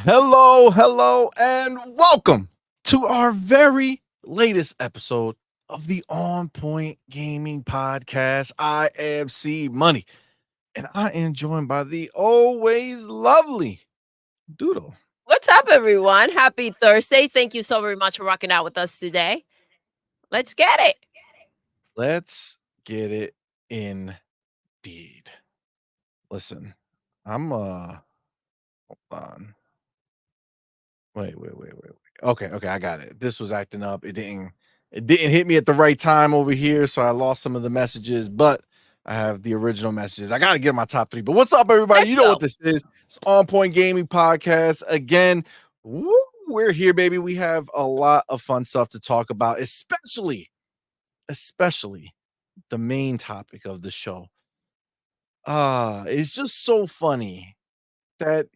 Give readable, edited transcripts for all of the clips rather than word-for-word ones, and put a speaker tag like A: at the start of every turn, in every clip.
A: Hello, and welcome to our very latest episode of the On Point Gaming Podcast. I am CMoney, and I am joined by the always lovely Doodle.
B: What's up, everyone? Happy Thursday. Thank you so very much for rocking out with us today. Let's get it.
A: Let's get it indeed. Listen, I'm hold on. Wait. Okay, I got it. This was acting up. It didn't hit me at the right time over here, so I lost some of the messages, but I have the original messages. I gotta get my top three. But what's up, everybody?
B: Let's
A: You know
B: go.
A: what this is. It's On Point Gaming Podcast. Again, we're here, baby. We have a lot of fun stuff to talk about, especially the main topic of the show. It's just so funny that,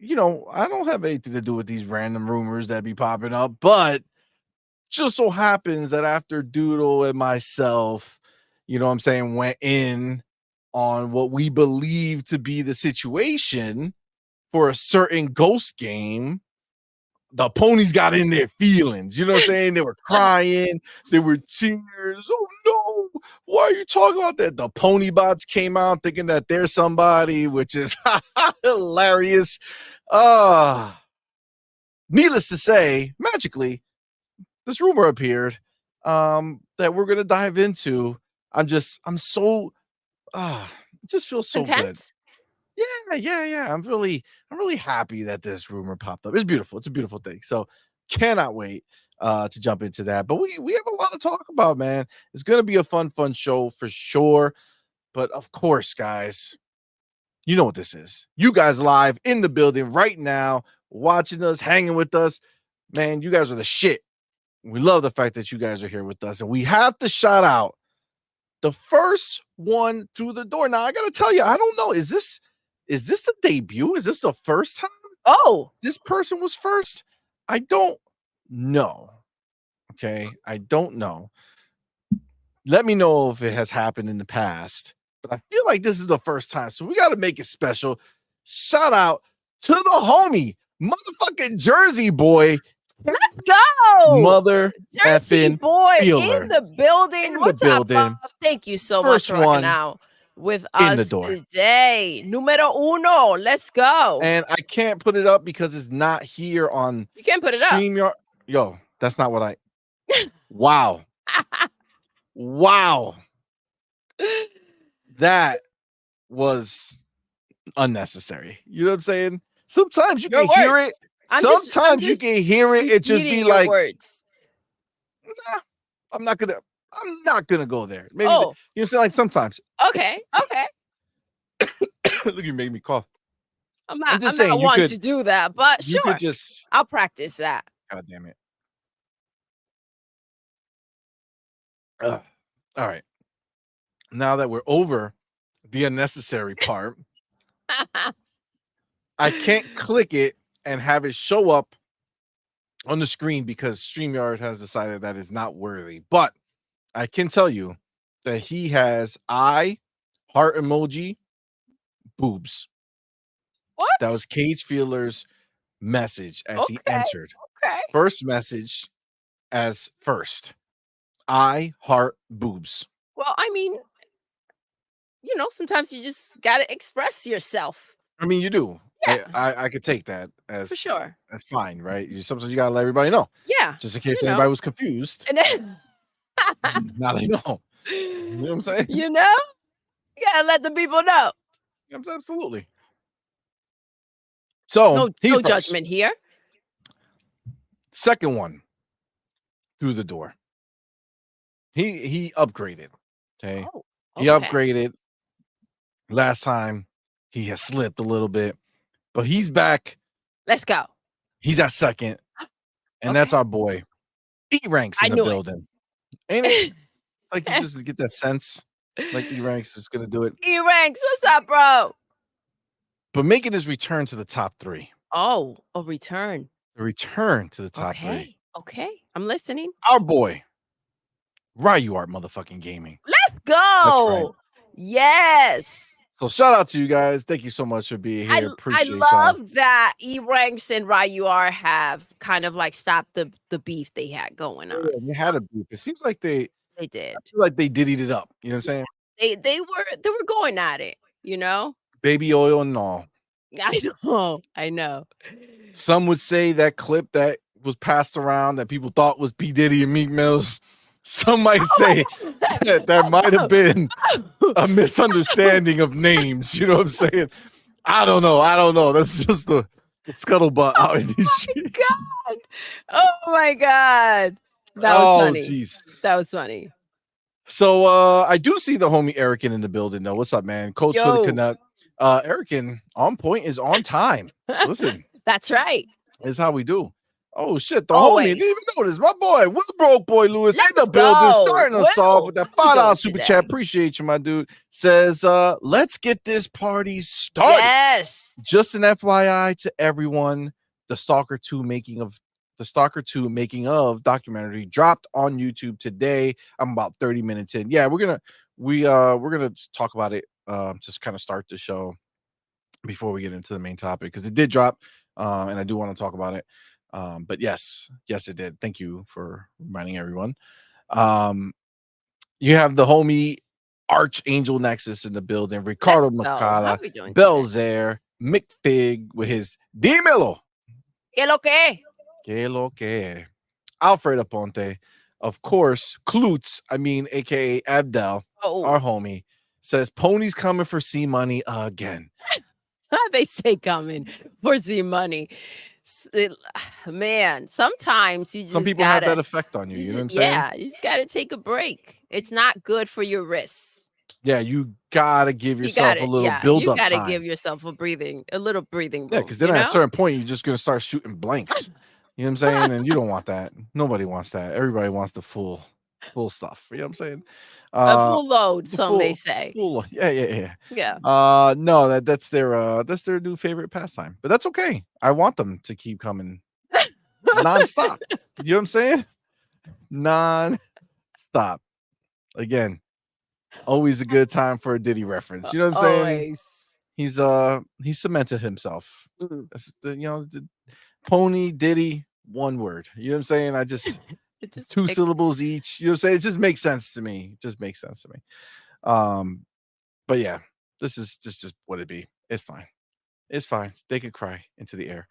A: I don't have anything to do with these random rumors that be popping up, but just so happens that after Doodle and myself, went in on what we believe to be the situation for a certain ghost game, the ponies got in their feelings. You know what I'm saying? They were crying, they were tears. Oh no, why are you talking about that? The pony bots came out thinking that they're somebody, which is hilarious. Needless to say, magically, this rumor appeared that we're gonna dive into. I'm so it just feels so good.
B: Content?
A: Yeah. I'm really happy that this rumor popped up. It's beautiful. It's a beautiful thing. So cannot wait to jump into that. But we have a lot to talk about, man. It's gonna be a fun show for sure. But of course, guys, you know what this is. You guys live in the building right now, watching us, hanging with us. Man, you guys are the shit. We love the fact that you guys are here with us, and we have to shout out the first one through the door. Now, I gotta tell you, I don't know. Is this the debut? Is this the first time this person was first? I don't know. Okay, I don't know. Let me know if it has happened in the past, but I feel like this is the first time, so we got to make it special. Shout out to the homie, motherfucking Jersey boy.
B: Let's go.
A: Mother
B: Jersey
A: effing
B: boy
A: Feeler.
B: in the building. What's up, Bob? Thank you so much for rocking out with us today. Numero uno. Let's go.
A: And I can't put it up because it's not here on
B: You can't put it
A: StreamYard. Yo, that's not what I. Wow. Wow. That was unnecessary. You know what I'm saying? Sometimes you can hear it. Sometimes you can hear it. It just be like
B: words.
A: Nah, I'm not gonna go there. Maybe you know what I'm saying? Like sometimes.
B: Okay.
A: Look, you made me cough.
B: I'm not one to do that, but
A: you
B: sure.
A: Could
B: I'll practice that.
A: God damn it. All right. Now that we're over the unnecessary part, I can't click it and have it show up on the screen because StreamYard has decided that it's not worthy. But I can tell you that he has eye, heart emoji, boobs.
B: What?
A: That was Cage Feeler's message as he entered.
B: Okay.
A: First message as first. Eye, heart, boobs.
B: Well, I mean, sometimes you just gotta express yourself.
A: I mean, you do.
B: Yeah.
A: I could take that as
B: for sure.
A: That's fine, right? Sometimes you gotta let everybody know.
B: Yeah.
A: Just in case anybody was confused.
B: And then
A: now they know. You know what I'm saying?
B: You gotta let the people know.
A: Absolutely. So
B: no judgment here.
A: Second one through the door. He upgraded. Okay.
B: Oh,
A: He upgraded. Last time he has slipped a little bit, but he's back.
B: Let's go.
A: He's at second. And that's our boy. E-Ranks in the building. Ain't it? Like you just get that sense like E-Ranks is gonna do it.
B: E-Ranks, what's up, bro?
A: But making his return to the top three.
B: Oh, a return.
A: A return to the top three.
B: Okay. I'm listening.
A: Our boy. Ryu Art motherfucking Gaming.
B: Let's go.
A: That's right.
B: Yes.
A: So shout out to you guys. Thank you so much for being here.
B: I
A: Appreciate y'all.
B: love that E-Ranks and Ryur have kind of like stopped the beef they had going on.
A: Yeah, they had a beef. It seems like they
B: did.
A: I feel like they did eat it up. You know what I'm
B: saying? They were going at it, you know?
A: Baby oil and all.
B: I know.
A: Some would say that clip that was passed around that people thought was P. Diddy and Meek Mills. Some might say that might have been a misunderstanding of names. You know what I'm saying? I don't know. That's just the scuttlebutt out in these shit.
B: God. Oh my God. That was funny.
A: Jeez.
B: That was funny.
A: So I do see the homie Erican in the building though. What's up, man? Coach for the Canuck. Erican on point is on time. Listen.
B: That's right.
A: Is how we do. Oh shit, the homie didn't even notice. My boy, Will Broke Boy Lewis in the building, starting us off with that $5 super chat. Appreciate you, my dude. Says, let's get this party started.
B: Yes.
A: Just an FYI to everyone, the Stalker 2 making of documentary dropped on YouTube today. I'm about 30 minutes in. Yeah, we're gonna talk about it. Just kind of start the show before we get into the main topic because it did drop. And I do want to talk about it. But yes, it did. Thank you for reminding everyone. You have the homie Archangel Nexus in the building, Ricardo Macala, Belzer, McFig with his Dímelo.
B: ¿Qué lo que?
A: ¿Qué lo que? Alfred Aponte, of course, Klutz, aka Abdel, our homie, says Pony's coming for CMoney again.
B: They say coming for CMoney. Man, sometimes you just
A: some people have that effect on you. You know what I'm saying?
B: Yeah, you just gotta take a break. It's not good for your wrists.
A: Yeah, you gotta give yourself a little build-up time.
B: You gotta give yourself a little breathing room.
A: Yeah, because then at a certain point, you're just gonna start shooting blanks. You know what I'm saying? And you don't want that. Nobody wants that. Everybody wants the full stuff. You know what I'm saying?
B: A full load, some may say.
A: Full, yeah. No, that's their new favorite pastime. But that's okay. I want them to keep coming nonstop. You know what I'm saying? Non-stop. Again, always a good time for a Diddy reference. You know what I'm saying? He's cemented himself. The Pony, Diddy, one word. You know what I'm saying? I just two syllables each. You know what I'm saying? It just makes sense to me. But yeah, this is just what it be. It's fine. They can cry into the air.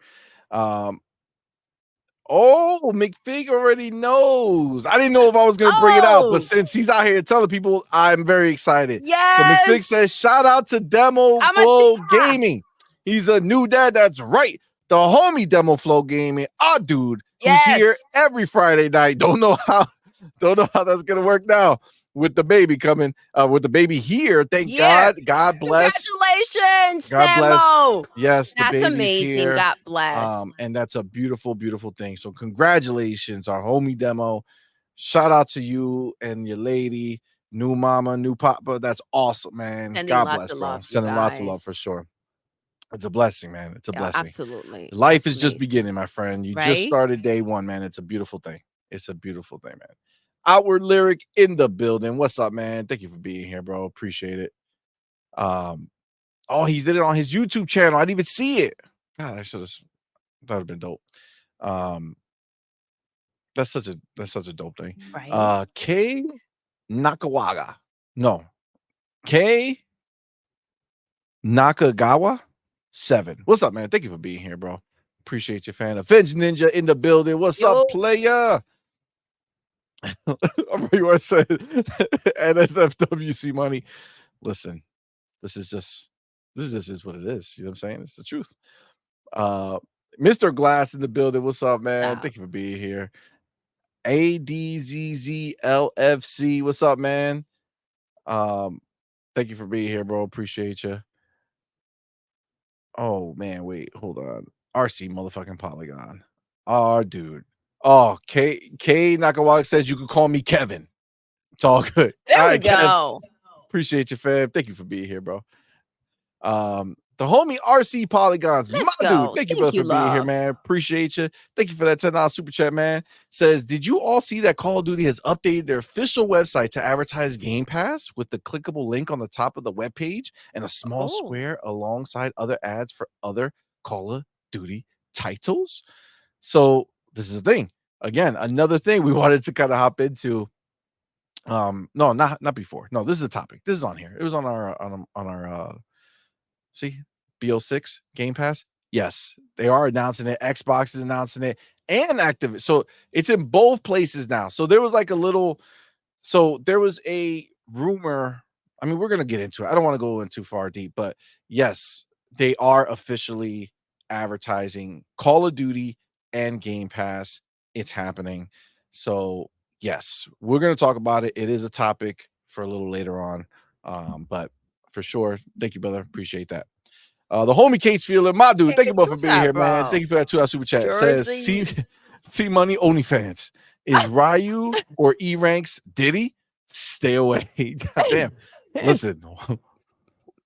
A: McFig already knows. I didn't know if I was gonna bring it out, but since he's out here telling people, I'm very excited.
B: Yes.
A: So McFig says, shout out to Demo Flow Gaming. He's a new dad. That's right. The homie Demo Flow Gaming, our dude, who's here every Friday night. Don't know how that's gonna work now with the baby coming, with the baby here. Thank God. God bless.
B: Congratulations,
A: God
B: Demo.
A: Bless. Yes,
B: that's
A: the
B: amazing.
A: Here.
B: God bless.
A: And that's a beautiful, beautiful thing. So congratulations, our homie Demo. Shout out to you and your lady, new mama, new papa. That's awesome, man. God bless, bro. Sending lots of love for sure. It's a blessing, man. It's a blessing.
B: Absolutely.
A: Life is just beginning, my friend. You just started day one, man. It's a beautiful thing. It's a beautiful thing, man. Outward Lyric in the building. What's up, man? Thank you for being here, bro. Appreciate it. He did it on his YouTube channel. I didn't even see it. God, that would have been dope. That's such a dope thing.
B: Right.
A: K Nakagawa. No. K Nakagawa 7. What's up, man? Thank you for being here, bro. Appreciate you, fan. Avenge Ninja in the building. What's up, player? You are saying NSFWC money. Listen, this is what it is. You know what I'm saying? It's the truth. Mr. Glass in the building. What's up, man? Thank you for being here. ADZZLFC. What's up, man? Thank you for being here, bro. Appreciate you. Oh man, wait, hold on. RC motherfucking Polygon. Oh, dude. Oh, K Nakawaka says you could call me Kevin. It's all good.
B: There we go.
A: Kev, appreciate you, fam. Thank you for being here, bro. The The homie RC Polygons,
B: Let's
A: my dude.
B: go.
A: Thank you,
B: Thank
A: brother,
B: you,
A: for being here,
B: love.
A: man. Appreciate you. Thank you for that $10 super chat, man. Says, did you all see that Call of Duty has updated their official website to advertise Game Pass with the clickable link on the top of the webpage and a small square alongside other ads for other Call of Duty titles? So this is the thing. Again, another thing we wanted to kind of hop into. No, not before. No, this is a topic. This is on here. It was on our see, BO6 GamePass. Yes, they are announcing it. Xbox is announcing it, and Activision. So it's in both places now. So there was like a little. So there was a rumor. I mean, we're gonna get into it. I don't want to go in too far deep, but yes, they are officially advertising Call of Duty and Game Pass. It's happening. So yes, we're gonna talk about it. It is a topic for a little later on. But for sure, thank you, brother. Appreciate that. The homie Kate's feeling, my dude. Thank you both for being here, man. Thank you for that $2 super chat. Says CMoney OnlyFans. Is Ryu or E ranks Diddy? Stay away. Damn. Listen,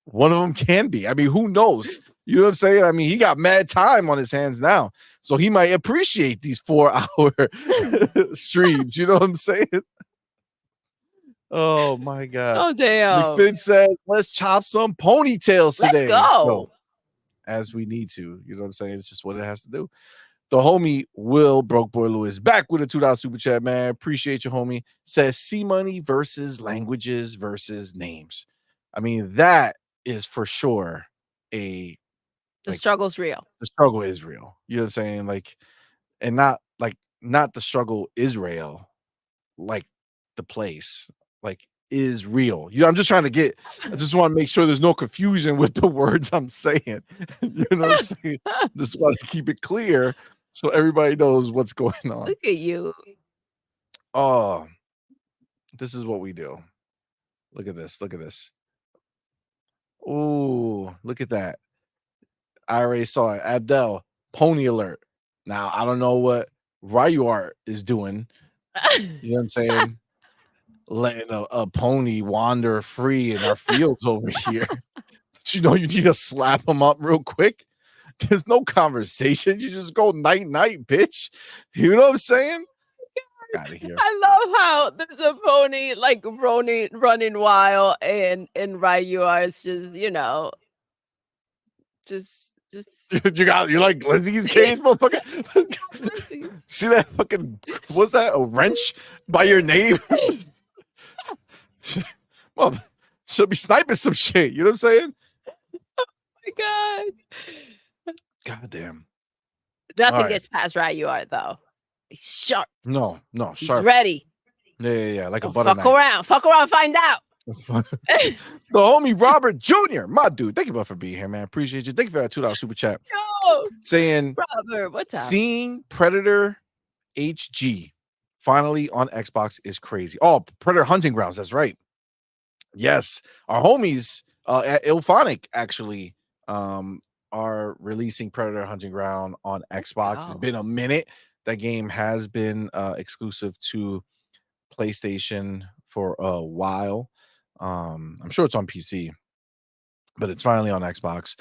A: one of them can be. I mean, who knows? You know what I'm saying? I mean, he got mad time on his hands now, so he might appreciate these 4-hour streams. You know what I'm saying? Oh my god.
B: Oh damn.
A: McFinn says, let's chop some ponytails today.
B: Let's go.
A: As we need to. You know what I'm saying? It's just what it has to do. The homie Will Broke Boy Lewis back with a $2 super chat, man. Appreciate you, homie. Says CMoney versus languages versus names. I mean, that is for sure the
B: struggle's real.
A: The struggle is real. You know what I'm saying? Like, and not the struggle Israel, like the place, like is real. I'm just trying to I just want to make sure there's no confusion with the words I'm saying. You know what I'm saying? Just want to keep it clear so everybody knows what's going on.
B: Look at you.
A: Oh, this is what we do. Look at this. Look at this. Oh, look at that. I already saw it. Abdel, pony alert. Now, I don't know what Ryuart is doing. You know what I'm saying? Letting a pony wander free in our fields over here. You know, you need to slap him up real quick. There's no conversation. You just go night, bitch. You know what I'm saying? Out of here.
B: I love how there's a pony like running wild, and Ryu is just, you know, just
A: you're like Lindsay's case, motherfucker. See that fucking, what's that? A wrench by your name? Well, she'll be sniping some shit. You know what I'm saying?
B: Oh my god.
A: God damn.
B: Nothing gets past Ryu though. He's sharp.
A: No,
B: He's
A: sharp.
B: ready.
A: Yeah. Like a butter
B: knife. Fuck around, find out.
A: The homie Robert Jr., my dude. Thank you for being here, man. Appreciate you. Thank you for that $2 super chat.
B: Yo,
A: saying,
B: Robert, what's up?
A: Seeing Predator HG finally on Xbox is crazy. Oh, Predator Hunting Grounds. That's right. Yes, our homies at Ilphonic actually are releasing Predator Hunting Ground on Xbox. It's been a minute. That game has been exclusive to PlayStation for a while. I'm sure it's on PC, but it's finally on Xbox,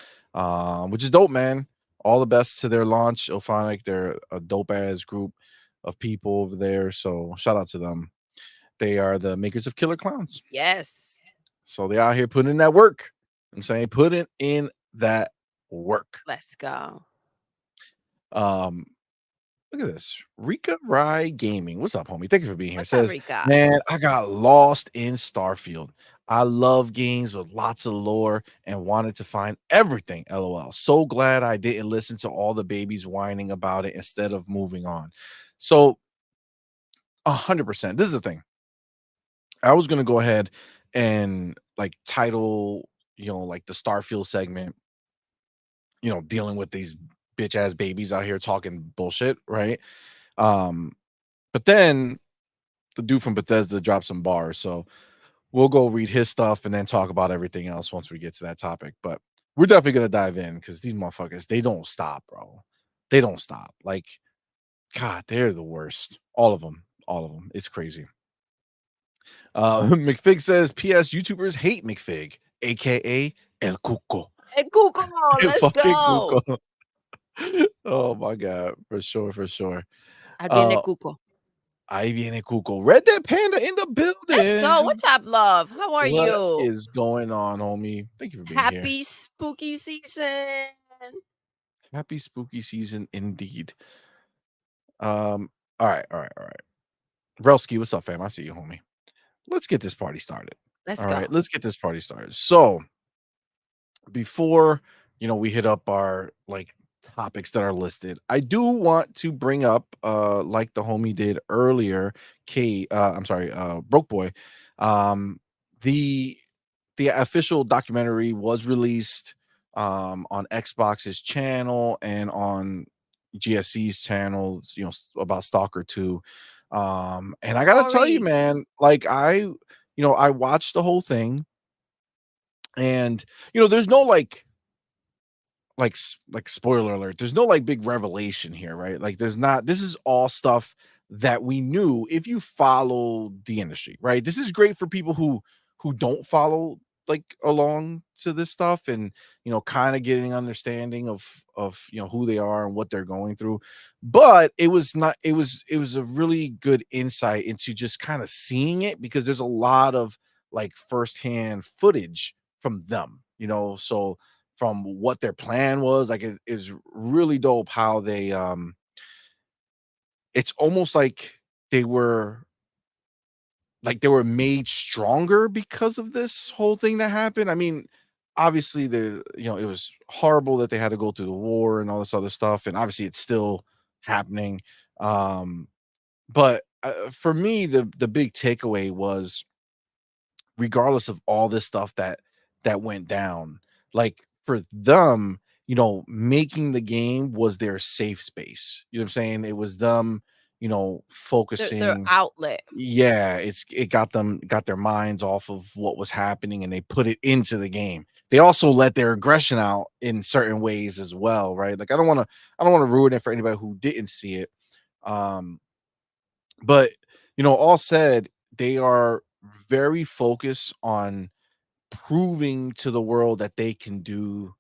A: which is dope, man. All the best to their launch. Ilphonic, they're a dope ass group of people over there. So shout out to them. They are the makers of Killer Clowns.
B: Yes.
A: So they out here putting in that work. I'm saying putting in that work.
B: Let's go.
A: Look at this. Rika Rai Gaming. What's up, homie? Thank you for being here. Says, man, I got lost in Starfield. I love games with lots of lore and wanted to find everything. LOL. So glad I didn't listen to all the babies whining about it instead of moving on. So 100%. This is the thing. I was going to go ahead and like title, like the Starfield segment, dealing with these bitch ass babies out here talking bullshit, right? But then the dude from Bethesda dropped some bars, so we'll go read his stuff and then talk about everything else once we get to that topic. But we're definitely gonna dive in because these motherfuckers, they don't stop, bro. They don't stop. Like, God, they're the worst. All of them. It's crazy. McFig says, P.S. YouTubers hate McFig, aka El Cuco.
B: And Kuko, let's
A: Fucking
B: go.
A: Kuko. Oh my god, for sure, for sure.
B: Ahí viene
A: Uh,
B: Kuko.
A: ahí viene Kuko. Red Dead Panda in the
B: Let's go.
A: building.
B: What's up, love? How are
A: What
B: you?
A: is going on, homie? Thank you for being here.
B: Happy spooky season.
A: Happy spooky season indeed. All right. Relski, what's up, fam? I see you, homie. Let's get this party started.
B: Let's
A: All right,
B: go.
A: let's get this party started. So before we hit up our like topics that are listed, I do want to bring up like the homie did earlier, I'm sorry, Broke Boy. Um the the official documentary was released on Xbox's channel and on GSC's channel, about Stalker 2. And I gotta tell you,
B: Sorry.
A: man, like I watched the whole thing, and there's no like spoiler alert, there's no like big revelation here, right? Like there's not, this is all stuff that we knew if you follow the industry, right? This is great for people who don't follow like along to this stuff, and kind of getting understanding of who they are and what they're going through. But it was not, it was a really good insight into just kind of seeing it, because there's a lot of like firsthand footage from them, so from what their plan was. Like it is really dope how they it's almost they were they were made stronger because of this whole thing that happened. I mean, obviously it was horrible that they had to go through the war and all this other stuff, and obviously it's still happening. Um but for me, the big takeaway was, regardless of all this stuff that went down, like for them, making the game was their safe space. You know what I'm saying? It was them,
B: Their
A: focusing.
B: outlet.
A: Yeah, it got their minds off of what was happening, and they put it into the game. They also let their aggression out in certain ways as well, right? Like I don't want to ruin it for anybody who didn't see it. Um but all said, they are very focused on proving to the world that they can do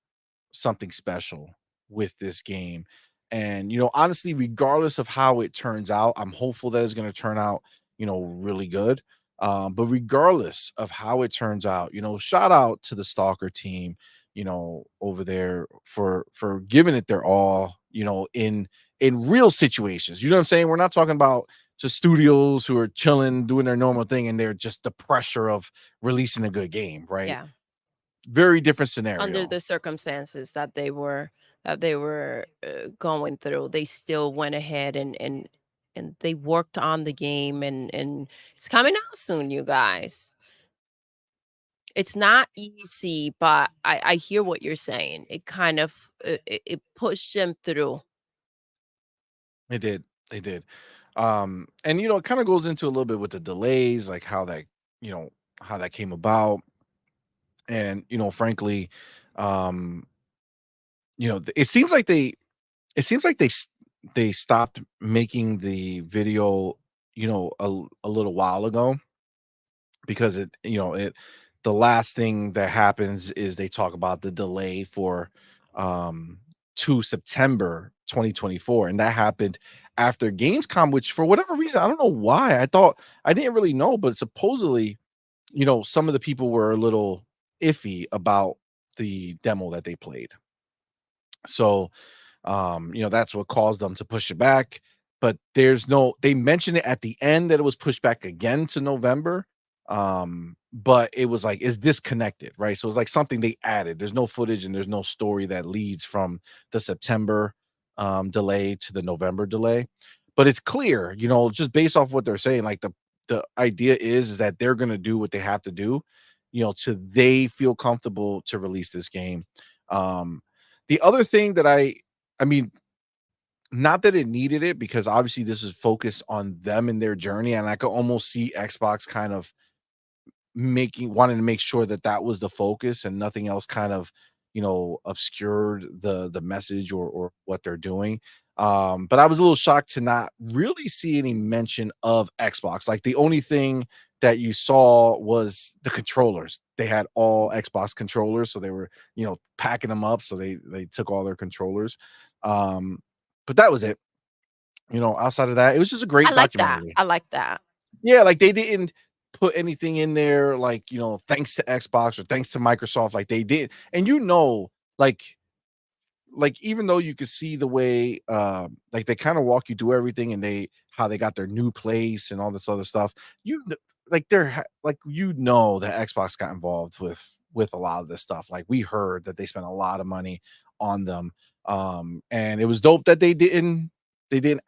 A: something special with this game. And honestly, regardless of how it turns out, I'm hopeful that it's going to turn out, really good. But regardless of how it turns out, shout out to the Stalker team, over there for giving it their all, in real situations. You know what I'm saying? We're not talking about just studios who are chilling, doing their normal thing, and they're just the pressure of releasing a good game, right?
B: Yeah.
A: Very different
B: Under
A: scenario.
B: the circumstances that they were going through, they still went ahead and they worked on the game, and it's coming out soon, you guys. It's not easy, but I hear what you're saying. It kind of it pushed them through.
A: They did. They did. And it kind of goes into a little bit with the delays, like you know, how that came about. And, frankly, um, it seems like they stopped making the video, a little while ago, because the last thing that happens is they talk about the delay for um to September 2024, and that happened after Gamescom, which for whatever reason, I don't know why. I didn't really know, but supposedly, some of the people were a little iffy about the demo that they played. So that's what caused them to push it back. But they mentioned it at the end that it was pushed back again to November. But it was like it's disconnected, right? So it's like something they added. There's no footage and there's no story that leads from the September delay to the November delay. But it's clear, just based off what they're saying, like the idea is that they're gonna do what they have to do, to they feel comfortable to release this game. Um the other thing that I mean, not that it needed it, because obviously this is focused on them and their journey, and I could almost see Xbox kind of wanting to make sure that that was the focus and nothing else kind of, obscured the message or what they're doing. But I was a little shocked to not really see any mention of Xbox. Like the only thing that you saw was the controllers. They had all Xbox controllers, so they were, packing them up, so they took all their controllers. Um, but that was it. Outside of that, it was just a
B: I
A: great
B: like that.
A: documentary.
B: I like that.
A: Yeah, like, they didn't put anything in there, like, thanks to Xbox or thanks to Microsoft, like, they did and like even though you could see the way, like, they kinda walk you through everything and how they got their new place and all this other stuff, like, that Xbox got involved with a lot of this stuff, like, we heard that they spent a lot of money on them, and it was dope that they didn't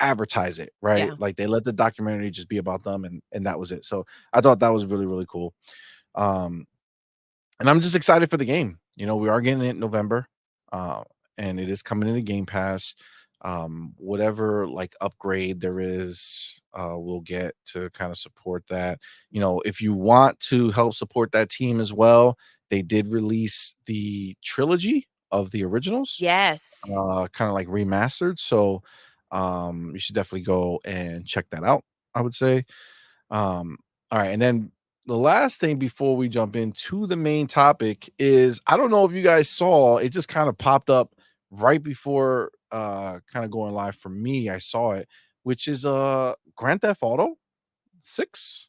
A: advertise it, right?
B: Yeah.
A: Like, they let the documentary just be about them, and that was it, so I thought that was really, really cool, um and I'm just excited for the game. We are getting it in November, uh, and it is coming into Game Pass. Whatever like upgrade there is, we'll get to kind of support that. If you want to help support that team as well, they did release the trilogy of the originals,
B: Yes.
A: kind of like remastered. So you should definitely go and check that out, I would say. All right, and then the last thing before we jump into the main topic is I don't know if you guys saw, it just kind of popped up right before kind of going live for me. I saw it, which is Grand Theft Auto 6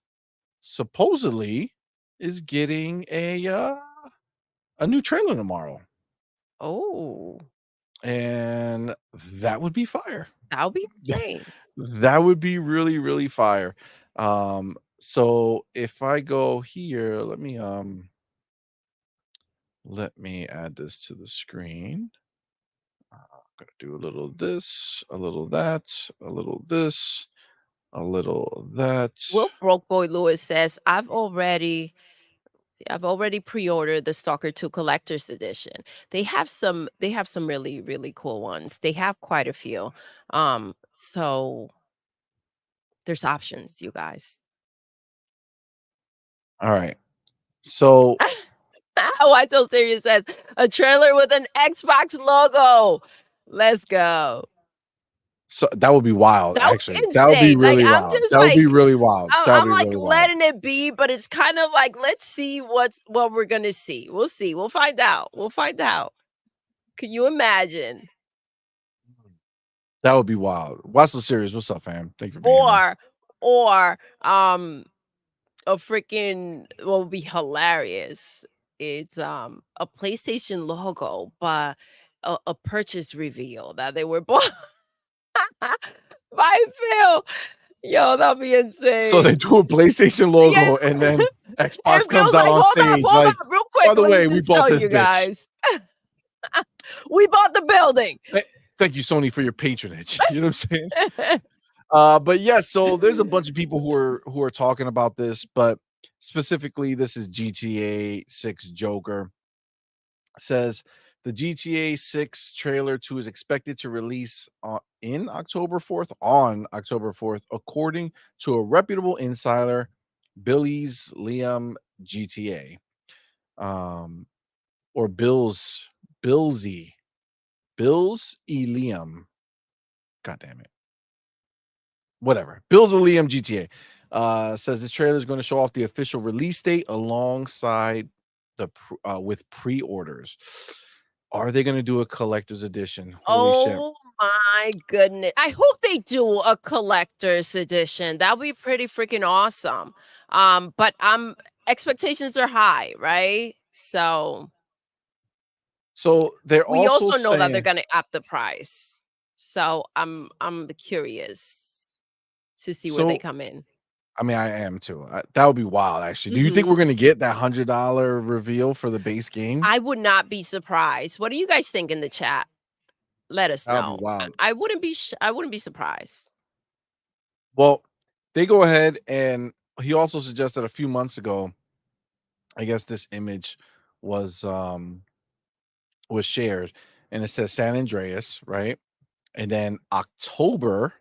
A: supposedly is getting a new trailer tomorrow.
B: Oh,
A: And that would be fire.
B: that would be insane.
A: That would be really, really fire. So if I go here, let me add this to the screen. Gonna do a little of this, a little of that, a little of this, a little of that.
B: Will Broke Boy Lewis says, I've already pre-ordered the Stalker 2 Collector's Edition. They have some really, really cool ones. They have quite a few. So there's options, you guys.
A: All right. So
B: Why so serious says a trailer with an Xbox logo. Let's go.
A: so that would be wild,
B: That would be
A: actually. That would be
B: insane. Like,
A: really
B: I'm
A: wild.
B: just
A: That would
B: like
A: be really wild.
B: I'm
A: That would
B: I'm
A: be
B: like
A: really wild.
B: letting it be, but it's kind of like, let's see what we're gonna see. We'll see. We'll find out. We'll find out. Can you imagine?
A: That would be wild. What's so serious? What's up, fam? Thank you for being here.
B: Or or a freaking what would be hilarious. It's a PlayStation logo, but a purchase reveal that they were bought by Phil. Yo, that'd be
A: So they
B: insane.
A: do a PlayStation
B: Yeah.
A: logo and then Xbox
B: And
A: comes
B: Phil's
A: out
B: like,
A: on
B: hold
A: stage
B: up,
A: like,
B: real
A: "By
B: quick.
A: the
B: Let me
A: way, we
B: just
A: bought
B: tell
A: this
B: you
A: bitch.
B: guys, we bought the building.
A: Th Thank you, Sony, for your patronage." You know what I'm saying? But yeah, so there's a bunch of people who are talking about this, but specifically, this is GTA 6 Joker. Says the GTA 6 trailer 2 is expected to release on October 4th, according to a reputable insider, Billy's Liam GTA. Um, or Billsy, Bills E Liam. God damn it. Whatever. Bills of Liam GTA says this trailer is going to show off the official release date alongside with pre-orders. Are they going to do a collector's edition? Holy shit!
B: Oh my goodness. I hope they do a collector's edition. That would be pretty freaking awesome. But expectations are high, right? So
A: So they're
B: we
A: also
B: also know that they're
A: saying,
B: gonna up the price. So I'm curious to see where they
A: so
B: come in.
A: I mean, I am too. That would be wild, actually. Do you think we're
B: Mhm.
A: going to get that $100 reveal for the base game?
B: I would not be surprised. What do you guys think in the chat? Let us
A: That would be
B: know.
A: wild.
B: I wouldn't be surprised.
A: Well, they go ahead and he also suggested a few months ago, I guess this image was was shared and it says San Andreas, right? And then October,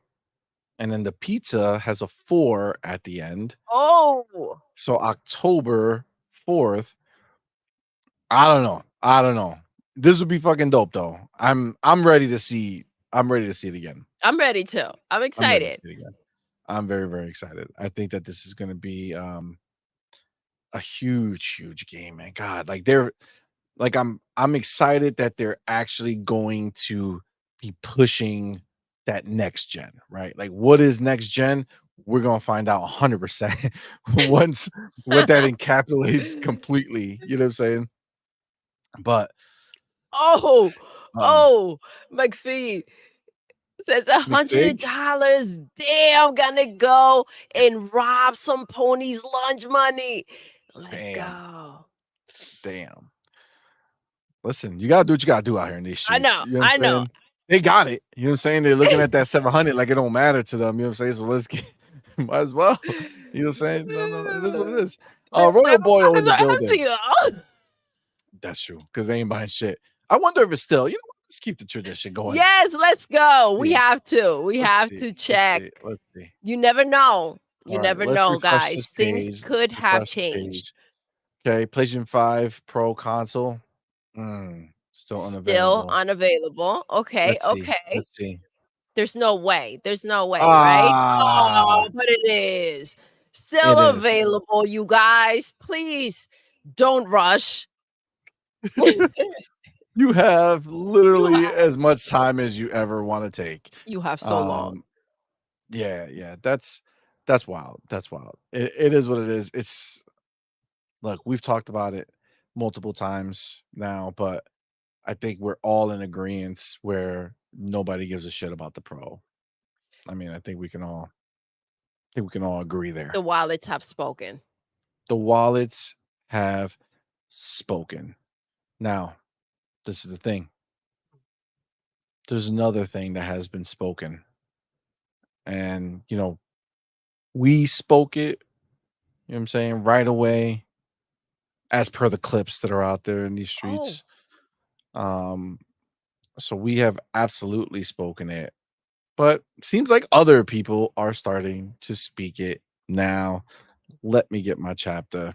A: and then the pizza has a 4 at the end.
B: Oh,
A: So October 4th. I don't know. I don't know. This would be fucking dope though. I'm ready to see it again.
B: I'm ready to. I'm
A: I'm ready to
B: excited.
A: see it again. I'm very, very excited. I think that this is gonna be a huge, huge game, man. God, like they're like I'm excited that they're actually going to be pushing that next gen, right? Like what is next gen? We're gonna find out 100% once what that encapsulates completely. You know what I'm saying? But
B: Oh,
A: um
B: oh, McPhee says
A: McFig,
B: $100. Damn, gonna go and rob some ponies' lunch money. Let's
A: damn,
B: go.
A: damn. Listen, you gotta do what you gotta do out here in these
B: I
A: streets.
B: know,
A: You know what I'm
B: I know.
A: saying? They got it. You know what I'm saying? They're looking at that 700 like it don't matter to them. You know what I'm saying? So let's get might as well. You know what I'm saying? No, no, it is what it is.
B: Their
A: Royal Boyle in
B: pockets
A: the
B: are
A: building.
B: empty though.
A: That's true, because they ain't buying shit. I wonder if it's still, you know what? Let's keep the tradition going.
B: Yes, let's go. We
A: See,
B: have to. We
A: let's
B: have
A: see,
B: to
A: let's
B: check.
A: see, let's see.
B: You never know. You
A: All right,
B: never
A: let's
B: know,
A: refresh
B: guys.
A: this
B: Things
A: page.
B: could
A: Let's
B: have
A: refresh the
B: changed.
A: page. Okay, PlayStation 5 Pro console. Still
B: Still
A: unavailable.
B: unavailable. Okay,
A: Let's see.
B: okay.
A: Let's see.
B: There's no way. There's no way, right?
A: Ah,
B: Oh, but it is.
A: it
B: Still
A: is.
B: available, you guys. Please don't rush.
A: You have
B: You
A: literally
B: have
A: as much time as you ever want to take.
B: you have so long.
A: Um, yeah, yeah, that's wild. That's wild. It is what it is. It's look, we've talked about it multiple times now, but I think we're all in agreement where nobody gives a shit about the pro. I mean, I think we can all agree there.
B: The wallets have spoken.
A: The wallets have spoken. Now, this is the thing. There's another thing that has been spoken. And, we spoke it, you know what I'm saying, right away as per the clips that are out there in these
B: Oh,
A: streets. Um, so we have absolutely spoken it, but seems like other people are starting to speak it now. Let me get my chapter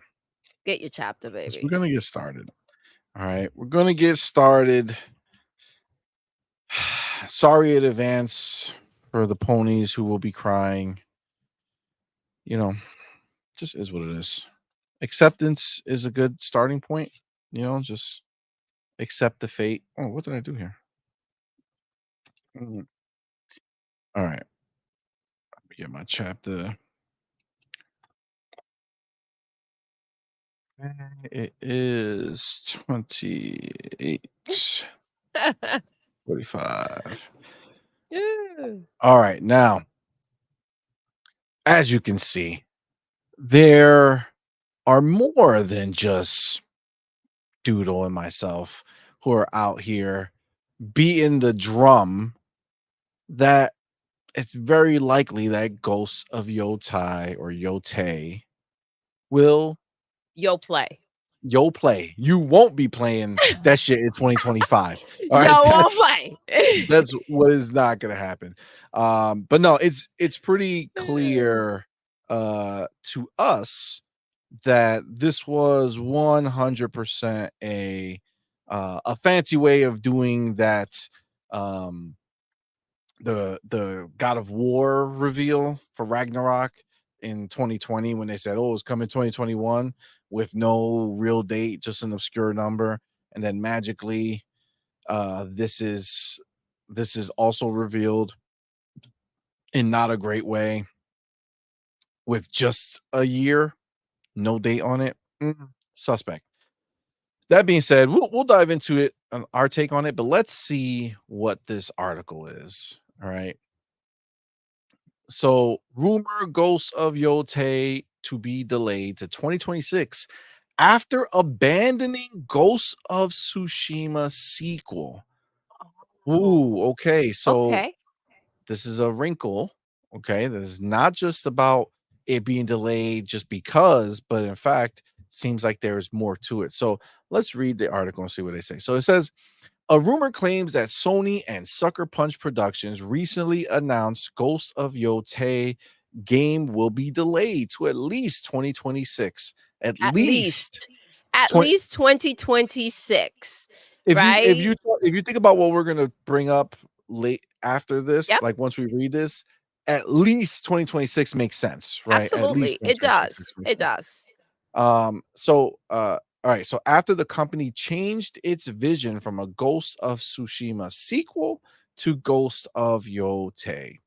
B: get your chapter,
A: because we're
B: baby.
A: gonna get started. All right, we're gonna get started. Sorry in advance for the ponies who will be crying. You know, just is what it is. Acceptance is a good starting point. Just accept the fate. Oh, what did I do here? Mm, all right, let me get my chapter. It is 28:45.
B: Yeah.
A: All right, now, as you can see, there are more than just Doodle and myself who are out here beating the drum that it's very likely that Ghosts of Yotei or Yotei will
B: Yo play.
A: play. You won't be playing that shit in 2025. All right,
B: Yo won't
A: that's
B: play.
A: that's what is not gonna happen. But no, it's pretty clear to us that this was 100% a fancy way of doing that um the God of War reveal for Ragnarok in 2020 when they said, "Oh, it's coming 2021" with no real date, just an obscure number, and then magically, this is also revealed in not a great way with just a year, no date on it. Suspect. That being said, we'll dive into it, our take on it, but let's see what this article is. All right. So, rumor Ghosts of Yotei to be delayed to 2026 after abandoning Ghosts of Tsushima sequel.
B: Oh,
A: Ooh, okay. So
B: okay.
A: this is a wrinkle. Okay. This is not just about it being delayed just because, but in fact, seems like there's more to it. So let's read the article and see what they say. So it says a rumor claims that Sony and Sucker Punch Productions recently announced Ghost of Yotei game will be delayed to at least 2026. At
B: At
A: least
B: least. At
A: 20
B: least 2026,
A: if you if
B: right?
A: you if you think about what we're gonna bring up late after this,
B: Yep,
A: like once we read this, at least 2026 makes sense, right? At least
B: absolutely. It
A: 2026
B: does.
A: makes
B: It
A: sense.
B: does.
A: All right, so after the company changed its vision from a Ghost of Tsushima sequel to Ghost of Yotei.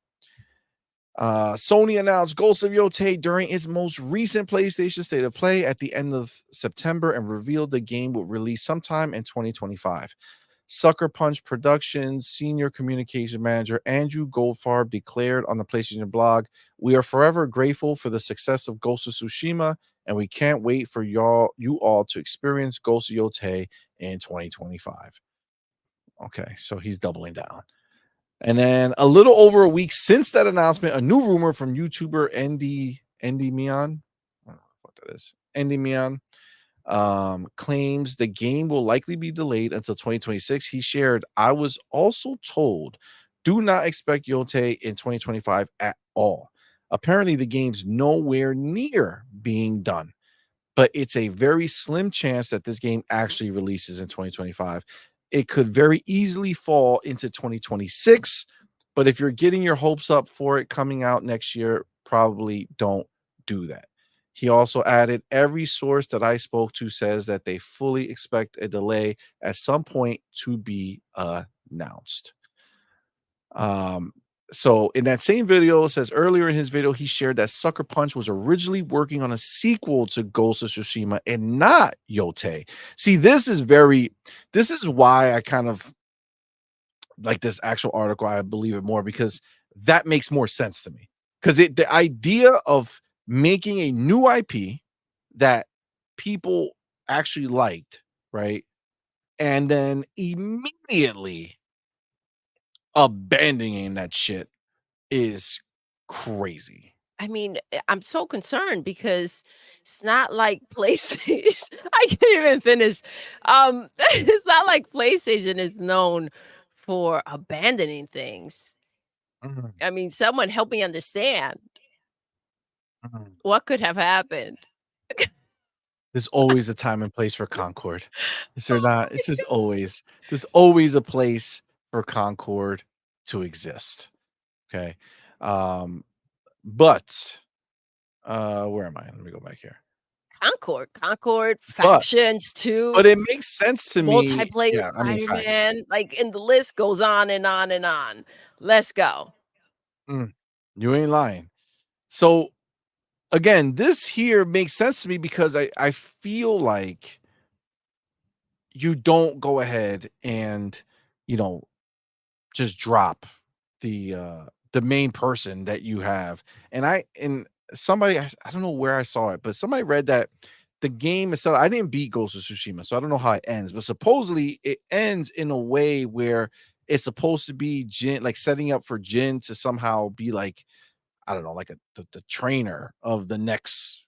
A: Sony announced Ghost of Yotei during its most recent PlayStation State of Play at the end of September and revealed the game would release sometime in 2025. Sucker Punch Productions senior communication manager Andrew Goldfarb declared on the PlayStation blog, "We are forever grateful for the success of Ghost of Tsushima, and we can't wait for you all to experience Ghost of Yotei in 2025." Okay, so he's doubling down. And then a little over a week since that announcement, a new rumor from YouTuber Andy Mion, I don't know what that is. Andy Mion claims the game will likely be delayed until 2026. He shared, "I was also told do not expect Yotei in 2025 at all. Apparently, the game's nowhere near being done, but it's a very slim chance that this game actually releases in 2025. It could very easily fall into 2026, but if you're getting your hopes up for it coming out next year, probably don't do that." He also added, "Every source that I spoke to says that they fully expect a delay at some point to be announced." Um, so in that same video, it says earlier in his video, he shared that Sucker Punch was originally working on a sequel to Ghost of Tsushima and not Yotei. See, this is why I kind of like this actual article. I believe it more because that makes more sense to me. Because the idea of making a new IP that people actually liked, right? And then immediately abandoning that shit is crazy.
B: I mean, I'm so concerned because it's not like PlayStation I can't even finish. It's not like PlayStation is known for abandoning things.
A: Mhm,
B: I mean, someone help me understand
A: mhm.
B: what could have happened.
A: There's always a time and place for Concord. Is there
B: Oh
A: not?
B: my
A: It's just
B: god.
A: always there's always a place for Concord to exist. Okay. Um, but where am I? Let me go back here.
B: Concord,
A: But
B: Factions 2,
A: but it makes sense to me.
B: multiplayer
A: Yeah, I mean facts.
B: Spider-Man, like, and the list goes on and on and on. Let's go.
A: Mm, you ain't lying. So again, this here makes sense to me because I feel like you don't go ahead and you know just drop the main person that you have. And somebody I don't know where I saw it, but somebody read that the game is set. I didn't beat Ghost of Tsushima, so I don't know how it ends, but supposedly it ends in a way where it's supposed to be Jin like setting up for Jin to somehow be like, I don't know, like the trainer of the next,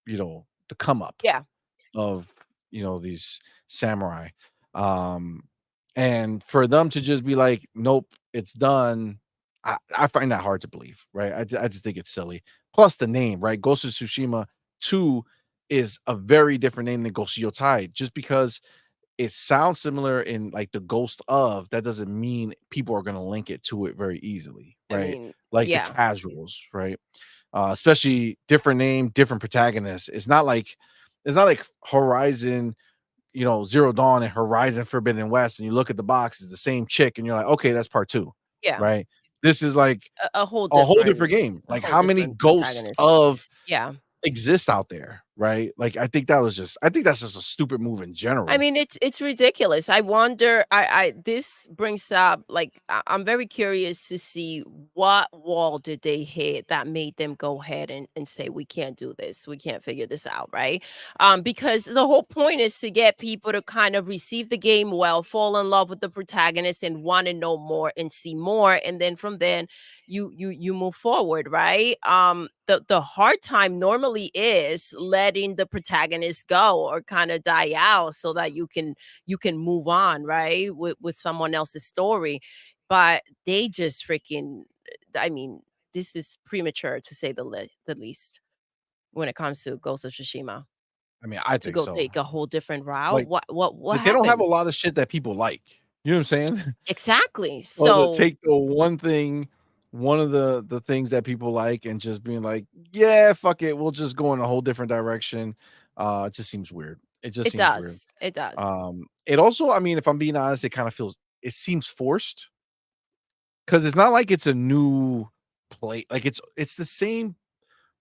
A: the come up
B: Yeah,
A: of these samurai. um and for them to just be like, nope, it's done. I find that hard to believe, right? I just think it's silly. Plus the name, right? Ghost of Tsushima 2 is a very different name than Ghost of Yotai. Just because it sounds similar in like the ghost of, that doesn't mean people are going to link it to it very easily,
B: I
A: right?
B: mean,
A: Like the
B: yeah.
A: casuals, right? Especially different name, different protagonist. It's not like Horizon, Zero Dawn and Horizon Forbidden West, and you look at the box, it's the same chick, and you're like, okay, that's part two,
B: Yeah,
A: right? This is like
B: a
A: a whole different game.
B: a
A: Like,
B: whole
A: how many
B: different
A: ghosts
B: protagonist.
A: of
B: Yeah.
A: exist out there, right? Like, I think that's just a stupid move in
B: I
A: general.
B: mean, it's ridiculous. I wonder I this brings up, like, I'm very curious to see what wall did they hit that made them go ahead and say, "We can't do this. We can't figure this out," right? Because the whole point is to get people to kind of receive the game well, fall in love with the protagonist, and wanna know more and see more, and then from then you move forward, right? The hard time normally is letting the protagonist go or kind of die out so that you can move on, right? With someone else's story. But they just freaking I mean, this is premature to say the least when it comes to Ghost of Tsushima.
A: I mean, I
B: To
A: think
B: go
A: so.
B: take a whole different route.
A: Like
B: What
A: they don't have a
B: happened?
A: lot of shit that people like. You know what I'm saying?
B: Exactly.
A: So to
B: So
A: take the one thing, one of the things that people like and just being like, "Yeah, fuck it, we'll just go in a whole different direction." It just seems weird. It just
B: It
A: seems weird.
B: does, it does.
A: It also, I mean, if I'm being honest, it seems forced because it's not like it's a new play. Like it's the same.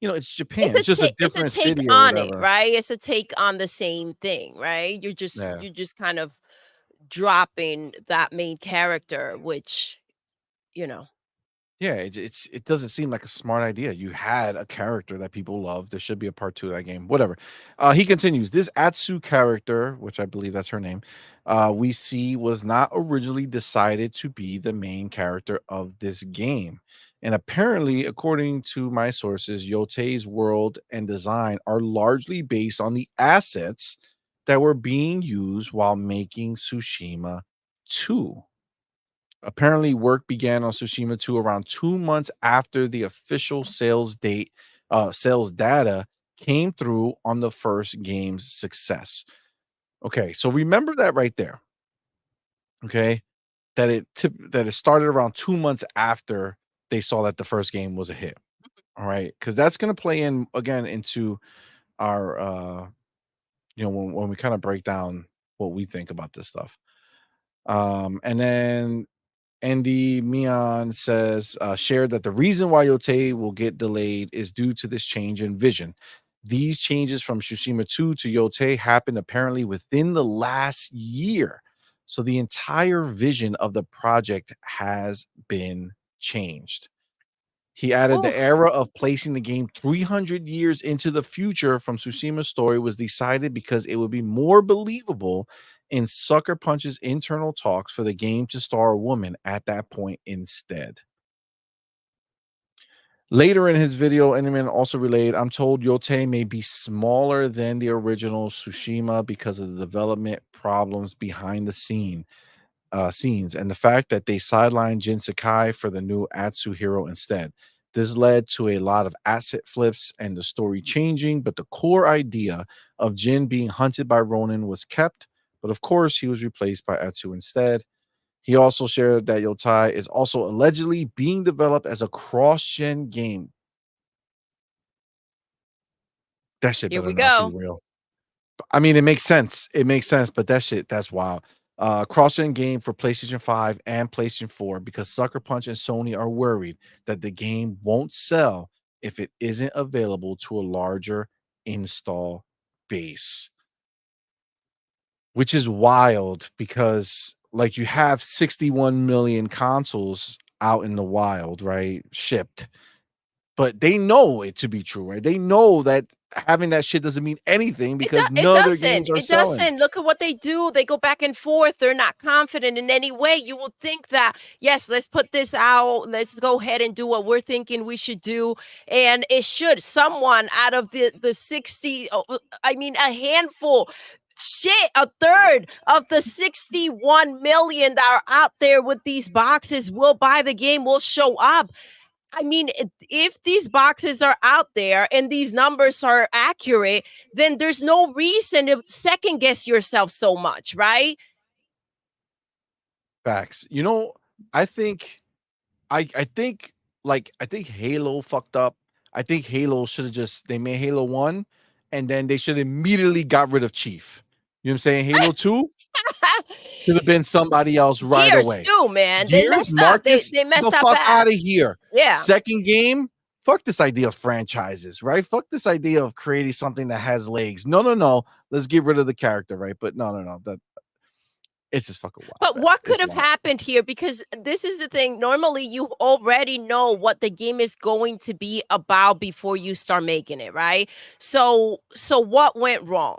A: It's Japan. It's just a
B: It's a
A: different
B: take
A: city or
B: on it,
A: whatever.
B: right? It's a take on the same thing, right?
A: Yeah.
B: You're just kind of dropping that main character, which, you know.
A: Yeah, it doesn't seem like a smart idea. You had a character that people love. There should be a part 2 of that game. Whatever. He continues. This Atsu character, which I believe that's her name, we see was not originally decided to be the main character of this game. And apparently, according to my sources, Yotei's world and design are largely based on the assets that were being used while making Tsushima 2. Apparently, work began on Tsushima 2 around 2 months after the official sales data came through on the first game's success. Okay, so remember that right there, okay? That it started around 2 months after they saw that the first game was a hit, all right? Because that's gonna play in again into our, when we kinda break down what we think about this stuff. And then Andy Mion says, shared that the reason why Yotei will get delayed is due to this change in vision. These changes from Tsushima 2 to Yotei happened apparently within the last year. So the entire vision of the project has been changed. He added the
B: Oof.
A: era of placing the game 300 years into the future from Tsushima's story was decided because it would be more believable in Sucker Punch's internal talks for the game to star a woman at that point instead. Later in his video, Enderman also relayed, I'm told Yotei may be smaller than the original Tsushima because of the development problems behind the scenes and the fact that they sidelined Jin Sakai for the new Atsu hero instead. This led to a lot of asset flips and the story changing, but the core idea of Jin being hunted by Ronin was kept, but of course he was replaced by Atsu instead. He also shared that Yotai is also allegedly being developed as a cross-gen game. That shit
B: Here
A: better
B: we
A: not be
B: go.
A: real. I mean, it makes sense. It makes sense, but that's wild. Cross-gen game for PlayStation 5 and PlayStation 4 because Sucker Punch and Sony are worried that the game won't sell if it isn't available to a larger install base, which is wild because like you have 61 million consoles out in the wild, right? Shipped. But they know it to be true, right? They know that having that shit doesn't mean anything because
B: It
A: none of their
B: doesn't,
A: games are
B: it
A: selling.
B: doesn't. Look at what they do. They go back and forth. They're not confident in any way. You will think that, yes, let's put this out. Let's go ahead and do what we're thinking we should do. And it should. Someone out of the 60, I mean, a handful, shit, a third of the 61 million that are out there with these boxes will buy the game, will show up. I mean, if these boxes are out there and these numbers are accurate, then there's no reason to second guess yourself so much, right?
A: Facts. I think I think Halo fucked up. I think Halo should have just they made Halo 1 and then they should immediately got rid of Chief. You know what I'm saying? Halo 2 should have been somebody else right
B: Gears
A: away.
B: too, man. They
A: Gears,
B: messed up.
A: Marcus,
B: They
A: get the
B: messed up
A: fuck out
B: bad.
A: of here.
B: Yeah.
A: Second game, fuck this idea of franchises, right? Fuck this idea of creating something that has legs. No, no, no. Let's get rid of the character, right? But no, no, no. That it's just fucking wild,
B: But
A: man.
B: what could
A: It's
B: have
A: wild.
B: happened here? Because this is the thing. Normally, you already know what the game is going to be about before you start making it, right? So what went wrong?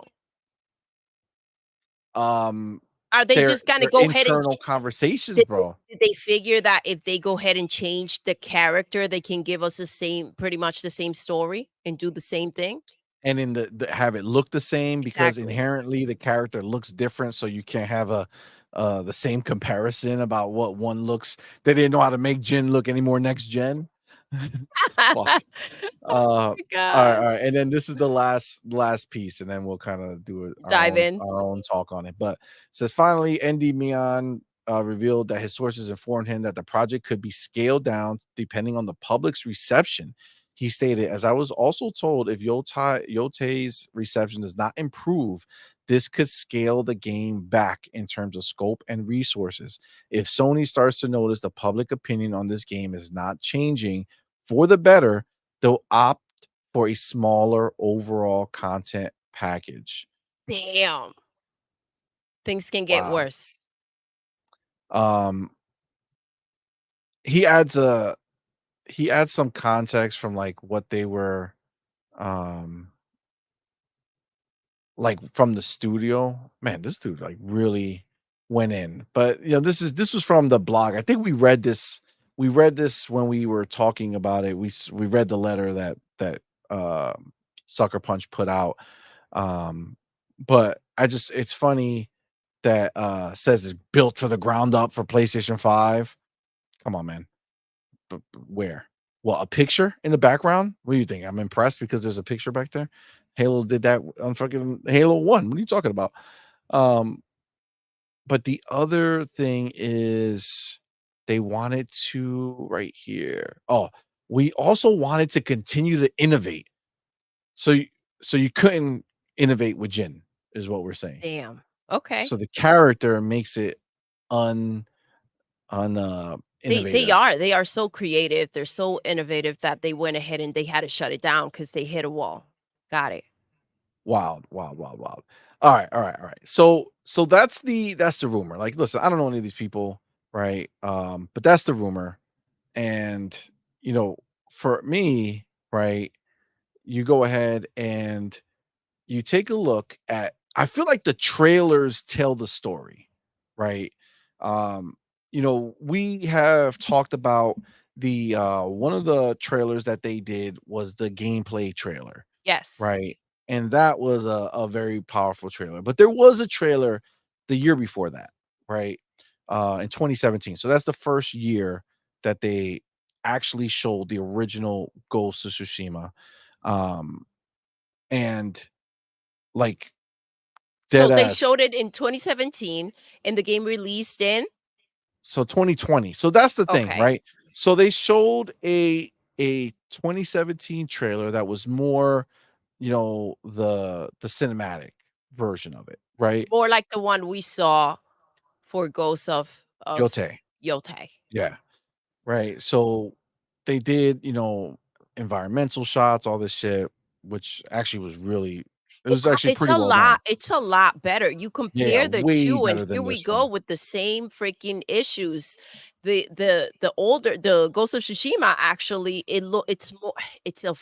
A: Um,
B: Are they just gonna
A: their
B: go ahead and
A: internal conversations,
B: did
A: bro.
B: they figure that if they go ahead and change the character, they can give us the same pretty much the same story and do the same thing?
A: And in the have it look the same because
B: Exactly.
A: inherently the character looks different, so you can't have the same comparison about what one looks. They didn't know how to make Jin look any more next gen. Fuck.
B: Oh my
A: All
B: god.
A: right, and then this is the last piece, and then we'll kinda do it
B: Dive in.
A: our own talk on it, but it says, "Finally, ND Mion, revealed that his sources informed him that the project could be scaled down depending on the public's reception. He stated, "As I was also told, if Yotei's reception does not improve, this could scale the game back in terms of scope and resources. If Sony starts to notice the public opinion on this game is not changing for the better, they'll opt for a smaller overall content package."
B: Damn. Things can get
A: Wow.
B: worse.
A: Um, he adds a he adds some context from like what they were um like from the studio. Man, this dude like really went in. But this was from the blog. I think we read this when we were talking about it. We read the letter that Sucker Punch put out. Um but it's funny that says it's built for the ground up for PlayStation 5. Come on, man. Where? Well, a picture in the background? What do you think? I'm impressed because there's a picture back there. Halo did that on fucking Halo 1. What are you talking about? Um, but the other thing is they wanted to right here. Oh, we also wanted to continue to innovate. So you, so you couldn't innovate with Jin, is what we're saying.
B: Damn. Okay.
A: So the character makes it un
B: They
A: innovative.
B: are. They are so creative. They're so innovative that they went ahead and they had to shut it down because they hit a wall. Got it.
A: Wild, wild, wild, wild. All right, all right, all right. So that's the rumor. Like, listen, I don't know any of these people, right? But that's the rumor. And you know, for me, right, you go ahead and you take a look at I feel like the trailers tell the story, right? Um, we have talked about the one of the trailers that they did was the gameplay trailer,
B: Yes.
A: right? And that was a very powerful trailer. But there was a trailer the year before that, right? In 2017. So that's the first year that they actually showed the original Ghost of Tsushima. Um, and like
B: So
A: dead
B: they
A: ass.
B: showed it in 2017 and the game released in.
A: So 2020. So that's the thing,
B: Okay.
A: right? So they showed a 2017 trailer that was more, the cinematic version of it, right?
B: More like the one we saw for Ghosts of
A: Yotei.
B: Yotei.
A: Yeah. Right. So they did, environmental shots, all this shit, which actually was really it was actually pretty well done.
B: It's a lot better. You
A: Yeah,
B: compare the
A: way
B: 2 and
A: better
B: here
A: than
B: we
A: this
B: go
A: one.
B: with the same freaking issues. The Ghost of Tsushima actually it's more it's a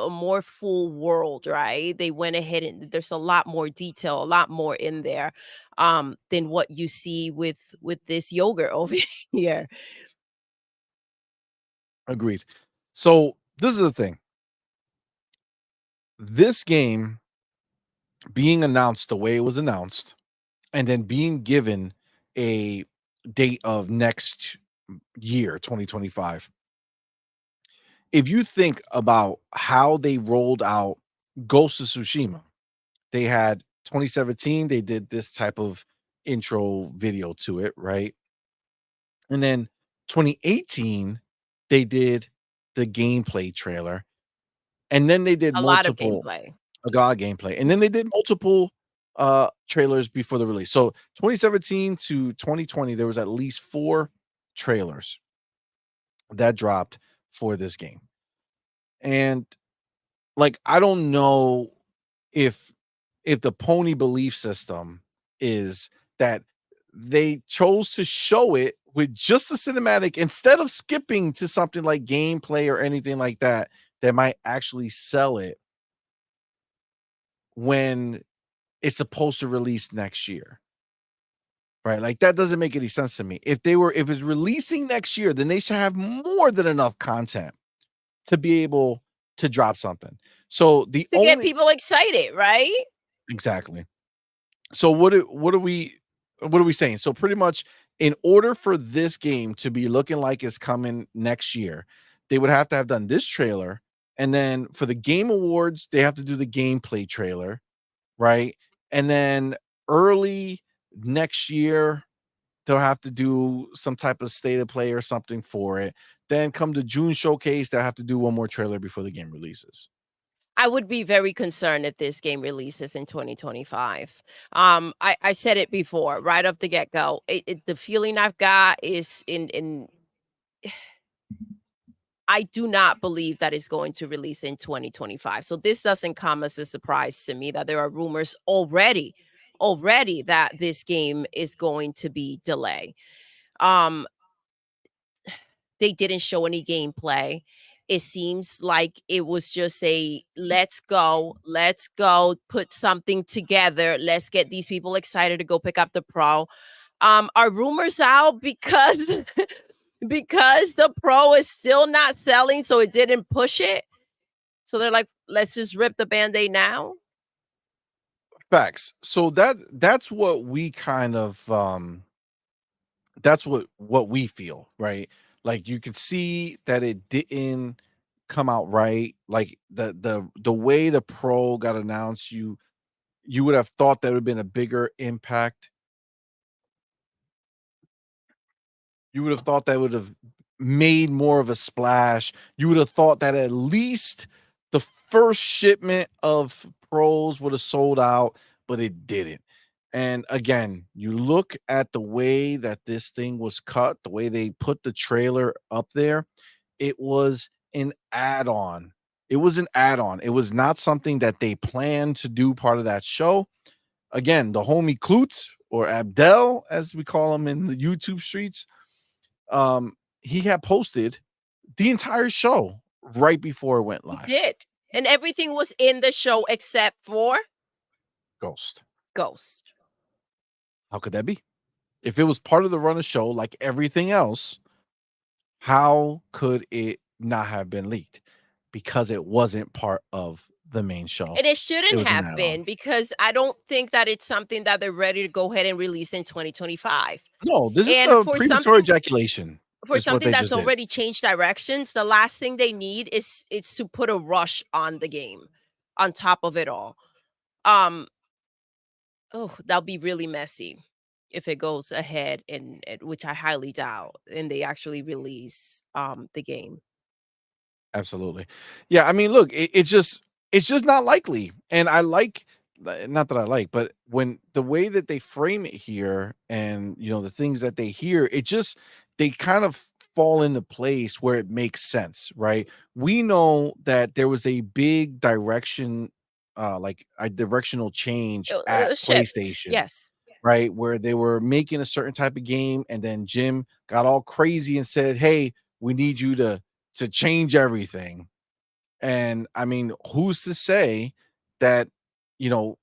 B: more full world, right? They went ahead and there's a lot more detail, a lot more in there than what you see with this yogurt over here.
A: Agreed. So this is the thing. This game being announced the way it was announced and then being given a date of next year, 2025. If you think about how they rolled out Ghost of Tsushima, they had 2017, they did this type of intro video to it, right? And then 2018, they did the gameplay trailer. And then they did
B: A lot of
A: multiple
B: gameplay.
A: a god gameplay. And then they did multiple trailers before the release. So 2017 to 2020, there was at least 4 trailers that dropped for this game. And like I don't know if the pony belief system is that they chose to show it with just the cinematic instead of skipping to something like gameplay or anything like that that might actually sell it when it's supposed to release next year. Right? Like that doesn't make any sense to me. If it's releasing next year, then they should have more than enough content to be able to drop something. So the
B: To get
A: only
B: people excited, right?
A: exactly. So what are we saying? So pretty much in order for this game to be looking like it's coming next year, they would have to have done this trailer and then for the game awards, they have to do the gameplay trailer, right? And then early next year, they'll have to do some type of state of play or something for it. Then come the June showcase, they'll have to do one more trailer before the game releases.
B: I would be very concerned if this game releases in 2025. I said it before, right off the get go. The feeling I've got is in I do not believe that it's going to release in 2025. So this doesn't come as a surprise to me that there are rumors already that this game is going to be delayed. Um, they didn't show any gameplay. It seems like it was just a let's go, put something together. Let's get these people excited to go pick up the Pro. Are rumors out because because the Pro is still not selling, so it didn't push it? So they're like, let's just rip the band-aid now?
A: Facts. So that's what we kind of that's what we feel, right? Like you could see that it didn't come out right. Like the way the Pro got announced, you would have thought that would have been a bigger impact. You would have thought that would have made more of a splash. You would have thought that at least the first shipment of Pros would have sold out, but it didn't. And again, you look at the way that this thing was cut, the way they put the trailer up there, it was an add-on. It was an add-on. It was not something that they planned to do part of that show. Again, the homie Klutz or Abdel, as we call him in the YouTube streets, he had posted the entire show right before it went
B: He
A: live.
B: did, and everything was in the show except for
A: Ghost.
B: Ghost.
A: How could that be? If it was part of the run of show like everything else, how could it not have been leaked? Because it wasn't part of the main show.
B: And it
A: It
B: shouldn't
A: was an
B: have
A: add-on.
B: been because I don't think that it's something that they're ready to go ahead and release in 2025.
A: No, this is
B: And
A: a premature ejaculation
B: for
A: is what
B: something
A: they
B: that's
A: just did.
B: already changed directions, the last thing they need is to put a rush on the game on top of it all. Um, oh, that'll be really messy if it goes ahead and which I highly doubt, and they actually release the game.
A: Absolutely. Yeah, I mean, look, it's just not likely. And I like not that I like, but when the way that they frame it here and the things that they hear, it just they kind of fall into place where it makes sense, right? We know that there was a big direction like a directional change at
B: A shift,
A: PlayStation,
B: yes.
A: right? Where they were making a certain type of game and then Jim got all crazy and said, "Hey, we need you to change everything." And I mean, who's to say that, you know,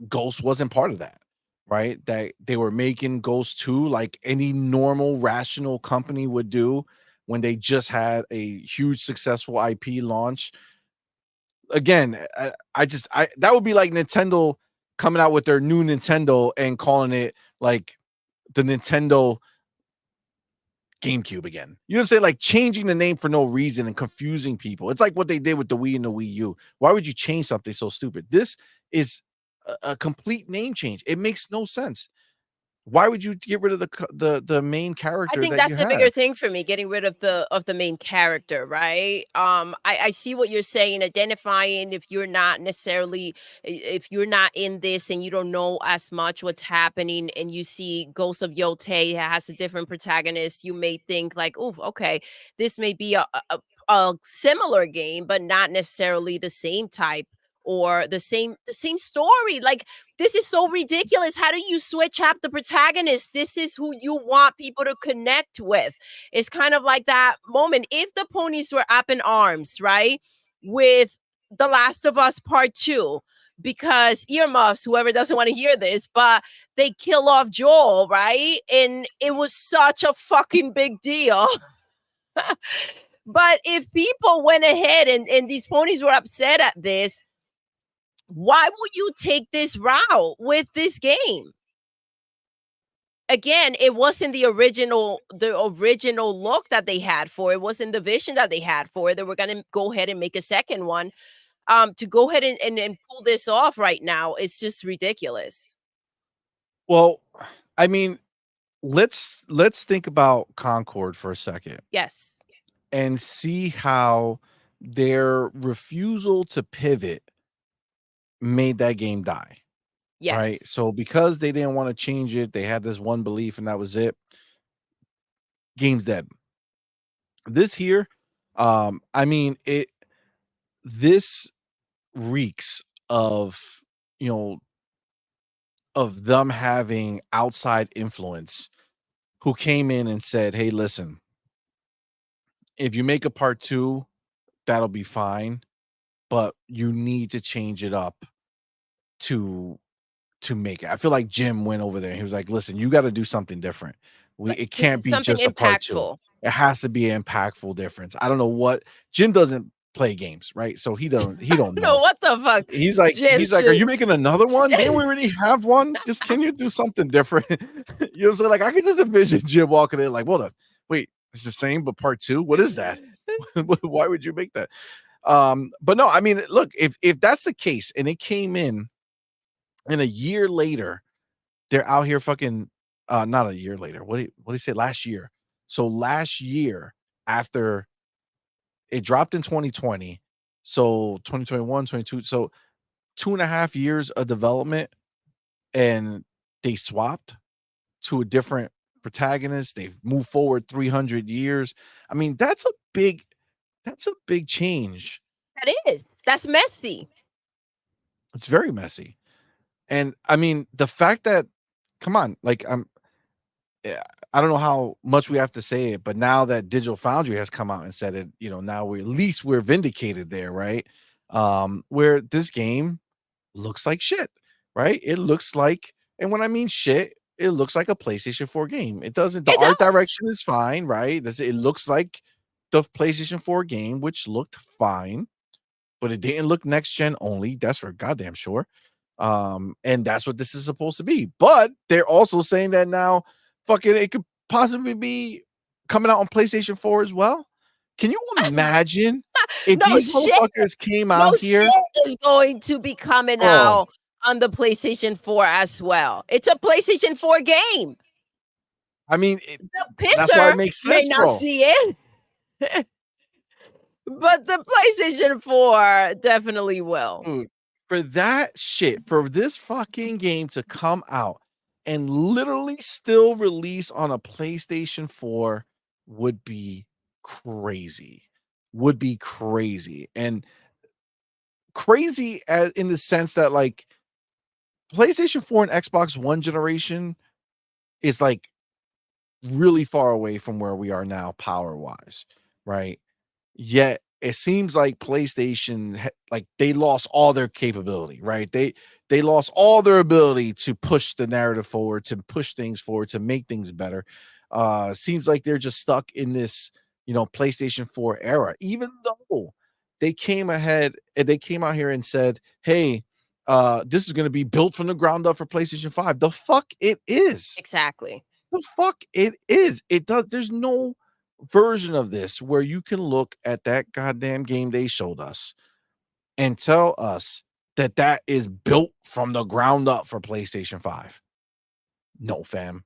A: Ghost wasn't part of that, right? That they were making Ghost 2 like any normal rational company would do when they just had a huge successful IP launch. Again, I just I that would be like Nintendo coming out with their new Nintendo and calling it like the Nintendo GameCube again. You know what I'm saying? Like changing the name for no reason and confusing people. It's like what they did with the Wii and the Wii U. Why would you change something so stupid? This is a complete name change. It makes no sense. Why would you get rid of the main
B: I
A: character
B: think
A: that you
B: that's the bigger
A: have?
B: thing for me, getting rid of the main character, right? I see what you're saying, identifying if you're not necessarily if you're not in this and you don't know as much what's happening, and you see Ghost of Yotei has a different protagonist, you may think like, "Oh, okay, this may be a similar game, but not necessarily the same type." Or the same story. Like, this is so ridiculous. How do you switch up the protagonist? This is who you want people to connect with. It's kind of like that moment. If the ponies were up in arms, right, with The Last of Us Part 2, because earmuffs, whoever doesn't want to hear this, but they kill off Joel, right? And it was such a fucking big deal. But if people went ahead and these ponies were upset at this, why would you take this route with this game? Again, it wasn't the original look that they had for it. Wasn't the vision that they had for it. They were gonna go ahead and make a second one. To go ahead and pull this off right now, it's just ridiculous.
A: Well, I mean, let's think about Concord for a second
B: Yes.
A: and see how their refusal to pivot made that game die, right?
B: Yes.
A: So because they didn't want to change it, they had this one belief and that was it. Game's dead. This here, I mean, this reeks of, you know, of them having outside influence who came in and said, "Hey, listen, if you make a part 2, that'll be fine, but you need to change it up to make it." I feel like Jim went over there and he was like, "Listen, you gotta do something different.
B: Right.
A: It can't be
B: Something
A: just a part 2.
B: impactful.
A: It has to be an impactful difference." I don't know what Jim doesn't play games, right? So he don't
B: No,
A: know.
B: what the fuck? Jim
A: He's like, "Are
B: should
A: you making another one? Didn't we already have one? Just can you do something different?" You know what I'm saying? Like, I could just envision Jim walking in like, "Hold up, wait, it's the same but part 2? What is that? Why would you make that?" But no, I mean, look, if that's the case and it came in and a year later, they're out here fucking not a year later. What do you say last year? So last year after it dropped in 2020, so 2021, 22, so 2.5 years of development and they swapped to a different protagonist. They've moved forward 300 years. I mean, that's a big change.
B: That is. That's messy.
A: It's very messy. And I mean, the fact that come on, like yeah, I don't know how much we have to say it, but now that Digital Foundry has come out and said it, now we at least we're vindicated there, right? Where this game looks like shit, right? It looks like, and when I mean shit, it looks like a PlayStation 4 game. It doesn't, the
B: It
A: art
B: does.
A: direction is fine, right? It looks like the PlayStation 4 game, which looked fine, but it didn't look next gen only. That's for goddamn sure. And that's what this is supposed to be. But they're also saying that now, fucking, it could possibly be coming out on PlayStation 4 as well. Can you imagine if
B: No
A: these
B: shit.
A: motherfuckers came
B: No
A: out
B: shit
A: here?
B: is going to be coming
A: Oh,
B: out on the PlayStation 4 as well. It's a PlayStation 4 game.
A: I mean,
B: The
A: that's why
B: pisser
A: it makes
B: may
A: sense,
B: not
A: bro.
B: see it, but the PlayStation 4 definitely will.
A: Dude, for that shit, for this fucking game to come out and literally still release on a PlayStation 4 would be crazy. Would be crazy. And crazy in the sense that like PlayStation 4 and Xbox One generation is like really far away from where we are now power wise, right? Yet it seems like PlayStation like they lost all their capability, right? They lost all their ability to push the narrative forward, to push things forward, to make things better. Seems like they're just stuck in this, PlayStation 4 era, even though they came out here and said, "Hey, this is going to be built from the ground up for PlayStation 5." The fuck it is.
B: Exactly.
A: The fuck it is. It does. There's no version of this where you can look at that goddamn game they showed us and tell us that that is built from the ground up for PlayStation 5. No, fam.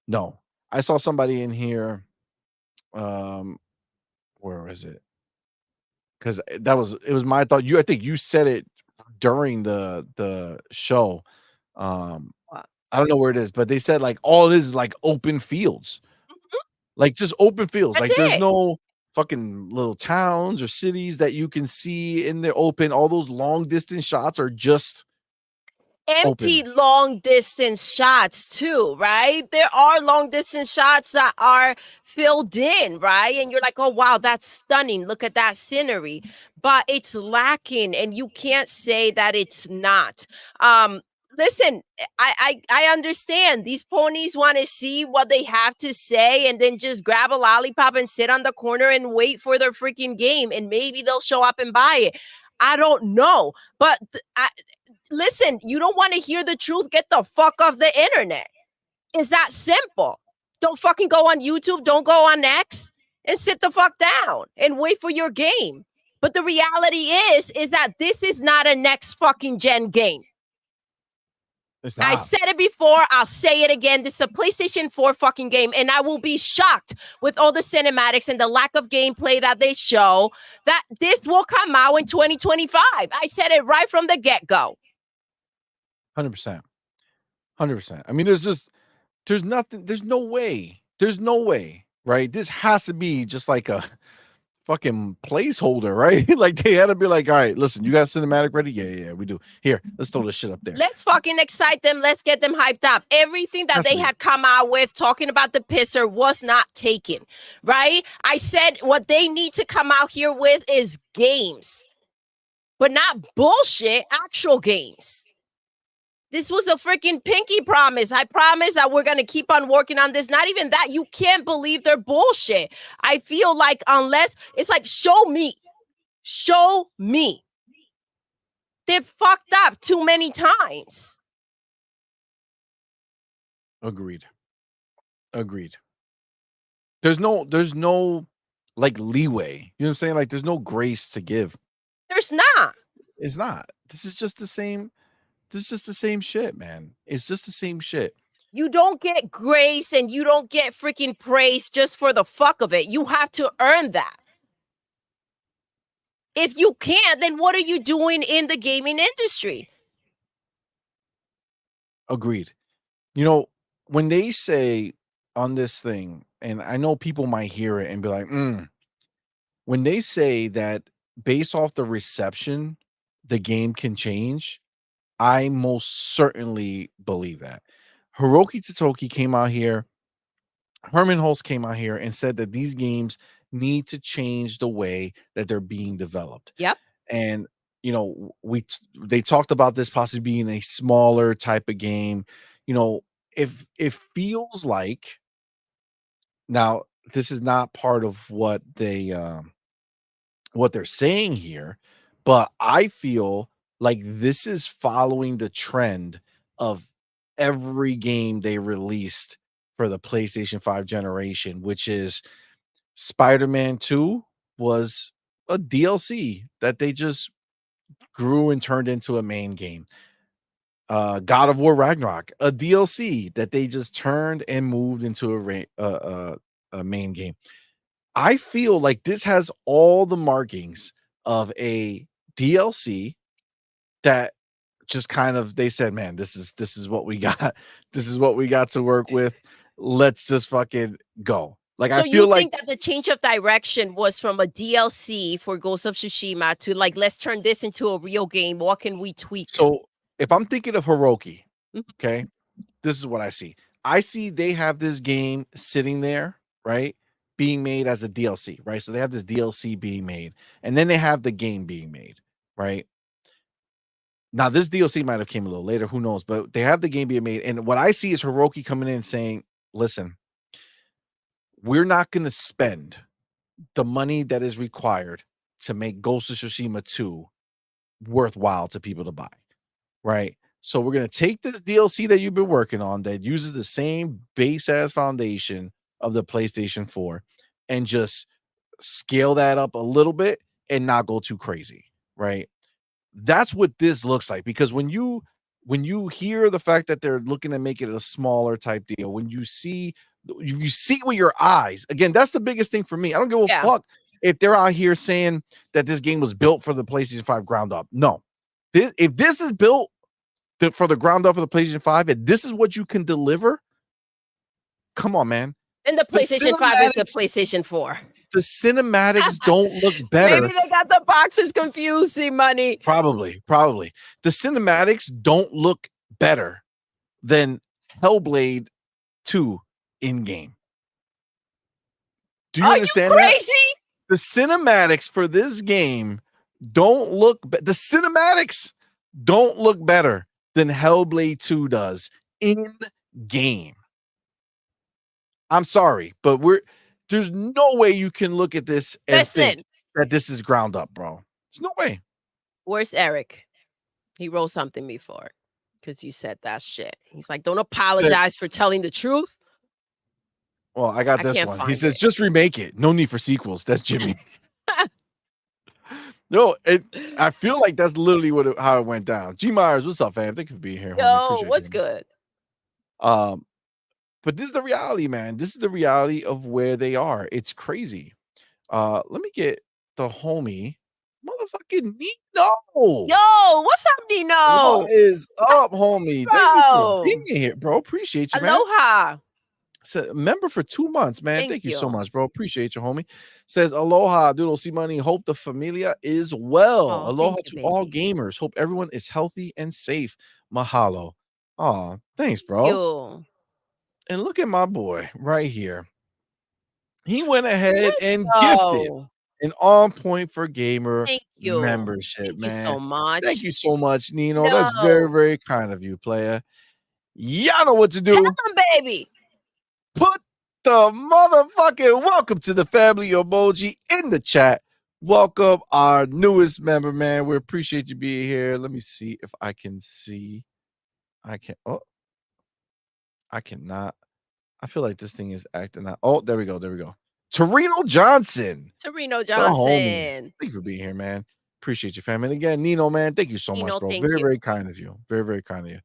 A: No. I saw somebody in here. Um, where is it? Because it was my thought. I think you said it during the show. Um,
B: Wow.
A: I don't know where it is, but they said like all it is like open fields.
B: Mhm.
A: Like, just open fields,
B: That's
A: like, there's
B: it.
A: no fucking little towns or cities that you can see in the open. All those long distance shots are just
B: Empty
A: open.
B: long distance shots too, right? There are long distance shots that are filled in, right? And you're like, "Oh wow, that's stunning. Look at that scenery." But it's lacking and you can't say that it's not. Listen, I understand these ponies want to see what they have to say and then just grab a lollipop and sit on the corner and wait for their freaking game and maybe they'll show up and buy it. I don't know, but listen, you don't want to hear the truth? Get the fuck off the internet. It's that simple. Don't fucking go on YouTube. Don't go on X and sit the fuck down and wait for your game. But the reality is that this is not a next fucking gen game.
A: It's
B: I
A: not.
B: said it before, I'll say it again. This is a PlayStation 4 fucking game, and I will be shocked with all the cinematics and the lack of gameplay that they show that this will come out in 2025. I said it right from the get-go.
A: 100%. 100%. I mean, there's nothing, there's no way. There's no way, right? This has to be just like a fucking placeholder, right? Like they had to be like, all right, listen, you got cinematic ready? Yeah, we do. Here, let's throw this shit up there.
B: Let's fucking excite them. Let's get them hyped up. Everything that
A: Has to
B: they
A: be.
B: had come out with talking about the pisser was not taken, right? I said what they need to come out here with is games, but not bullshit, actual games. This was a freaking pinky promise. I promise that we're going to keep on working on this. Not even that. You can't believe their bullshit. I feel like unless it's like, show me. Show me. They've fucked up too many times.
A: Agreed. There's no like leeway. You know what I'm saying? Like there's no grace to give.
B: There's not.
A: It's not. This is just the same. This is just the same shit, man. It's just the same shit.
B: You don't get grace and you don't get freaking praise just for the fuck of it. You have to earn that. If you can't, then what are you doing in the gaming industry?
A: Agreed. You know, when they say on this thing, and I know people might hear it and be like, when they say that based off the reception, the game can change, I most certainly believe that. Hiroki Totoki came out here, Herman Holtz came out here and said that these games need to change the way that they're being developed.
B: Yep.
A: And you know, they talked about this possibly being a smaller type of game. You know, if it feels like now this is not part of what they're saying here, but I feel like this is following the trend of every game they released for the PlayStation 5 generation, which is Spider-Man 2 was a DLC that they just grew and turned into a main game. God of War Ragnarok, a DLC that they just turned and moved into a main game. I feel like this has all the markings of a DLC that just kind of they said, "Man, this is what we got. This is what we got to work with. Let's just fucking go." Like I
B: So you
A: feel like
B: think that the change of direction was from a DLC for Ghost of Tsushima to like, let's turn this into a real game. What can we tweak?
A: so if I'm thinking of Hiroki,
B: Mhm.
A: okay, this is what I see. I see they have this game sitting there, right? Being made as a DLC, right? So they have this DLC being made, and then they have the game being made, right? Now, this DLC might have came a little later, who knows? But they have the game being made, and what I see is Hiroki coming in and saying, "Listen, we're not going to spend the money that is required to make Ghost of Tsushima 2 worthwhile to people to buy, right? So we're going to take this DLC that you've been working on that uses the same base ass foundation of the PlayStation 4 and just scale that up a little bit and not go too crazy, right? That's what this looks like because when you hear the fact that they're looking to make it a smaller type deal, when you see with your eyes, again, that's the biggest thing for me. I don't give a
B: Yeah.
A: fuck if they're out here saying that this game was built for the PlayStation 5 ground up. No. If this is built for the ground up for the PlayStation 5, and this is what you can deliver, come on, man.
B: And the
A: The
B: PlayStation 5 is a
A: cinematics
B: PlayStation 4.
A: the cinematics don't look
B: Maybe
A: better.
B: they got the boxes confused, CMoney.
A: Probably. The cinematics don't look better than Hellblade 2 in game. Do you
B: Are you
A: understand that?
B: crazy?
A: The cinematics for this game don't look the cinematics don't look better than Hellblade 2 does in game. I'm sorry, but there's no way you can look at this and think
B: Listen,
A: that this is ground up, bro. There's no way.
B: where's Eric? He wrote something before because you said that shit. He's like, don't
A: Said,
B: apologize for telling the truth.
A: well, I got
B: I
A: this
B: can't
A: one. He
B: find
A: says,
B: it.
A: just remake it. No need for sequels. That's Jimmy. No, I feel like that's literally how it went down. G Myers, what's up, fam? Thank you for being here, homie.
B: Yo,
A: Appreciate
B: what's
A: you.
B: good?
A: Um, but this is the reality, man. This is the reality of where they are. It's crazy. Let me get the homie, motherfucking Nino.
B: Yo, what's up,
A: What
B: Dino?
A: is up, homie? Thank you for being
B: Bro.
A: here, bro. Appreciate you, man.
B: Aloha.
A: So, member for 2 months, man.
B: Thank
A: Thank you so
B: you.
A: much, bro. Appreciate you, homie. Says, Aloha, Doodle, CMoney. Hope the familia is well.
B: Oh,
A: Aloha
B: thank you,
A: to all
B: baby.
A: gamers. Hope everyone is healthy and safe. Mahalo. Aw, thanks, bro.
B: You.
A: And look at my boy right here. He went ahead
B: Let's
A: and gifted
B: go.
A: an On Point for Gamer
B: Thank you.
A: membership,
B: Thank you so
A: man. Thank
B: much.
A: you so much, Nino. That's very,
B: No.
A: very kind of you, player. Y'all know what to
B: Tell
A: do.
B: him, baby.
A: Put the motherfucking welcome to the family emoji in the chat. Welcome our newest member, man. We appreciate you being here. Let me see if I can see. I can. Oh, I cannot. I feel like this thing is acting out. Oh, there we go. There we go. Torino Johnson,
B: Torino
A: the homie.
B: Johnson.
A: Thank you for being here, man. Appreciate you, fam. And again, Nino, man, thank you so much,
B: Nino,
A: bro.
B: thank
A: Very,
B: you.
A: very kind of you. Very, very kind of you.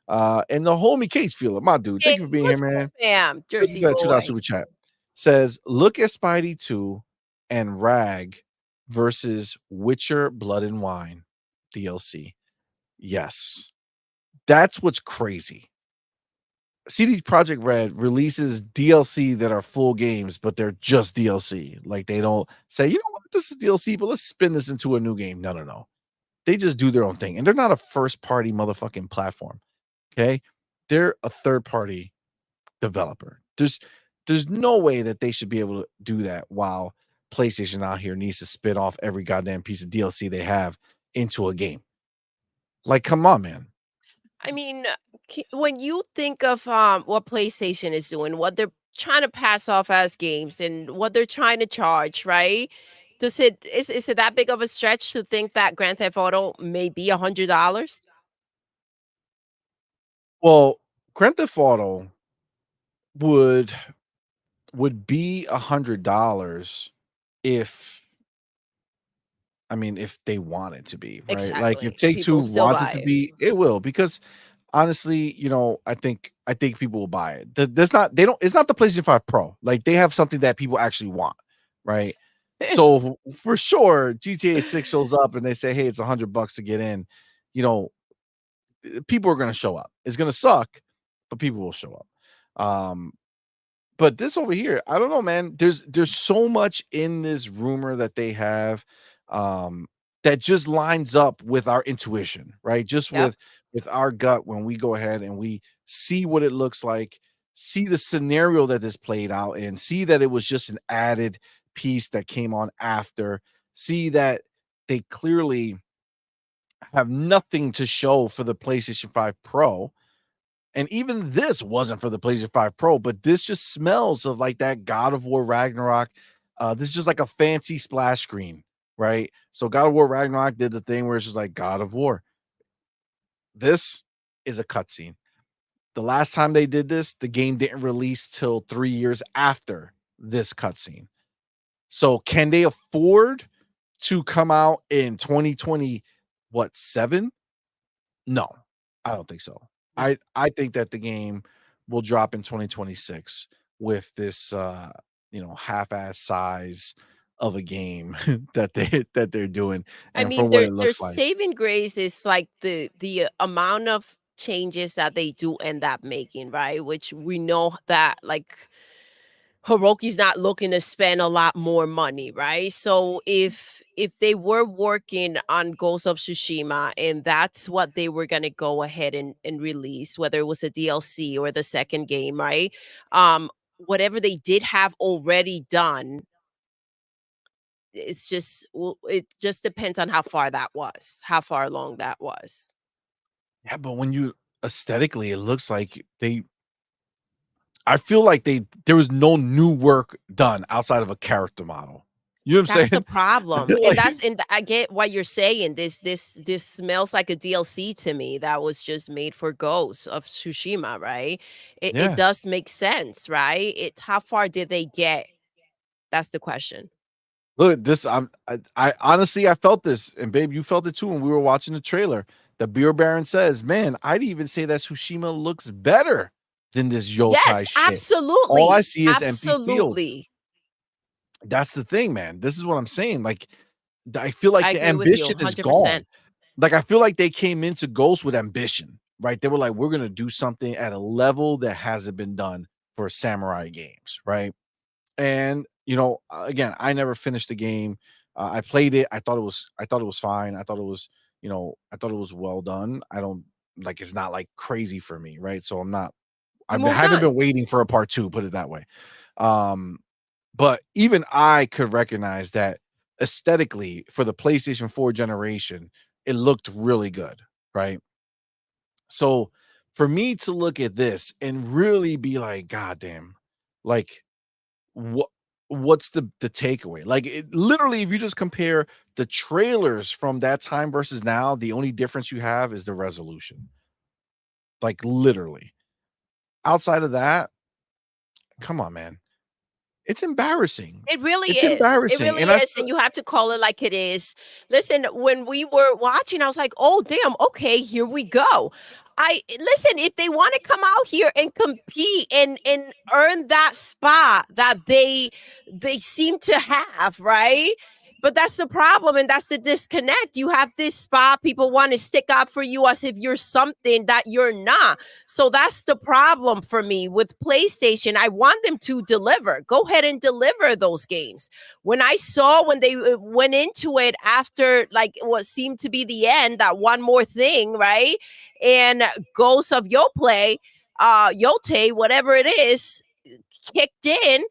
A: And the homie Case Feeler, my dude.
B: Hey,
A: Thank you for being here,
B: what's up,
A: man.
B: fam?
A: Thank you
B: Jersey
A: for that $2
B: boy.
A: super chat. Says, look at Spidey 2 and Rag versus Witcher Blood and Wine DLC. Yes. That's what's crazy. CD Projekt Red releases DLC that are full games, but they're just DLC. Like they don't say, you know what, this is DLC, but let's spin this into a new game. No, no, no. They just do their own thing. And they're not a first party motherfucking platform. Okay. They're a third party developer. There's no way that they should be able to do that while PlayStation out here needs to spit off every goddamn piece of DLC they have into a game. Like, come on, man.
B: I mean, when you think of what PlayStation is doing, what they're trying to pass off as games, and what they're trying to charge, right? Is it that big of a stretch to think that Grand Theft Auto may be $100?
A: Well, Grand Theft Auto would be $100 if if they want it to be, right? Like if
B: Exactly.
A: Take Two
B: People still
A: wants it
B: buy
A: to
B: it.
A: be, it will because honestly, I think people will buy it. There's not they don't it's not the PlayStation 5 Pro. Like they have something that people actually want, right? So for sure, GTA 6 shows up and they say, hey, it's $100 to get in, you know, people are gonna show up. It's gonna suck, but people will show up. But this over here, I don't know, man. There's so much in this rumor that they have, um, that just lines up with our intuition, right? Just
B: Yep.
A: with our gut when we go ahead and we see what it looks like, see the scenario that this played out in, see that it was just an added piece that came on after, see that they clearly have nothing to show for the PlayStation 5 Pro, and even this wasn't for the PlayStation 5 Pro, but this just smells of like that God of War Ragnarok. This is just like a fancy splash screen, right? So God of War Ragnarok did the thing where it's just like God of War. This is a cutscene. The last time they did this, the game didn't release till 3 years after this cutscene. So can they afford to come out in 2020 what 7? No, I don't think so.
B: No.
A: I think that the game will drop in 2026 with this half-ass size of a game that they're doing
B: I
A: and
B: mean,
A: from what it
B: their
A: looks like.
B: saving grace is like the amount of changes that they do end up making, right? Which we know that like Hiroki's not looking to spend a lot more money, right? So if they were working on Ghost of Tsushima and that's what they were gonna go ahead and release, whether it was a DLC or the second game, right? Whatever they did have already done, it just depends on how far that was, how far along that was.
A: Yeah, but when you aesthetically, it looks like I feel like there was no new work done outside of a character model. You know what I'm
B: That's the
A: saying?
B: problem, and
A: Like,
B: I get what you're saying. This smells like a DLC to me that was just made for Ghost of Tsushima, right? It
A: yeah.
B: does make sense, right? How far did they get? That's the question.
A: Look, this I honestly I felt this, and babe, you felt it too when we were watching the trailer. The beer baron says, "Man, I'd even say that Tsushima looks better than this
B: Yes,
A: Yotai shit. All I
B: absolutely,
A: see is empty fields."
B: absolutely.
A: That's the thing, man. This is what I'm saying. Like, I feel like
B: I
A: the
B: agree with you
A: ambition is
B: 100%.
A: gone. Like, I feel like they came into Ghost with ambition, right? They were like, "We're gonna do something at a level that hasn't been done for samurai games," right? And, again, I never finished the game. I played it. I thought it was fine. I thought it was well done. I don't like it's not like crazy for me, right? So
B: You
A: I
B: moved
A: haven't
B: on.
A: been waiting for a part 2, put it that way. Um, but even I could recognize that aesthetically for the PlayStation 4 generation, it looked really good, right? So for me to look at this and really be like, God damn, like what what's the takeaway? Like, literally, if you just compare the trailers from that time versus now, the only difference you have is the resolution. Like, literally. Outside of that, come on, man. It's embarrassing.
B: It really
A: It's
B: is. It
A: embarrassing,
B: really
A: and I
B: is,
A: feel
B: and you have to call it like it is. Listen, when we were watching, I was like, "Oh, damn, okay, here we go." I listen, if they want to come out here and compete and earn that spot that they seem to have, right? But that's the problem, and that's the disconnect. You have this spot, people want to stick up for you as if you're something that you're not. So that's the problem for me with PlayStation. I want them to deliver. Go ahead and deliver those games. When I saw when they went into it after like what seemed to be the end, that one more thing, right? And Ghost of Yotei, whatever it is, kicked in.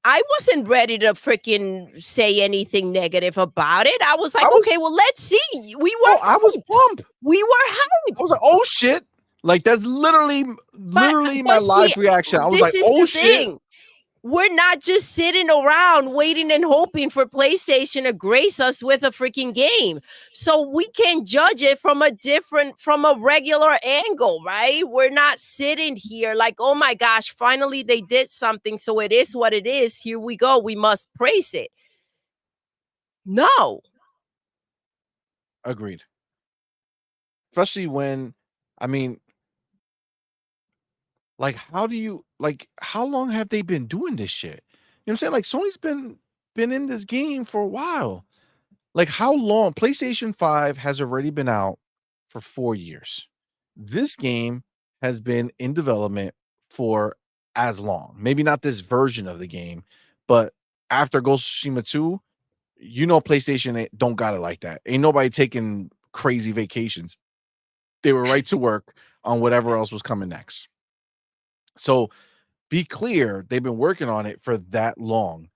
B: I wasn't ready to freaking say anything negative about it. I was
A: I
B: like,
A: was
B: okay, well, let's see. We
A: bro,
B: were
A: I was
B: hyped.
A: pumped.
B: We were
A: I was
B: hyped.
A: like, "Oh, shit." Like, that's
B: But
A: literally my
B: but see,
A: live reaction. I was
B: this
A: like,
B: is
A: "Oh,
B: the
A: shit."
B: thing. We're not just sitting around waiting and hoping for PlayStation to grace us with a freaking game. So we can judge it from a regular angle, right? We're not sitting here like, oh my gosh, finally they did something. So it is what it is. Here we go. We must praise it. No.
A: Agreed. Especially when I mean, like, how long have they been doing this shit? You know what I'm saying? Like, Sony's been in this game for a while. Like, how long? PlayStation 5 has already been out for 4 years. This game has been in development for as long. Maybe not this version of the game, but after Ghost of Tsushima 2, PlayStation don't got it like that. Ain't nobody taking crazy vacations. They were right to work on whatever else was coming next. So, be clear, they've been working on it for that long.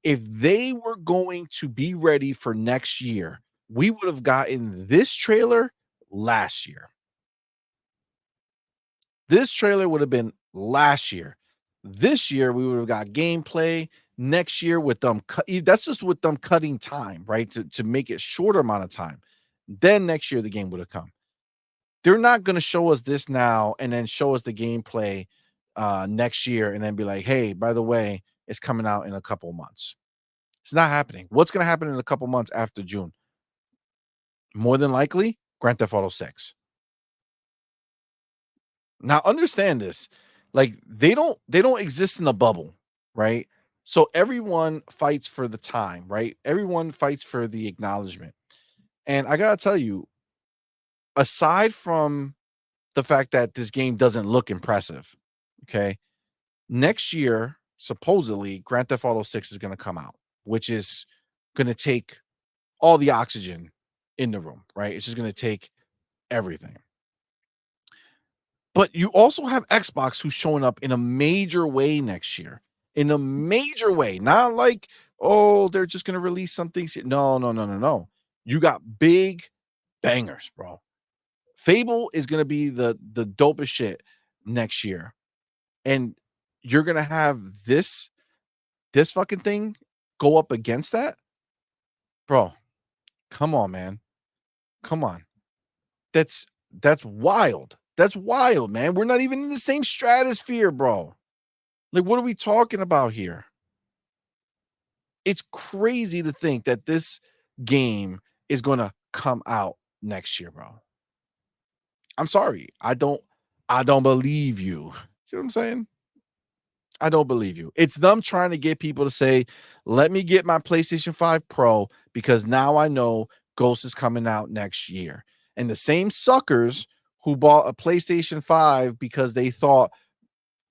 A: If they were going to be ready for next year, we would have gotten this trailer last year. This trailer would have been last year. This year, we would have got gameplay. Next year, with them, that's just with them cutting time, right? To make it shorter amount of time. Then next year, the game would have come. They're not going to show us this now and then show us the gameplay next year and then be like, hey, by the way, it's coming out in a couple months. It's not happening. What's going to happen in a couple months after June? More than likely, Grand Theft Auto 6. Now understand this. Like, they don't exist in a bubble, right? So everyone fights for the time, right? Everyone fights for the acknowledgement. And I got to tell you, aside from the fact that this game doesn't look impressive, okay? Next year, supposedly, Grand Theft Auto 6 is going to come out, which is going to take all the oxygen in the room, right? It's just going to take everything. But you also have Xbox who's showing up in a major way next year. In a major way. Not like, oh, they're just going to release something. No, no, no, no, no. You got big bangers, bro. Fable is going to be the dopest shit next year. And you're going to have this fucking thing go up against that? Bro, come on, man. Come on. That's wild. That's wild, man. We're not even in the same stratosphere, bro. Like, what are we talking about here? It's crazy to think that this game is gonna come out next year, bro. I'm sorry. I don't believe you. You know what I'm saying? I don't believe you. It's them trying to get people to say, "Let me get my PlayStation 5 Pro because now I know Ghost is coming out next year." And the same suckers who bought a PlayStation 5 because they thought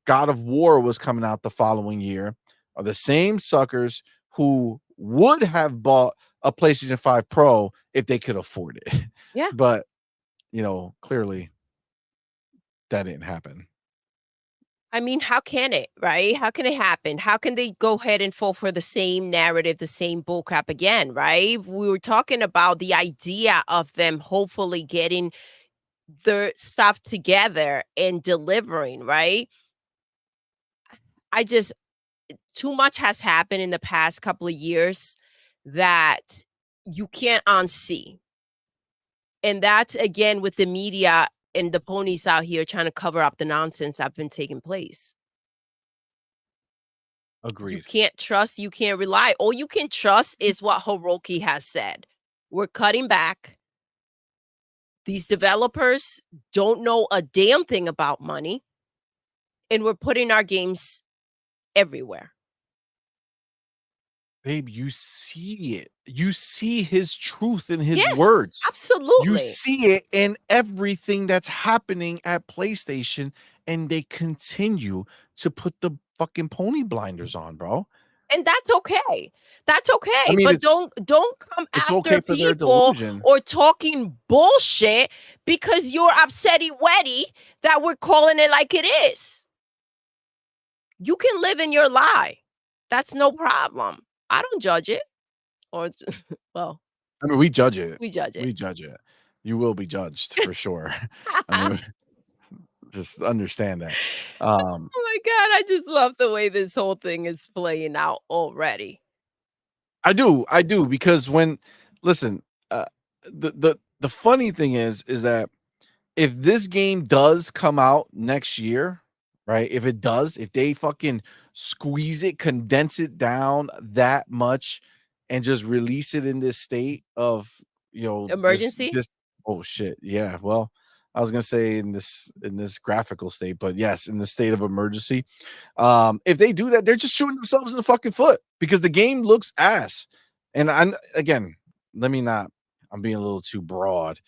A: God of War was coming out the following year are the same suckers who would have bought a PlayStation 5 Pro if they could afford it.
B: Yeah.
A: But, clearly that didn't happen.
B: I mean, how can it, right? How can it happen? How can they go ahead and fall for the same narrative, the same bullcrap again, right? We were talking about the idea of them hopefully getting their stuff together and delivering, right? I just too much has happened in the past couple of years that you can't unsee. And that's again with the media and the ponies out here trying to cover up the nonsense that's been taking place. You
A: Agreed.
B: can't trust, you can't rely. All you can trust is what Hiroki has said. We're cutting back. These developers don't know a damn thing about money, and we're putting our games everywhere.
A: Babe, you see it. You see his truth in his
B: Yes,
A: words. You
B: absolutely.
A: see it in everything that's happening at PlayStation, and they continue to put the fucking pony blinders on, bro.
B: And that's okay. That's
A: I
B: okay,
A: mean,
B: but don't come
A: it's okay
B: after
A: for their
B: people
A: delusion.
B: or talking bullshit because you're upsetty wetty that we're calling it like it is. You can live in your lie. That's no problem. I don't judge it or well,
A: I mean, we judge it.
B: we judge it.
A: We judge it. You will be judged for sure. I mean, just understand that. Um,
B: Oh my god, I just love the way this whole thing is playing out already.
A: I do because when listen, uh, the funny thing is that if this game does come out next year, right? If it does, if they fucking squeeze it, condense it down that much, and just release it in this state of this
B: Emergency?
A: this oh shit, yeah. Well, I was gonna say in this graphical state, but yes, in the state of emergency. If they do that, they're just shooting themselves in the fucking foot because the game looks ass. And I'm again, let me not. I'm being a little too broad.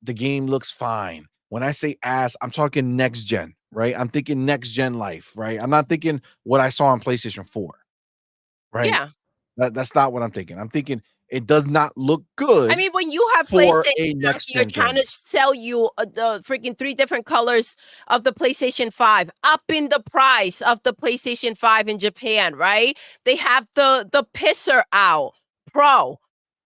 A: The game looks fine. When I say ass, I'm talking next gen, right? I'm thinking next gen life, right? I'm not thinking what I saw on PlayStation 4, right?
B: Yeah.
A: That's not what I'm thinking. I'm thinking it does not look
B: I
A: good
B: mean, when you have
A: for
B: PlayStation
A: a
B: out
A: next
B: here
A: gen
B: trying to
A: game.
B: sell you, the freaking 3 different colors of the PlayStation 5, upping the price of the PlayStation 5 in Japan, right? They have the pisser out Pro.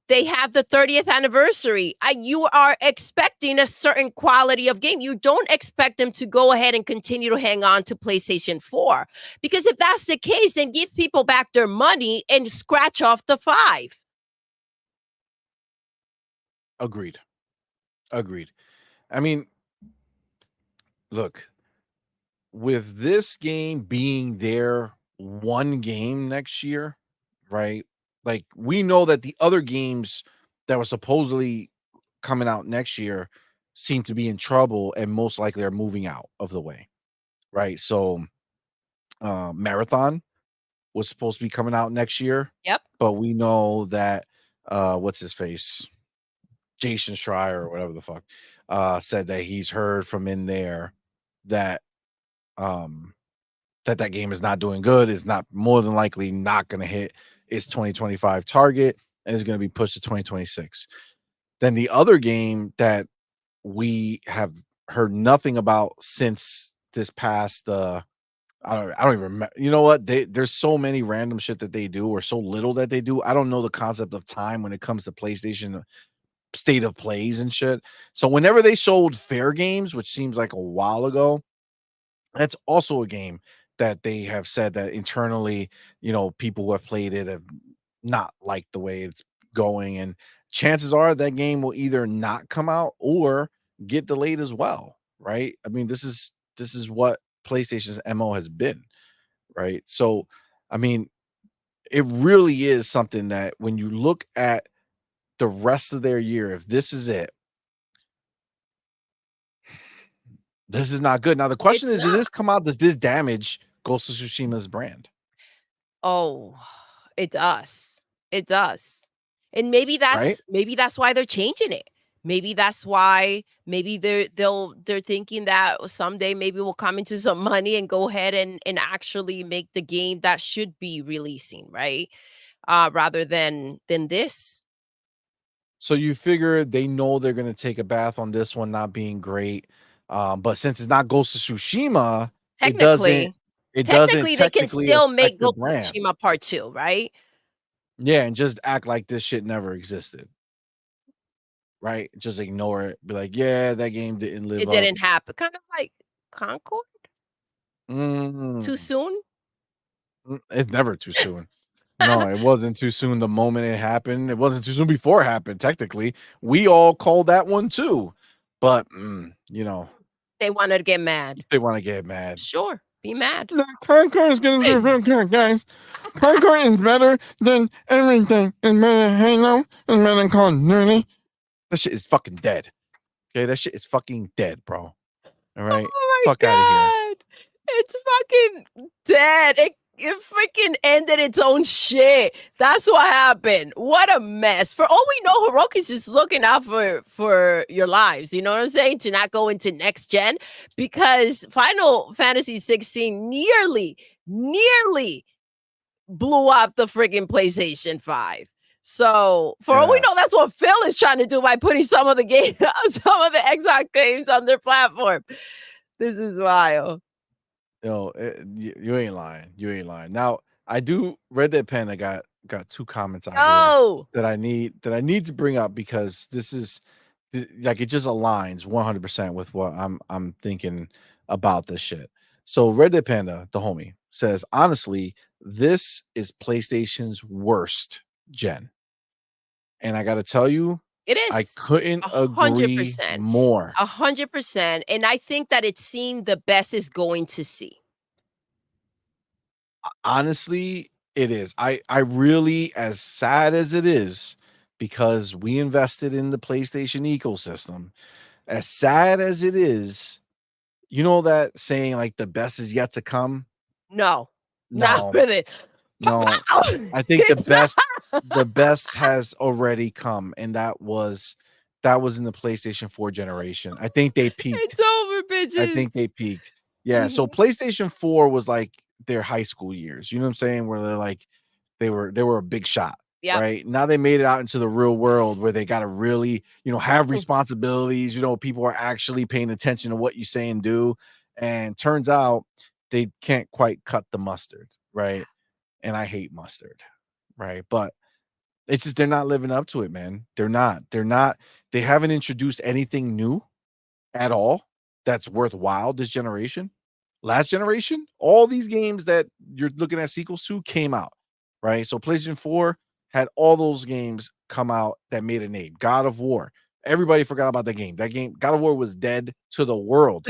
B: They have the 30th anniversary. You are expecting a certain quality of game. You don't expect them to go ahead and continue to hang on to PlayStation 4, because if that's the case, then give people back their money and scratch off the 5.
A: Agreed. Agreed. I mean, look, with this game being their one game next year, right? Like we know that the other games that were supposedly coming out next year seem to be in trouble and most likely are moving out of the way, right? So, Marathon was supposed to be coming out next year,
B: Yep.
A: but we know that what's his face? Jason Schreier or whatever the fuck said that he's heard from in there that um that game is not doing good, is not more than likely not going to hit its 2025 target and is going to be pushed to 2026. Then the other game that we have heard nothing about since this past I don't even remember. You know what? There's so many random shit that they do or so little that they do. I don't know the concept of time when it comes to PlayStation state of plays and shit. So whenever they showed Fair Games, which seems like a while ago, that's also a game that they have said that internally, people who have played it have not liked the way it's going. And chances are that game will either not come out or get delayed as well. Right. I mean, this is what PlayStation's MO has been. Right. So, I mean, it really is something that when you look at the rest of their year, if this is it, this is not good. Now the question
B: It's
A: is, does
B: not.
A: this come out? Does this damage Ghost of Tsushima's brand?
B: Oh, it does. It does. And
A: Right?
B: maybe that's why they're changing it. Maybe that's why maybe they're thinking that someday maybe we'll come into some money and go ahead and actually make the game that should be releasing, right? Rather than this.
A: So you figure they know they're gonna take a bath on this one not being great. But since it's not Ghost of Tsushima, it doesn't
B: Technically,
A: it doesn't
B: technically they can
A: technically
B: still
A: affect
B: make
A: the
B: Ghost of
A: brand.
B: Tsushima Part 2, right?
A: Yeah, and just act like this shit never existed, right? Just ignore it. Be like, yeah, that game didn't live
B: It
A: up.
B: didn't happen. Kind of like Concord? Too
A: Mm,
B: soon?
A: it's never too soon. No, it wasn't too soon the moment it happened. It wasn't too soon before it happened, technically. We all called that one too. But,
B: They wanted to get mad.
A: they wanna get mad.
B: Sure, be mad.
A: No, Concord is gonna do real good, guys. Concord is better than everything. It's better than Halo. It's better than Call of Duty. That shit is fucking dead. Okay, that shit is fucking dead, bro. All right,
B: Oh
A: fuck
B: my
A: out of here.
B: god. It's fucking dead. It freaking ended its own shit. That's what happened. What a mess. For all we know, Hiroki's just looking out for your lives. You know what I'm saying? To not go into next gen because Final Fantasy 16 nearly blew up the freaking PlayStation 5. So for all we know,
A: Yes.
B: that's what Phil is trying to do by putting some of the game, some of the Xbox games on their platform. This is wild.
A: You ain't lying. You ain't lying. Now, I do Red Dead Pen. I got two comments out here
B: Oh,
A: that I need to bring up because this is like it just aligns 100% with what I'm thinking about this shit. So Red Dead Panda, the homie, says honestly, this is PlayStation's worst gen, and I got to tell you,
B: it
A: I
B: is
A: couldn't agree
B: 100%,
A: more.
B: 100%, and I think that it's seen the best is going to see.
A: Honestly, it is. I really, as sad as it is, because we invested in the PlayStation ecosystem, as sad as it is, you know that saying like the best is yet to come?
B: No, not
A: No,
B: with it.
A: no.
B: Pow!
A: I think the best has already come, and that was in the PlayStation 4 generation. I think they peaked.
B: It's over,
A: I
B: bitches.
A: think they peaked. Yeah, so
B: Mhm.
A: PlayStation 4 was like their high school years, you know what I'm saying? Where they're like they were a big shot,
B: Yep.
A: right? Now they made it out into the real world where they gotta really, have responsibilities, people are actually paying attention to what you say and do, and turns out they can't quite cut the mustard, right? And I hate mustard, right? But it's just they're not living up to it, man. They're not they haven't introduced anything new at all that's worthwhile this generation. Last generation, all these games that you're looking at sequels to came out, right? So PlayStation 4 had all those games come out that made a name. God of War. Everybody forgot about that game. That game, God of War, was dead to the world.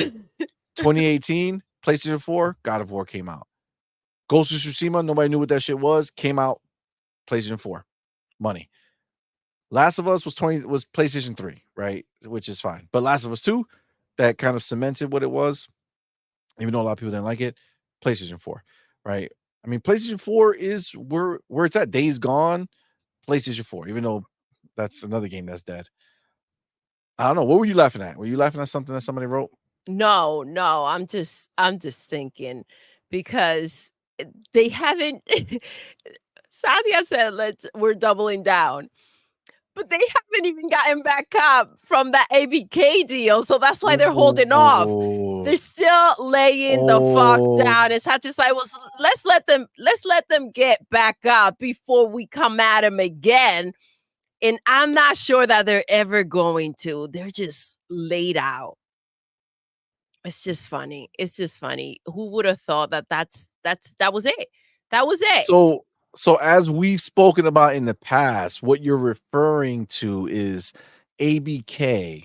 A: 2018, PlayStation 4, God of War came out. Ghost of Tsushima, nobody knew what that shit was, came out, PlayStation 4. Money. Last of Us was PlayStation 3, right? Which is fine. But Last of Us 2, that kind of cemented what it was, even though a lot of people didn't like it, PlayStation 4, right? I mean, PlayStation 4 is where it's at. Days Gone, PlayStation 4, even though that's another game that's dead. I don't know. What were you laughing at? Were you laughing at something that somebody wrote?
B: No, no, I'm just thinking because they haven't Sadia said, we're doubling down. But they haven't even gotten back up from that ABK deal, so that's why they're holding off.
A: Oh,
B: They're still laying the fuck
A: oh.
B: down. It's hard to say, well, let's let them get back up before we come at them again. And I'm not sure that they're ever going to. They're just laid out. It's just funny. It's just funny. Who would have thought that that was it? That was it.
A: So so as we've spoken about in the past, what you're referring to is ABK.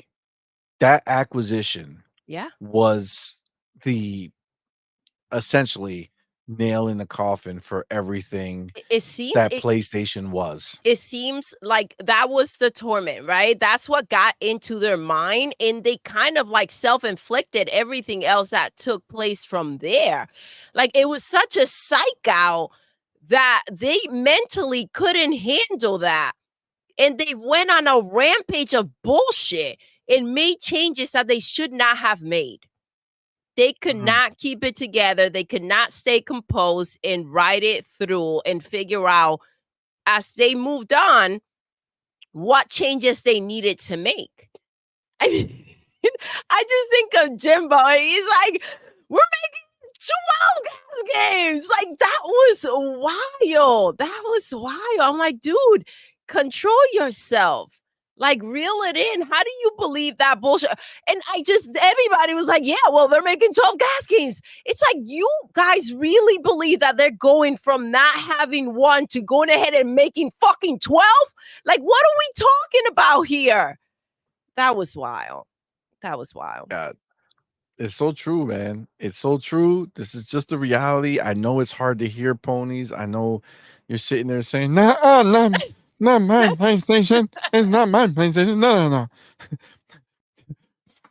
A: That acquisition
B: Yeah.
A: was the essentially nail in the coffin for everything
B: It seems
A: that PlayStation was.
B: it seems like that was the torment, right? That's what got into their mind, and they kind of like self-inflicted everything else that took place from there. Like it was such a psych out that they mentally couldn't handle that. And they went on a rampage of bullshit and made changes that they should not have made. They could
A: Mhm.
B: not keep it together. They could not stay composed and write it through and figure out as they moved on what changes they needed to make. I mean, I just think of Jimbo, and he's like, "We're making 12 gas games." Like, that was wild. That was wild. I'm like, "Dude, control yourself. Like, reel it in. How do you believe that bullshit?" And everybody was like, "Yeah, well, they're making 12 gas games." It's like, you guys really believe that they're going from not having one to going ahead and making fucking 12? Like, what are we talking about here? That was wild. That was wild.
A: God, it's so true, man. It's so true. This is just the reality. I know it's hard to hear, ponies. I know you're sitting there saying, "Nah, not my PlayStation. It's not my PlayStation. No, no, no.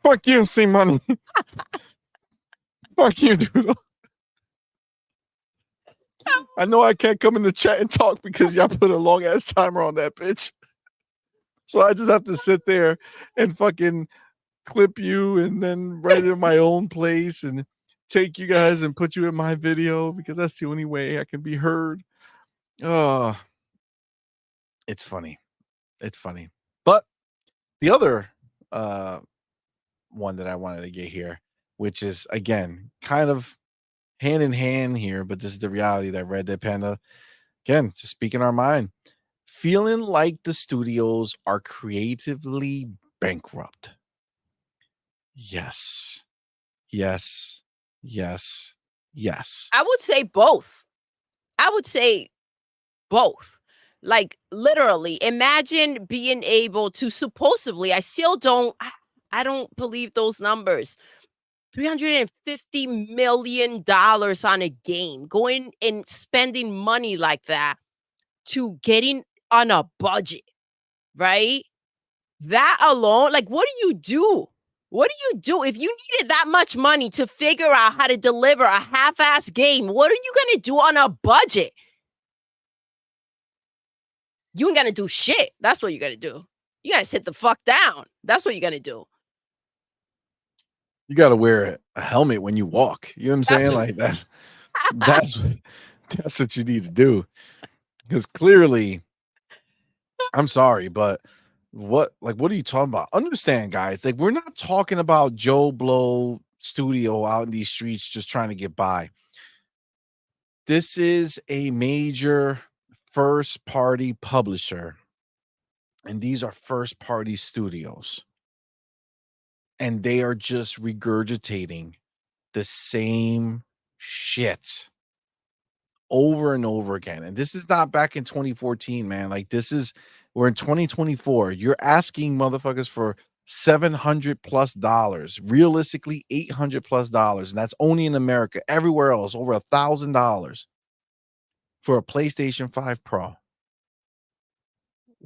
A: Fuck you, CMoney. Fuck you, Doodle." I know I can't come in the chat and talk because y'all put a long ass timer on that bitch. So I just have to sit there and fucking clip you and then write it in my own place and take you guys and put you in my video because that's the only way I can be heard. Oh, it's funny. It's funny. But the other one that I wanted to get here, which is again kind of hand in hand here, but this is the reality that Red Dead Panda, again, to speak in our mind, feeling like the studios are creatively bankrupt. Yes. Yes. Yes. Yes.
B: I would say both. I would say both. Like, literally, imagine being able to supposedly, I don't believe those numbers. $350 million on a game, going and spending money like that to getting on a budget, right? That alone, like, what do you do? What do you do if you needed that much money to figure out how to deliver a half-ass game? What are you gonna do on a budget? You ain't gonna do shit. That's what you're gonna do. You gotta sit the fuck down. That's what you're gonna do.
A: You gotta wear a helmet when you walk. You know what I'm
B: That's
A: saying? Like that's that's what you need to do. Because clearly, I'm sorry, but what are you talking about? Understand, guys, like we're not talking about Joe Blow studio out in these streets just trying to get by. This is a major first party publisher, and these are first party studios, and they are just regurgitating the same shit over and over again. And this is not back in 2014, man. Like we're in 2024. You're asking motherfuckers for $700+ realistically $800+ and that's only in America. Everywhere else over $1,000 for a PlayStation 5 Pro.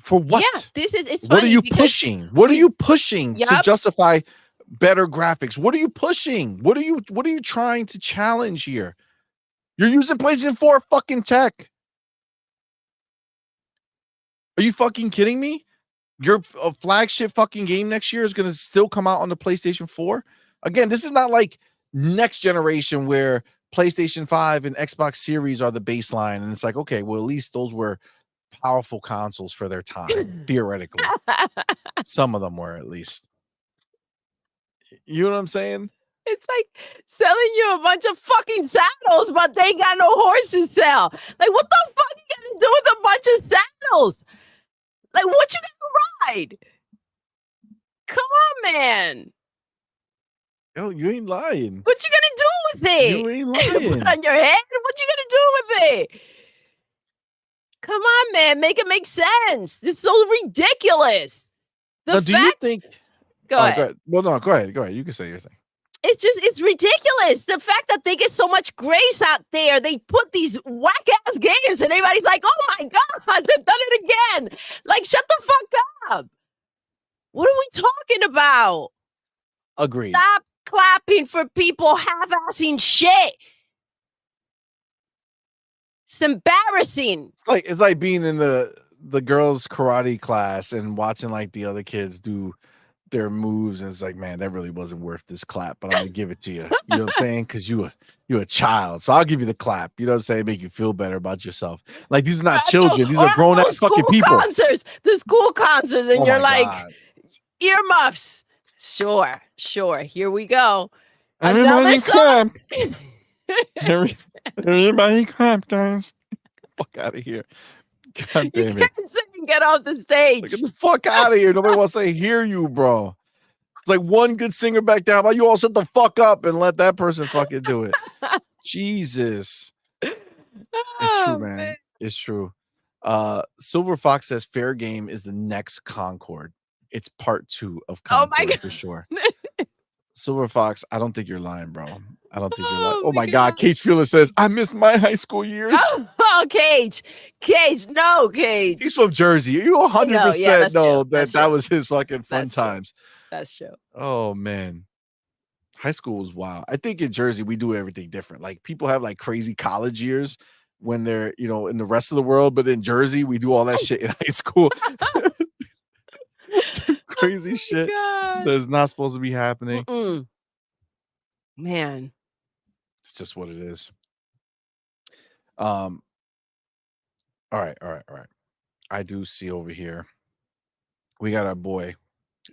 A: For
B: Yeah,
A: what?
B: it's
A: What are
B: funny
A: you
B: because
A: pushing? What are
B: we
A: you pushing to
B: Yep.
A: justify better graphics? What are you pushing? What are you trying to challenge here? You're using PlayStation 4 fucking tech. Are you fucking kidding me? Your flagship fucking game next year is going to still come out on the PlayStation 4? Again, this is not like next generation where PlayStation 5 and Xbox Series are the baseline and it's like, okay, well at least those were powerful consoles for their time, theoretically. Some of them were at least. You know what I'm saying?
B: It's like selling you a bunch of fucking saddles, but they ain't got no horse to sell. Like, what the fuck you gonna do with a bunch of saddles? Like, what you gonna ride? Come on, man.
A: No, you ain't lying.
B: What you gonna do with it?
A: You ain't
B: Put
A: lying.
B: it on your head? What you gonna do with it? Come on, man. Make it make sense. This is so ridiculous.
A: Now, do you think
B: Go
A: Oh, go
B: ahead.
A: ahead. Well, no, go ahead. Go ahead. You can say your thing.
B: It's ridiculous. The fact that they get so much grace out there, they put these whack ass games, and everybody's like, "Oh my god, they've done it again!" Like, shut the fuck up. What are we talking about?
A: Agreed.
B: Stop clapping for people half-assing shit. It's embarrassing.
A: It's like being in the girls' karate class and watching like the other kids do their moves, and it's like, man, that really wasn't worth this clap, but I'm gonna give it to you. You know what I'm saying? Because you're a child, so I'll give you the clap. You know what I'm saying? Make you feel better about yourself. Like these are not children; these are grown ass fucking people.
B: The school concerts, and
A: Oh
B: you're
A: my
B: like,
A: God.
B: earmuffs. Sure. Here we go.
A: Everybody
B: Another song.
A: Everybody clap, guys. Fuck out of here. God
B: You
A: damn it.
B: can't sing and get off the stage.
A: Get the fuck out of here. Nobody wants to hear you, bro. It's like one good singer back there. How about you all shut the fuck up and let that person fucking do it? Jesus. It's true, man. It's true. Silver Fox says Fair Game is the next Concord. It's part 2 of
B: Oh my
A: Concord
B: god.
A: for sure. Silver Fox, I don't think you're lying, bro. I don't think you're lying. Oh my god. Cage Feeler says, I miss my high school years.
B: Oh, Cage. No, Cage.
A: He's from Jersey. You 100% know that was his fucking fun times.
B: That's true.
A: Oh man. High school was wild. I think in Jersey we do everything different. Like people have like crazy college years when they're, in the rest of the world, but in Jersey we do all that shit in high school. Crazy shit that's not supposed to be happening.
B: Man,
A: it's just what it is. All right. I do see over here we got our boy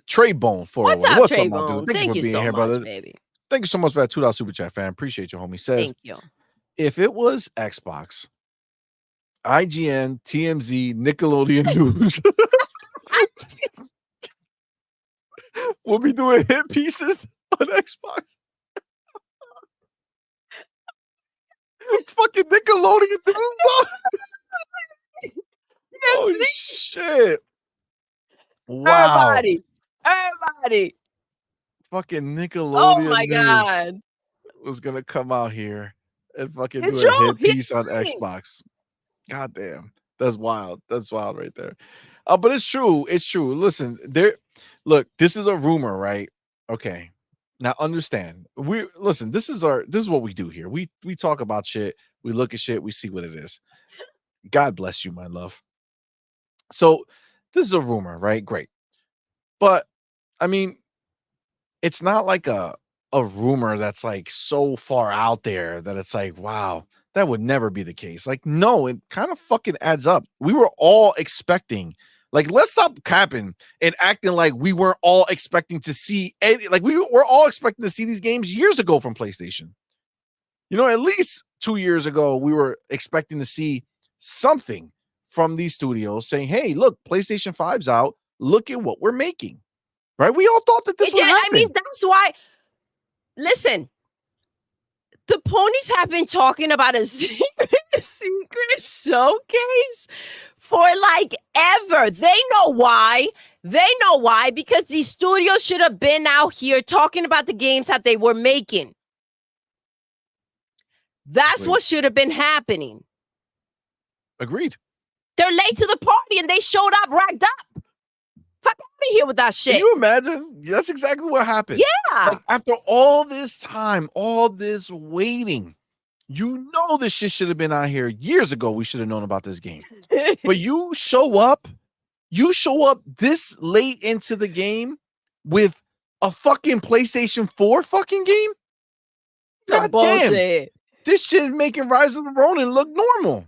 A: Trey Bone for
B: What's up, Trey Bone?
A: Dude? Thank you for being
B: so
A: here,
B: much,
A: brother.
B: Baby.
A: Thank you so much for that $2 super chat, fam. Appreciate you, homie. Says,
B: thank you.
A: If it was Xbox, IGN, TMZ, Nickelodeon News, we'll be doing hit pieces on Xbox. Fucking Nickelodeon News, dog. Oh shit! Wow.
B: Everybody.
A: Fucking Nickelodeon.
B: Oh my god.
A: Was gonna come out here and fucking do a hit piece on Xbox. God damn. That's wild. That's wild right there. But it's true. It's true. Listen, look, this is a rumor, right? Okay. Now understand. This is what we do here. We talk about shit, we look at shit, we see what it is. God bless you, my love. So this is a rumor, right? Great. But I mean, it's not like a rumor that's like so far out there that it's like, wow, that would never be the case. Like, no, it kind of fucking adds up. We were all expecting, like, let's stop capping and acting like we weren't all expecting to see like we were all expecting to see these games years ago from PlayStation. At least 2 years ago, we were expecting to see something from these studios saying, hey, look, PlayStation 5's out. Look at what we're making. Right? We all thought that this would happen.
B: I mean, that's why. Listen, the ponies have been talking about a secret showcase for like ever. They know why. Because these studios should have been out here talking about the games that they were making. That's what should have been happening.
A: Agreed.
B: They're late to the party and they showed up racked up. Fuck out of here with that shit.
A: Can you imagine? That's exactly what happened.
B: Yeah.
A: Like, after all this time, all this waiting, this shit should have been out here years ago. We should have known about this game. But you show up this late into the game with a fucking PlayStation 4 fucking game?
B: God bullshit.
A: Damn. This shit is making Rise of the Ronin look normal.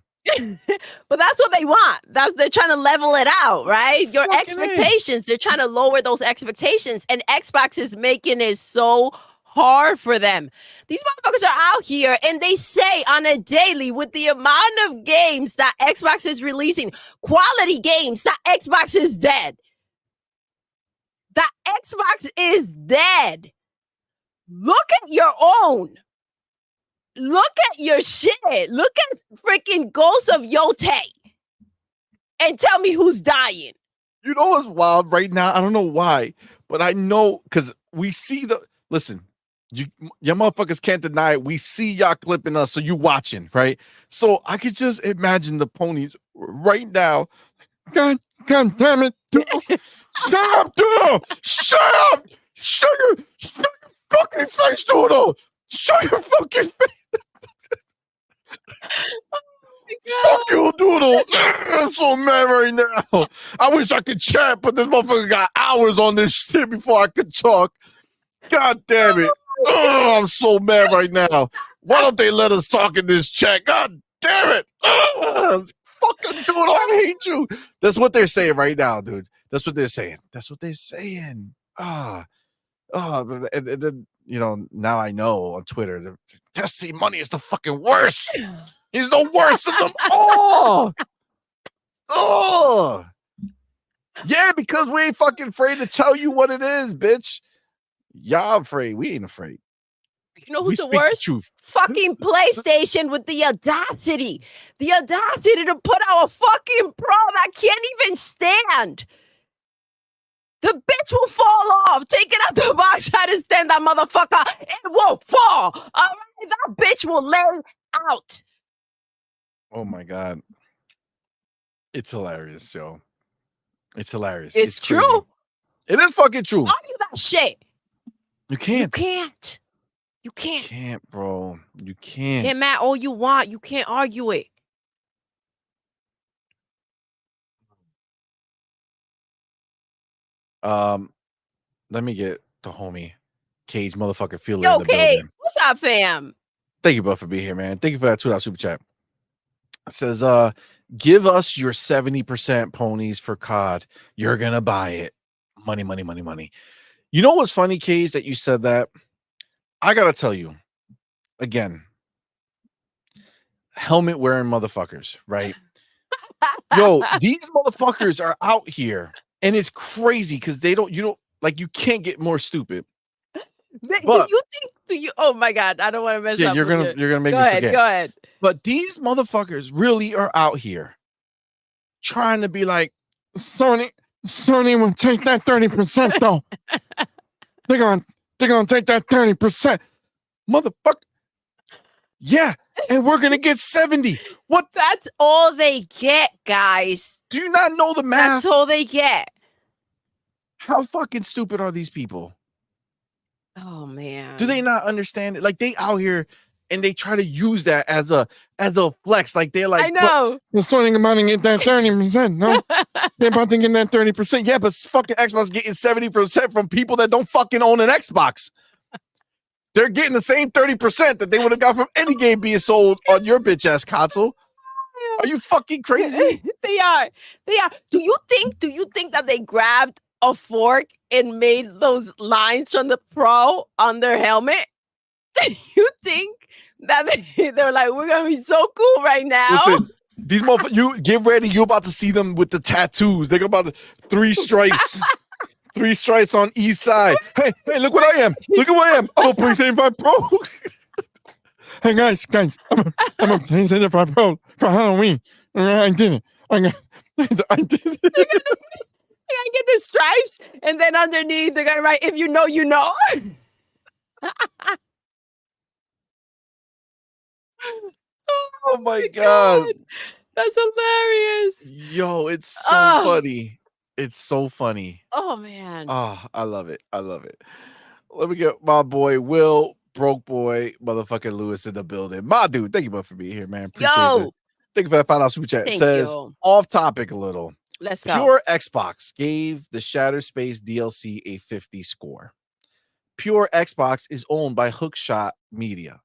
B: But that's what they want. They're trying to level it out, right? Your expectations, they're trying to lower those expectations, and Xbox is making it so hard for them. These motherfuckers are out here and they say on a daily, with the amount of games that Xbox is releasing, quality games, that Xbox is dead. That Xbox is dead. Look at your own. Look at your shit. Look at freaking Ghost of Yotei and tell me who's dying.
A: You know what's wild right now? I don't know why, but I know because we see listen, Your motherfuckers can't deny it. We see y'all clipping us, so you watching, right? So I could just imagine the ponies right now. God damn it, Doodle. Shut up, Doodle! Shut up! Shut your fucking face, Doodle! Shut your fucking face! Fuck you, Doodle! I'm so mad right now. I wish I could chat, but this motherfucker got hours on this shit before I could talk. God damn it. Oh, I'm so mad right now. Why don't they let us talk in this chat? God damn it. Fucking Doodle, I hate you. That's what they're saying right now, dude. That's what they're saying. That's what they're saying. And then, now I know on Twitter that CMoney is the fucking worst. He's the worst of them all. Oh, yeah, because we ain't fucking afraid to tell you what it is, bitch. Y'all afraid. We ain't afraid.
B: You know
A: We
B: who's the
A: speak the
B: worst?
A: truth.
B: Fucking PlayStation with the audacity to put out a fucking pro that can't even stand. The bitch will fall off. Take it out the box, try to stand that motherfucker. It won't fall. All right, that bitch will lay out.
A: Oh my god, it's hilarious, yo. It's hilarious.
B: It's
A: crazy.
B: true.
A: It is fucking true.
B: Argue that shit.
A: You can't.
B: You can't.
A: You can't, bro. You can't.
B: Get mad all you want. You can't argue it.
A: Let me get the homie Cage motherfucking Feeler
B: Yo,
A: in the
B: Kate,
A: building.
B: what's up, fam?
A: Thank you both for being here, man. Thank you for that $2 super chat. It says, give us your 70% ponies for COD. You're gonna buy it. Money, money, money, money. You know what's funny, Cage, that you said that? I gotta tell you, again, helmet wearing motherfuckers, right? Yo, these motherfuckers are out here, and it's crazy because you can't get more stupid. But
B: do you oh my god, I don't want to mess up.
A: you're gonna make
B: go
A: me
B: ahead,
A: forget.
B: Go ahead.
A: But these motherfuckers really are out here trying to be like, Sony will take that 30% though. they're gonna take that 30%. Motherfucker. Yeah, and we're gonna get 70. What?
B: That's all they get, guys.
A: Do you not know the math?
B: That's all they get.
A: How fucking stupid are these people?
B: Oh man.
A: Do they not understand it? Like, they out here and they try to use that as a flex. Like, they're like,
B: I know.
A: They're starting about to get that 30%. No, they're about to get that 30%. Yeah, but fucking Xbox getting 70% from people that don't fucking own an Xbox. They're getting the same 30% that they would have got from any game being sold on your bitch ass console. Are you fucking crazy?
B: They are. Do you think that they grabbed a fork and made those lines from the Pro on their helmet? Do you think that they're like, we're gonna be so cool right now?
A: Listen, these motherfuckers, you get ready. You're about to see them with the tattoos. They're about to 3 stripes. 3 stripes on each side. Hey, look what I am. Look at what I am. I'm a PlayStation 5 Pro. Hey, guys, I'm a PlayStation 5 Pro for Halloween. I did it. I did it.
B: They're gonna get the stripes, and then underneath they're gonna write, if you know, you know.
A: Oh my god.
B: That's hilarious.
A: Yo, it's so funny. It's so funny.
B: Oh man.
A: Oh, I love it. I love it. Let me get my boy Will, broke boy, motherfucking Lewis in the building. My dude, thank you both for being here, man. Appreciate it. Thank you for that $5 super chat.
B: Thank
A: Says
B: you.
A: Off topic a little.
B: Let's go.
A: Pure Xbox gave the Shattered Space DLC a 50 score. Pure Xbox is owned by Hookshot Media.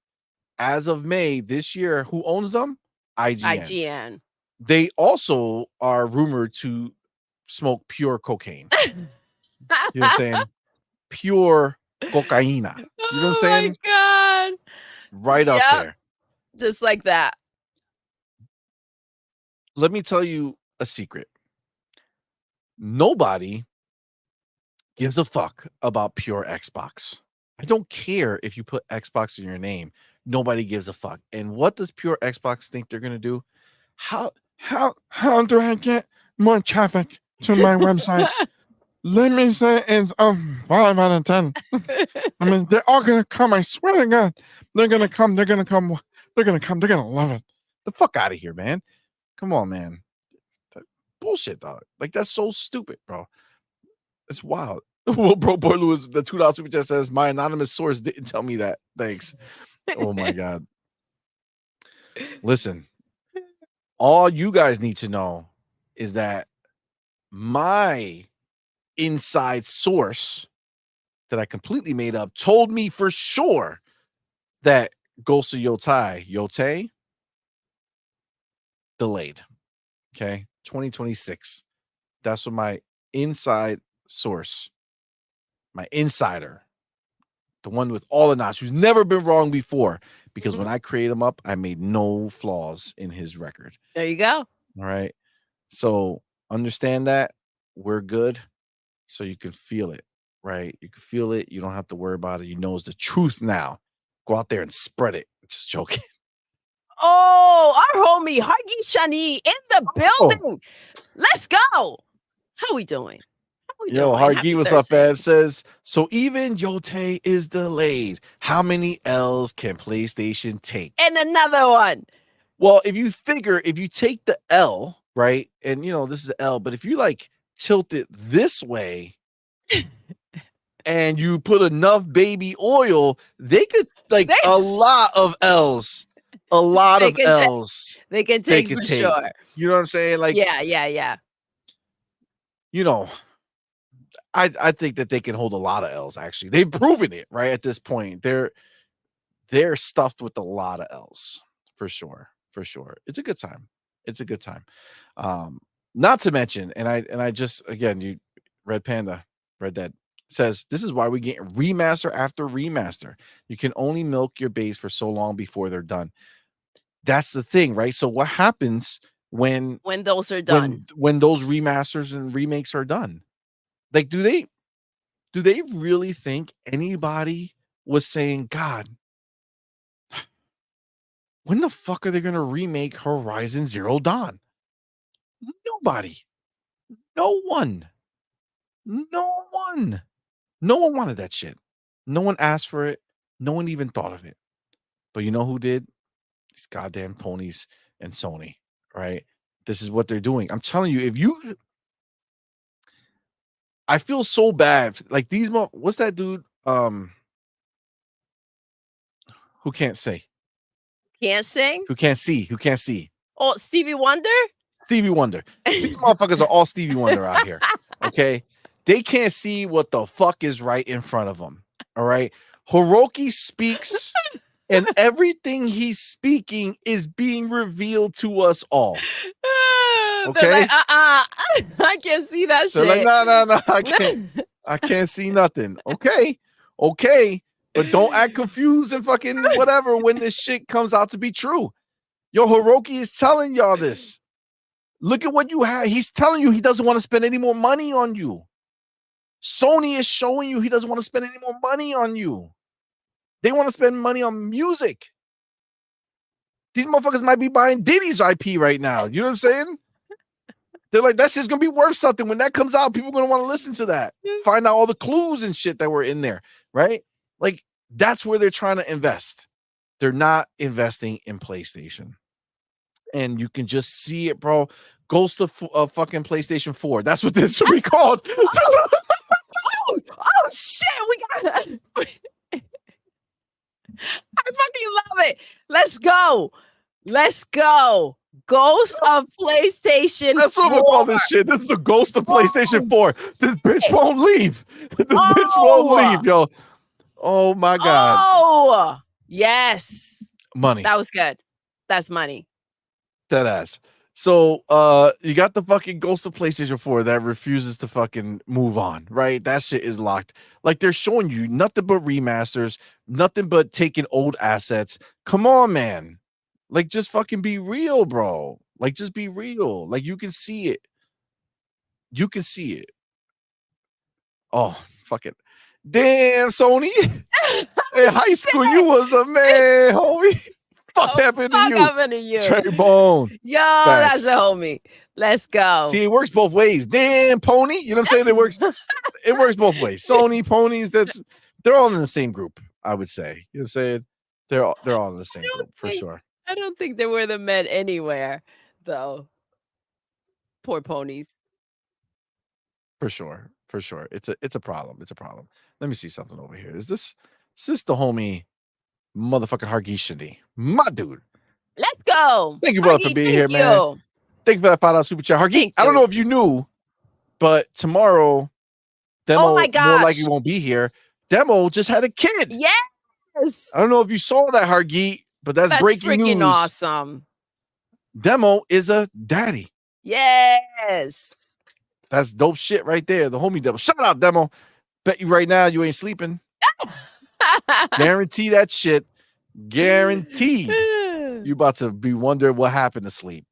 A: As of May this year, who owns them? IGN. They also are rumored to smoke pure cocaine. You know what I'm saying? Pure cocaina. You know what I'm saying?
B: Oh my god.
A: Right up there.
B: Just like that.
A: Let me tell you a secret. Nobody gives a fuck about pure Xbox. I don't care if you put Xbox in your name. Nobody gives a fuck. And what does pure Xbox think they're gonna do? How do I get more traffic to my website? Let me say it's 5 out of 10. I mean, they're all gonna come. I swear to God, they're gonna come. They're gonna come. They're gonna come. They're gonna love it. The fuck out of here, man. Come on, man. That's bullshit, dog. Like that's so stupid, bro. It's wild. Well, bro, boy Lewis, the $2 super chat says my anonymous source didn't tell me that. Thanks. Oh my God. Listen, all you guys need to know is that my inside source that I completely made up told me for sure that Ghost of Yotei delayed. Okay. 2026. That's what my inside source, my insider, the one with all the knots, who's never been wrong before. Because when I created him up, I made no flaws in his record.
B: There you go.
A: All right. So understand that we're good. So you can feel it, right? You can feel it. You don't have to worry about it. You know it's the truth now. Go out there and spread it. Just joking.
B: Oh, our homie Hargi Shani in the building. Let's go. How we doing? How we
A: Yo,
B: doing?
A: Hargi, what's up, fam? Says, so even Yotei is delayed. How many L's can PlayStation take?
B: And another one.
A: Well, if you take the L, right? And this is the L, but if you like tilt it this way and you put enough baby oil, they could a lot of L's. A lot of L's.
B: They can take for sure.
A: You know what I'm saying? Like,
B: yeah.
A: I think that they can hold a lot of L's. Actually, they've proven it right at this point. They're stuffed with a lot of L's for sure. For sure, it's a good time. It's a good time. Not to mention, and I just again, you Red Panda, Red Dead says this is why we get remaster after remaster. You can only milk your base for so long before they're done. That's the thing, right? So what happens when
B: those are done?
A: When those remasters and remakes are done? Like, do they really think anybody was saying, God, when the fuck are they going to remake Horizon Zero Dawn? Nobody. No one. No one. No one wanted that shit. No one asked for it. No one even thought of it. But you know who did? These goddamn ponies and Sony, right? This is what they're doing. I'm telling you, I feel so bad. Like these, what's that dude? Who can't say?
B: Can't sing?
A: Who can't see? Who can't see?
B: Oh, Stevie Wonder?
A: Stevie Wonder. These motherfuckers are all Stevie Wonder out here. Okay. They can't see what the fuck is right in front of them. All right. Hiroki speaks, and everything he's speaking is being revealed to us all.
B: Okay. Like, I can't see that
A: They're
B: shit.
A: Like, no, I can't see nothing. Okay. But don't act confused and fucking whatever when this shit comes out to be true. Yo, Hiroki is telling y'all this. Look at what you have. He's telling you he doesn't want to spend any more money on you. Sony is showing you he doesn't want to spend any more money on you. They want to spend money on music. These motherfuckers might be buying Diddy's IP right now. You know what I'm saying? They're like, that's just going to be worth something. When that comes out, people are going to want to listen to that. Find out all the clues and shit that were in there, right? Like, that's where they're trying to invest. They're not investing in PlayStation. And you can just see it, bro. Ghost of fucking PlayStation 4. That's what this should be called.
B: Oh, shit. We got I fucking love it. Let's go. Ghost of PlayStation 4.
A: That's what we call this shit. This is the Ghost of PlayStation 4. This bitch won't leave. Bitch won't leave, yo. Oh, my God.
B: Oh, yes.
A: Money.
B: That was good. That's money.
A: That ass. So you got the fucking Ghost of PlayStation 4 that refuses to fucking move on, right? That shit is locked. Like they're showing you nothing but remasters, nothing but taking old assets. Come on, man. Like just fucking be real, bro. Like just be real. Like you can see it. You can see it. Oh, fucking damn, Sony. In high school, you was the man, homie. fuck happened to
B: fuck
A: you?
B: happened to you?
A: Trey Bone.
B: Yo,
A: Facts.
B: that's a homie. Let's go.
A: See, it works both ways. Damn, Pony. You know what I'm saying? It works both ways. Sony, Ponies, they're all in the same group, I would say. You know what I'm saying? They're all in the same group for sure.
B: I don't think there were the men anywhere, though. Poor ponies.
A: For sure. For sure. It's a problem. It's a problem. Let me see something over here. Is this the homie motherfucking Hargishani? My dude.
B: Let's go.
A: Thank you, brother, for being here, man. Thank you for that $5 super chat. Hargi, I don't know if you knew, but tomorrow, Demo more likely won't be here. Demo just had a kid.
B: Yes.
A: I don't know if you saw that, Hargi, but that's breaking news.
B: Freaking awesome.
A: Demo is a daddy.
B: Yes.
A: That's dope shit right there. The homie Demo. Shout out, Demo. Bet you right now you ain't sleeping. Guarantee that shit. Guaranteed. You about to be wondering what happened to sleep.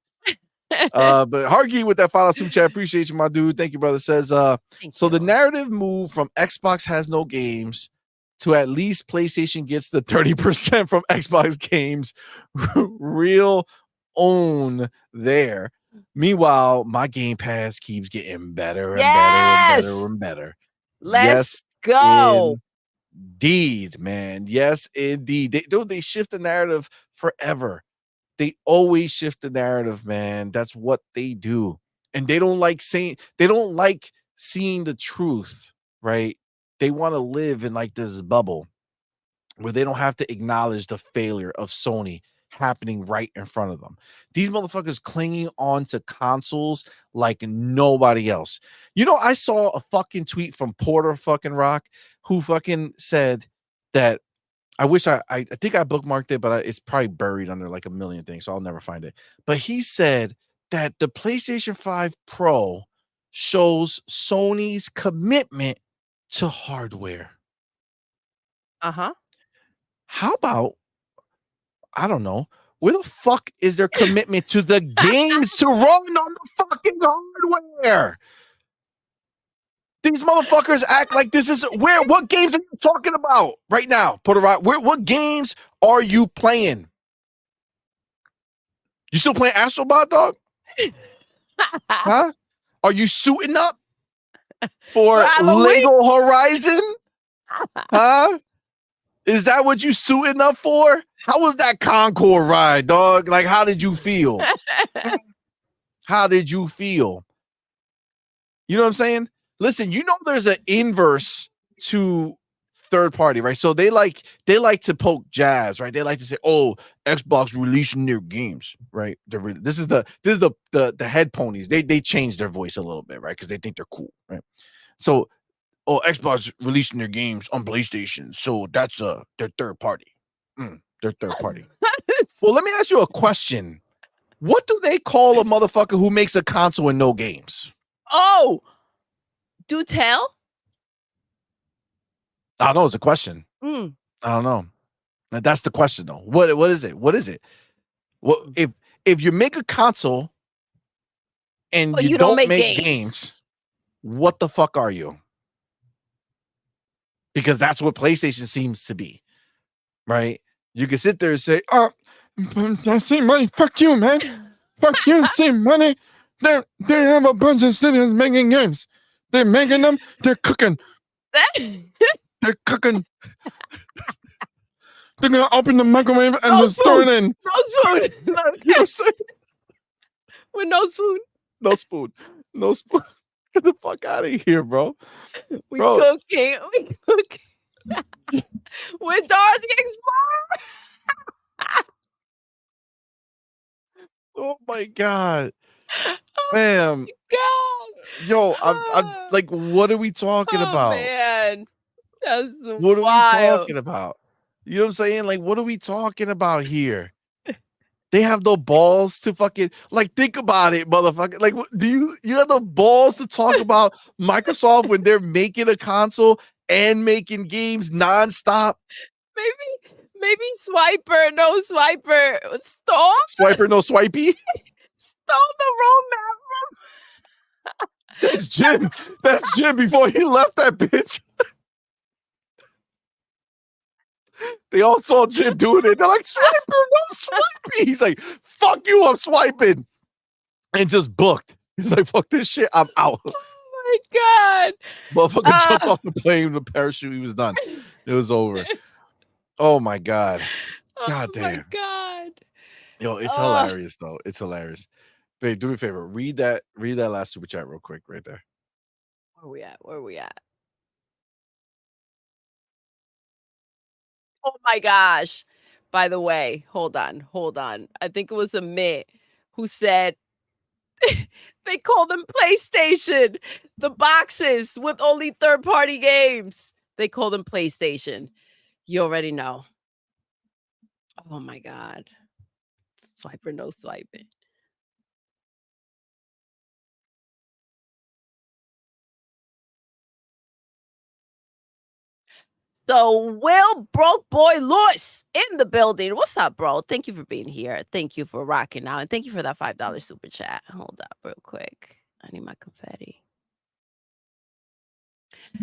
A: But Hargi with that $5 super chat, appreciate you, my dude. Thank you, brother. Says so the narrative move from Xbox has no games to at least PlayStation gets the 30% from Xbox games. Real own there. Meanwhile, my Game Pass keeps getting better and better and better.
B: Let's go.
A: Indeed, man. Yes, indeed. They shift the narrative forever. They always shift the narrative, man. That's what they do. And they don't like seeing the truth, right? They want to live in like this bubble where they don't have to acknowledge the failure of Sony happening right in front of them. These motherfuckers clinging on to consoles like nobody else. You know, I saw a fucking tweet from Porter fucking Rock who fucking said that I wish I think I bookmarked it, but it's probably buried under like a million things, so I'll never find it. But he said that the PlayStation 5 Pro shows Sony's commitment to hardware.
B: Uh-huh.
A: How about, I don't know, where the fuck is their commitment to the games to run on the fucking hardware? These motherfuckers act like this is what games are you talking about right now? Put it right. What games are you playing? You still playing Astrobot, dog? Huh? Are you suiting up for Lego Horizon? Huh? Is that what you suiting up for? How was that Concord ride, dog? Like, how did you feel? How did you feel? You know what I'm saying? Listen, you know there's an inverse to third party, right? So they like to poke jabs, right? They like to say, "Oh, Xbox releasing their games," right? This is the head ponies. They change their voice a little bit, right? Because they think they're cool, right? So, oh, Xbox releasing their games on PlayStation, so that's their third party. Their third party. Well, let me ask you a question. What do they call a motherfucker who makes a console and no games?
B: Oh. Do tell?
A: I don't know. It's a question. I don't know. That's the question, though. What is it? What is it? Well, if you make a console and you don't make games, what the fuck are you? Because that's what PlayStation seems to be, right? You can sit there and say, "Oh, CMoney, fuck you, man. Fuck you, CMoney. They have a bunch of studios making games. They're making them. They're cooking. They're cooking. They're gonna open the microwave and just throw it in.
B: No spoon.
A: You know what I'm saying?
B: With no spoon.
A: No spoon. No spoon. Get the fuck out of here, bro.
B: We cooking. With Dorothy Explorer.
A: Oh my god. Bam.
B: God.
A: Yo, I'm like, what are we talking about?
B: Man. That's
A: what are we talking about? You know what I'm saying? Like, what are we talking about here? They have the balls to fucking, like, think about it, motherfucker. Like, do you have the balls to talk about Microsoft when they're making a console and making games nonstop?
B: Maybe Swiper, no Swiper, stole?
A: Swiper, no Swipey?
B: Stole the roadmap from.
A: That's Jim. That's Jim before he left that bitch. They all saw Jim doing it. They're like, "Swiper, no swiping." He's like, "Fuck you, I'm swiping," and just booked. He's like, "Fuck this shit, I'm out."
B: Oh my god.
A: Motherfucker jumped
B: Ah.
A: off the plane with a parachute. He was done. It was over. Oh my god.
B: Oh
A: God
B: my
A: damn.
B: god.
A: Yo, it's
B: Oh,
A: hilarious though. It's hilarious. Babe, do me a favor. Read that last super chat real quick right there.
B: where we at? Where we at? Oh my gosh. By the way, hold on, hold on. I think it was a Mitt who said they call them PlayStation. The boxes with only third-party games. They call them PlayStation. You already know. Oh my god. Swiper, no swiping. So, Will Broke Boy Lewis in the building. What's up, bro? Thank you for being here. Thank you for rocking out. And thank you for that $5 super chat. Hold up real quick. I need my confetti.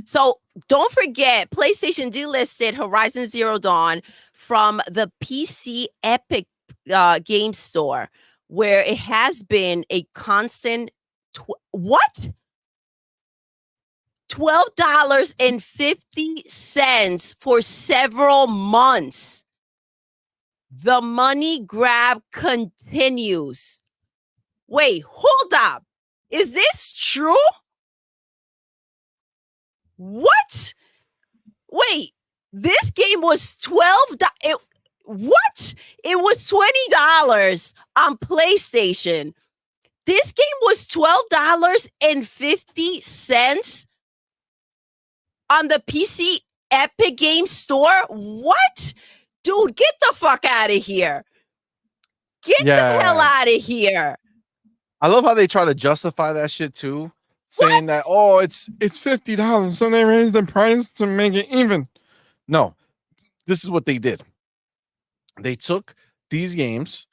B: So don't forget, PlayStation delisted Horizon Zero Dawn from the PC Epic Game Store, where it has been a constant what? $12.50 for several months. The money grab continues. Wait, hold up. Is this true? What? Wait, this game was what? It was $20 on PlayStation. This game was $12.50 on the PC Epic Game Store? What? Dude, get the fuck out of here. Get the hell
A: Yeah.
B: out of here.
A: I love how they try to justify that shit too, saying that,
B: What?
A: oh, it's $50, so they raised the price to make it even. No, this is what they did. They took these games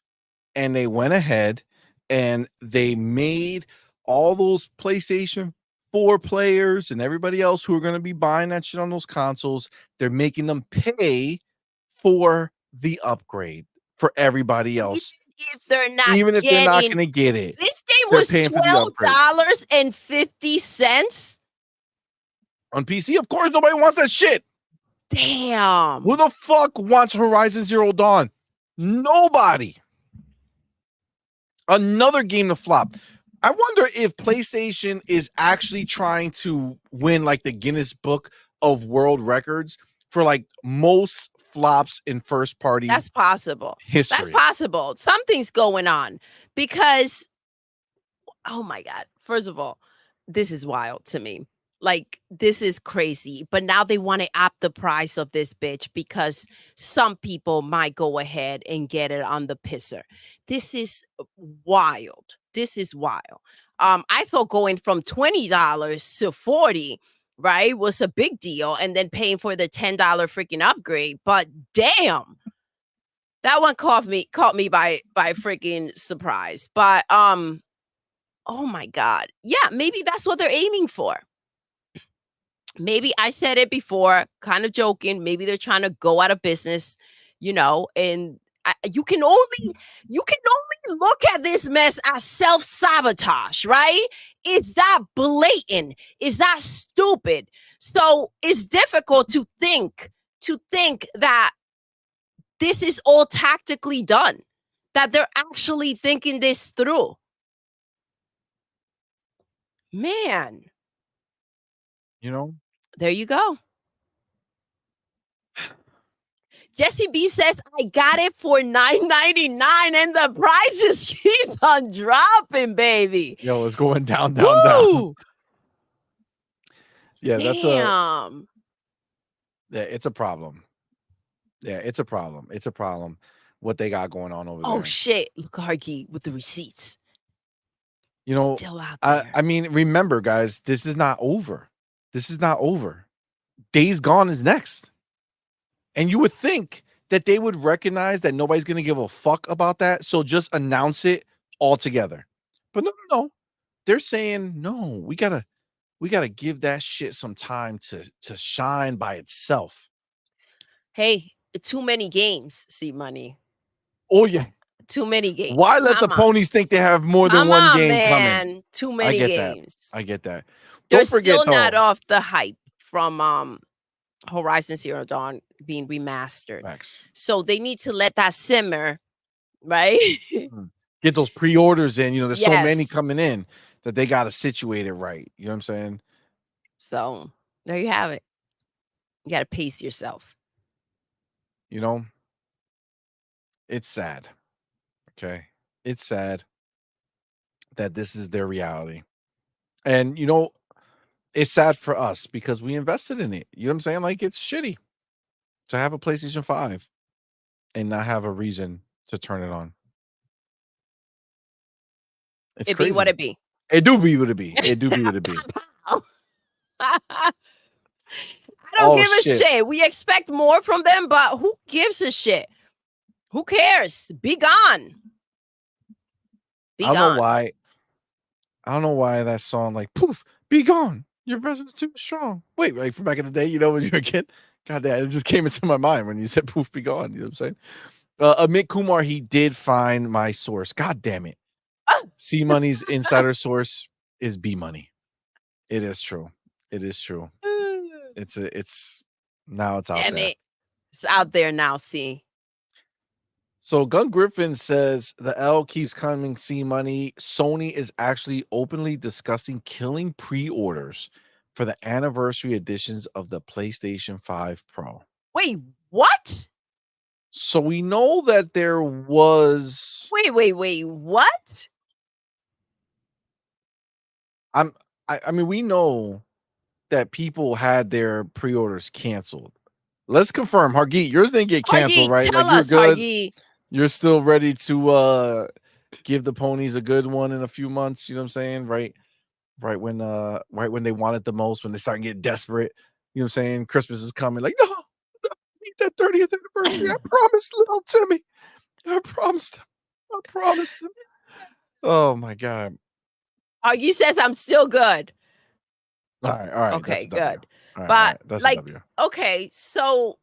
A: and they went ahead and they made all those PlayStation 4 players and everybody else who are going to be buying that shit on those consoles, they're making them pay for the upgrade for everybody
B: Even
A: else.
B: if they're not
A: Even if they're not
B: getting
A: going to get it,
B: this game
A: they're
B: was
A: paying for the upgrade.
B: $12.50?
A: On PC, of course, nobody wants that shit.
B: Damn.
A: Who the fuck wants Horizon Zero Dawn? Nobody. Another game to flop. I wonder if PlayStation is actually trying to win like the Guinness Book of World Records for like most flops in first party
B: That's possible. That's
A: history.
B: possible. Something's going on because oh my god. First of all, this is wild to me. Like this is crazy, but now they want to up the price of this bitch because some people might go ahead and get it on the pisser. This is wild. This is wild. I thought going from $20 to 40, right, was a big deal and then paying for the $10 freaking upgrade, but damn. That one caught me by freaking surprise. But oh my god. Yeah, maybe that's what they're aiming for. Maybe I said it before, kind of joking. Maybe they're trying to go out of business, and you can only look at this mess as self-sabotage, right? It's that blatant, it's that stupid. So it's difficult to think that this is all tactically done, that they're actually thinking this through. Man,
A: You know?
B: there you go. Jesse B says, I got it for $9.99 and the price just keeps on dropping, baby.
A: Yo, it's going down, down, down.
B: Woo!
A: Yeah,
B: Damn.
A: it's a problem. Yeah, it's a problem. It's a problem what they got going on over
B: Oh,
A: there.
B: shit. Look, Harky with the receipts.
A: You know,
B: Still out there.
A: I mean, remember, guys, this is not over. This is not over. Days Gone is next. And you would think that they would recognize that nobody's going to give a fuck about that. So just announce it altogether. But no, no, no. They're saying, no, we gotta give that shit some time to shine by itself.
B: Hey, Too many games, CMoney.
A: Oh yeah.
B: Too many
A: Why
B: games.
A: let the
B: Come on.
A: ponies think they have more than
B: Come
A: one
B: on,
A: game coming?
B: man. Too
A: I
B: many
A: get that.
B: games.
A: I get that.
B: They're
A: Don't forget
B: still not
A: though.
B: off the hype from, Horizon Zero Dawn being remastered.
A: Max.
B: So they need to let that simmer, right?
A: Mm. Get those pre-orders in. There's so many
B: Yes.
A: coming in that they got to situate it right. You know what I'm saying?
B: So, there you have it. You gotta pace yourself.
A: You know, it's sad. Okay. It's sad that this is their reality. And it's sad for us because we invested in it. You know what I'm saying? Like it's shitty to have a PlayStation 5 and not have a reason to turn it on. It's
B: It be what
A: crazy.
B: it be.
A: It do be what it be. It do be what it be.
B: Pow. I don't
A: Oh
B: give a
A: shit.
B: shit. We expect more from them, but who gives a shit? Who cares? Be gone.
A: I
B: Be
A: don't know
B: gone.
A: why. I don't know why that song like poof, be gone. Your presence too strong. Wait, like from back in the day, when you were a kid. God damn, it just came into my mind when you said poof, be gone. You know what I'm saying? Amit Kumar, he did find my source. God damn it.
B: Oh,
A: C Money's insider source is B Money. It is true. It is true. It's now it's out
B: damn
A: there.
B: it. It's out there now, see.
A: So Gun Griffin says the L keeps coming. C Money. Sony is actually openly discussing killing pre-orders for the anniversary editions of the PlayStation 5 Pro.
B: Wait, what?
A: So we know that there was
B: Wait, what?
A: I mean we know that people had their pre-orders canceled. Let's confirm, Hargeet, yours didn't get canceled,
B: Hargeet,
A: right? Like
B: tell
A: you're
B: us,
A: good.
B: Hargeet.
A: You're still ready to give the ponies a good one in a few months, you know what I'm saying? Right when they want it the most, when they start getting desperate. You know what I'm saying? Christmas is coming. Like, no, I need that 30th anniversary. I promised little Timmy. I promised him. I promised him. Oh my god.
B: Hargeet says I'm still good.
A: All right. That's
B: Okay,
A: a W.
B: good.
A: All
B: But,
A: right. That's a
B: like,
A: W.
B: okay, so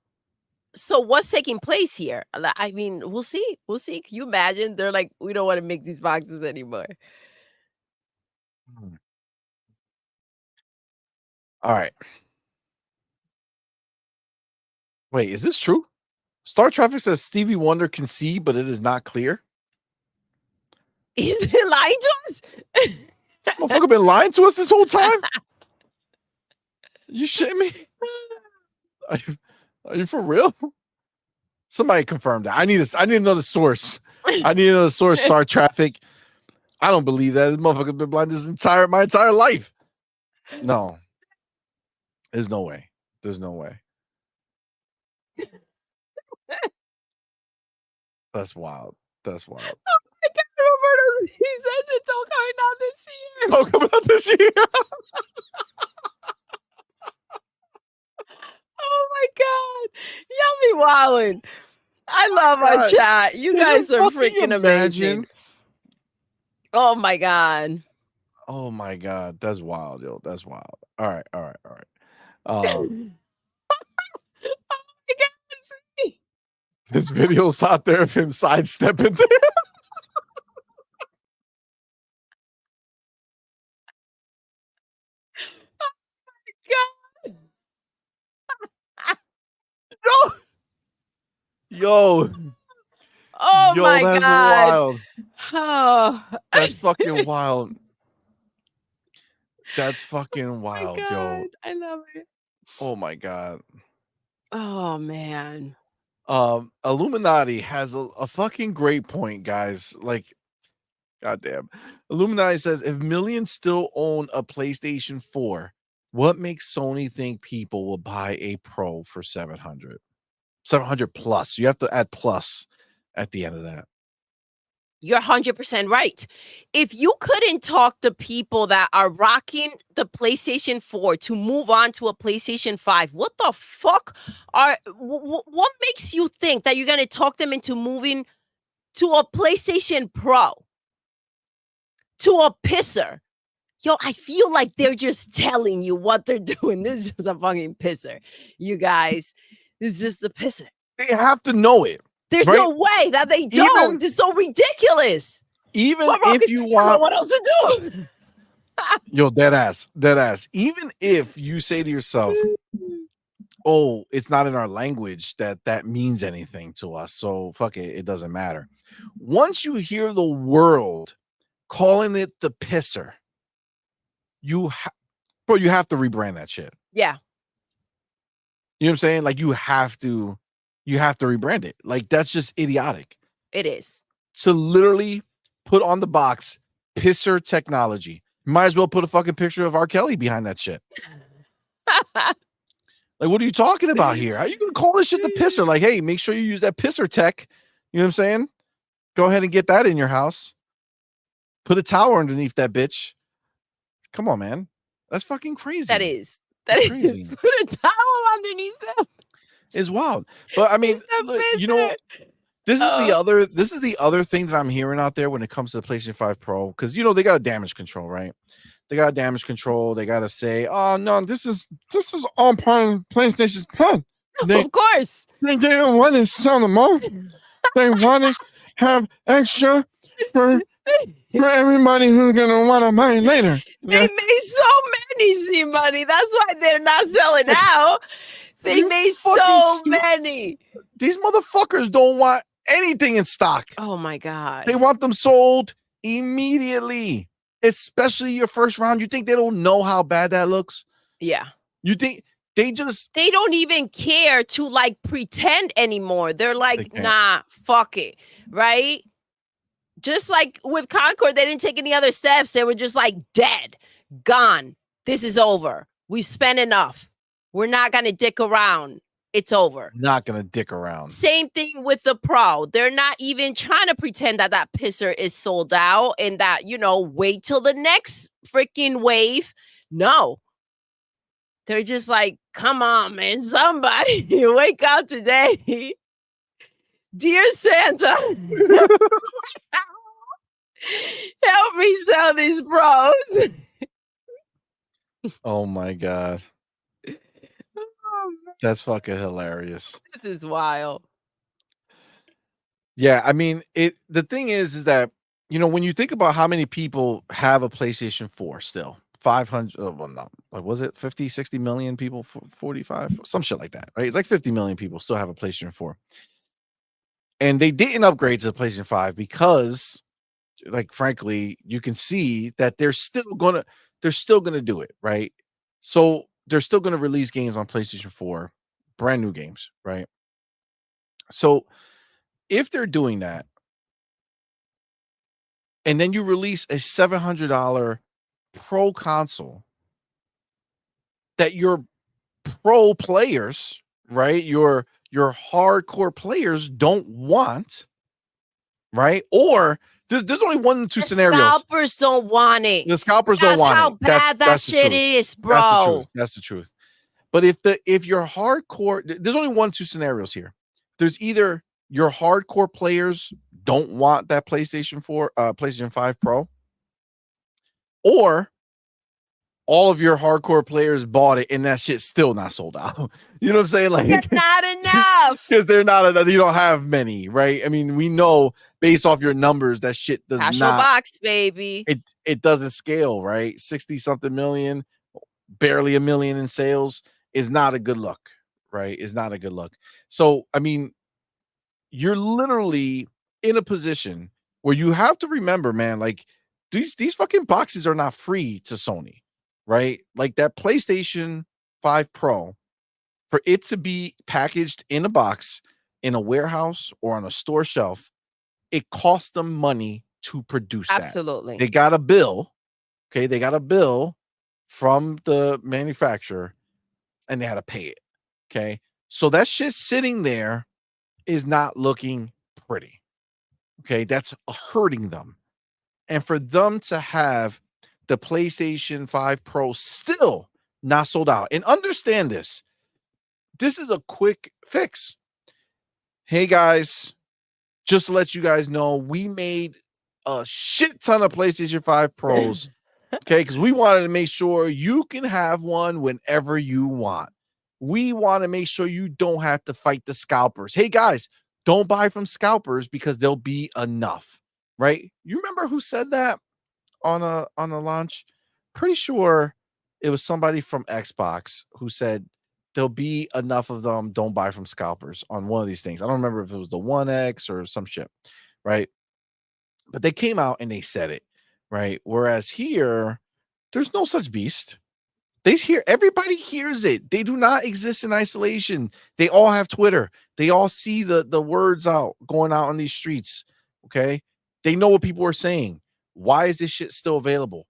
B: what's taking place here? I mean, we'll see. We'll see. Can you imagine? They're like, we don't want to make these boxes anymore.
A: Hmm. All right. Wait, is this true? Star Traffic says Stevie Wonder can see, but it is not clear.
B: He's been lying to us.
A: This motherfucker been lying to us this whole time? You shitting me? Are you for real? Somebody confirm that. I need another source. I need another source. Star Traffic. I don't believe that. This motherfucker's been blind my entire life. No. There's no way. There's no way. That's wild. That's wild.
B: I can't remember. He says it's all coming out this year.
A: Oh, coming out this year.
B: Oh my god. Y'all be wildin'. I love our
A: God.
B: chat. You
A: Can
B: guys are
A: fucking
B: freaking
A: imagine?
B: amazing. Oh my god.
A: Oh my god. That's wild, yo. That's wild. All right.
B: Oh my god. See?
A: This video's out there of him sidestepping there.
B: God.
A: Yo. Yo.
B: Oh
A: Yo,
B: my
A: that's
B: god.
A: wild.
B: Oh.
A: That's fucking wild. That's fucking
B: Oh my
A: wild, yo.
B: god. I love it.
A: Oh my god.
B: Oh man.
A: Illuminati has a fucking great point, guys. Like, goddamn. Illuminati says if millions still own a PlayStation 4, what makes Sony think people will buy a Pro for 700? 700 plus. You have to add plus at the end of that.
B: You're 100% right. If you couldn't talk the people that are rocking the PlayStation 4 to move on to a PlayStation 5, what the fuck what makes you think that you're going to talk them into moving to a PlayStation Pro? To a pisser? Yo, I feel like they're just telling you what they're doing. This is just a fucking pisser. You guys, this is just a pisser.
A: They have to know it,
B: There's
A: right?
B: no way that they
A: Even
B: don't. It's so ridiculous.
A: even
B: What wrong
A: if
B: is
A: you
B: camera?
A: want
B: What else to do?
A: yo, dead ass, dead ass. Even if you say to yourself, "Oh, it's not in our language that means anything to us, so fuck it, it doesn't matter." Once you hear the world calling it the pisser, bro, you have to rebrand that shit.
B: Yeah,
A: You know what I'm saying? Like you have to rebrand it. Like that's just idiotic.
B: it is.
A: To literally put on the box pisser technology. Might as well put a fucking picture of R. Kelly behind that shit. Like, what are you talking about here? How are you gonna call this shit the pisser? Like, hey, make sure you use that pisser tech. You know what I'm saying? Go ahead and get that in your house. Put a tower underneath that bitch. Come on, man. That's fucking
B: That
A: crazy.
B: is. That
A: It's
B: is.
A: crazy.
B: Put a towel underneath them.
A: It's wild. But I mean,
B: It's a
A: look, you know,
B: visitor.
A: this is the
B: Oh,
A: other thing that I'm hearing out there when it comes to the PlayStation 5 Pro, because you know they got a damage control, right? They got damage control. They gotta say, oh no, this is all part of PlayStation's plan. They
B: of course.
A: they didn't want to sell them all. They want to have extra for everybody who's gonna want to buy later.
B: They
A: Yeah.
B: made so many CMoney. That's why they're not selling out. They
A: You
B: made
A: fucking
B: so many.
A: These motherfuckers don't want anything in stock.
B: Oh my God.
A: They want them sold immediately, especially your first round. You think they don't know how bad that looks?
B: Yeah.
A: You think they just
B: They don't even care to like pretend anymore. They're
A: they
B: like,
A: can't.
B: nah, fuck it. Right? Just like with Concord, they didn't take any other steps. They were just like dead, gone. This is over. We spent enough. We're not going to dick around. It's over.
A: Not gonna dick around.
B: Same thing with the Pro. They're not even trying to pretend that that pisser is sold out and that, wait till the next freaking wave. No. They're just like, come on, man, somebody wake up today. Dear Santa, help me sell these Pros.
A: Oh my god.
B: Oh, man,
A: That's fucking hilarious.
B: this is wild.
A: Yeah, I mean, the thing is that when you think about how many people have a PlayStation 4 still, 500, well, no, what was it 50, 60 million people, 45, some shit like that, right? It's like 50 million people still have a PlayStation 4. And they didn't upgrade to the PlayStation 5 because, like, frankly, you can see that they're still gonna do it, right? So they're still gonna release games on PlayStation 4, brand new games, right? So if they're doing that, and then you release a $700 pro console that your pro players, right? Your hardcore players don't want, right? Or there's only one two
B: The
A: scenarios.
B: scalpers don't want it.
A: The scalpers don't
B: That's
A: want
B: how
A: it.
B: bad that
A: That's the
B: shit
A: truth.
B: is,
A: That's the truth.
B: bro.
A: That's the truth. But if you're hardcore, there's only one two scenarios here. There's either your hardcore players don't want that PlayStation 4, PlayStation 5 Pro, or all of your hardcore players bought it and that shit's still not sold out. You know what I'm saying? Like,
B: Not enough.
A: because they're not enough, you don't have many, right? I mean, we know based off your numbers that shit does
B: Cash your
A: not
B: box, baby.
A: it doesn't scale, right? 60 something million, barely a million in sales is not a good look, right? Is not a good look. So, I mean, you're literally in a position where you have to remember, man, like these fucking boxes are not free to Sony, right? Like that PlayStation 5 Pro, for it to be packaged in a box in a warehouse or on a store shelf, it costs them money to produce that.
B: Absolutely.
A: They got a bill, okay? They got a bill from the manufacturer and they had to pay it, okay? So that shit sitting there is not looking pretty. Okay, that's hurting them. And for them to have the PlayStation 5 Pro still not sold out. And understand this. This is a quick fix. Hey guys, just to let you guys know, we made a shit ton of PlayStation 5 Pros. Okay, because we wanted to make sure you can have one whenever you want. We want to make sure you don't have to fight the scalpers. Hey guys, don't buy from scalpers because there'll be enough, right? You remember who said that on a launch? Pretty sure it was somebody from Xbox who said there'll be enough of them. Don't buy from scalpers on one of these things. I don't remember if it was the One X or some shit, right? But they came out and they said it, right? Whereas here, there's no such beast. They hear everybody hears it. They do not exist in isolation. They all have Twitter. They all see the words out going out on these streets. Okay. They know what people are saying. Why is this shit still available?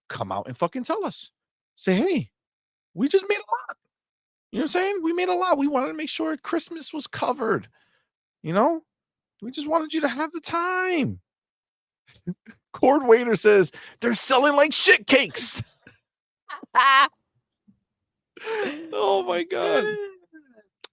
A: Come out and fucking tell us. Say, hey, we just made a lot. You know what I'm saying? We made a lot. We wanted to make sure Christmas was covered. You know, we just wanted you to have the time. Cord Waiter says they're selling like shit cakes. Oh my god.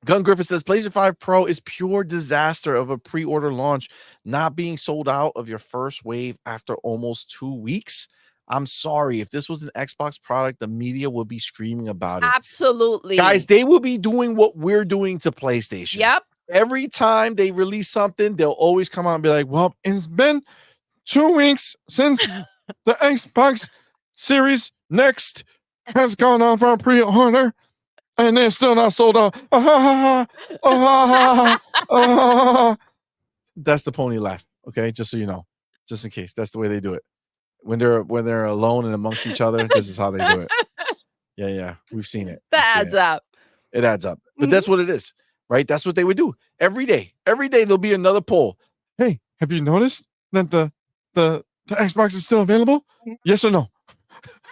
A: Gun Griffin says PlayStation 5 Pro is pure disaster of a pre-order launch, not being sold out of your first wave after almost 2 weeks. I'm sorry. If this was an Xbox product, the media would be screaming about it.
B: Absolutely.
A: Guys, they will be doing what we're doing to PlayStation.
B: Yep.
A: Every time they release something, they'll always come out and be like, well, it's been 2 weeks since the Xbox Series Next has gone on for a pre-order, and they're still not sold out. That's the pony laugh. Okay, just so you know, just in case. That's the way they do it. When they're alone and amongst each other, this is how they do it. Yeah, we've seen it.
B: That adds up.
A: It adds up. But that's what it is, right? That's what they would do every day. Every day there'll be another poll. Hey, have you noticed that the Xbox is still available? Yes or no?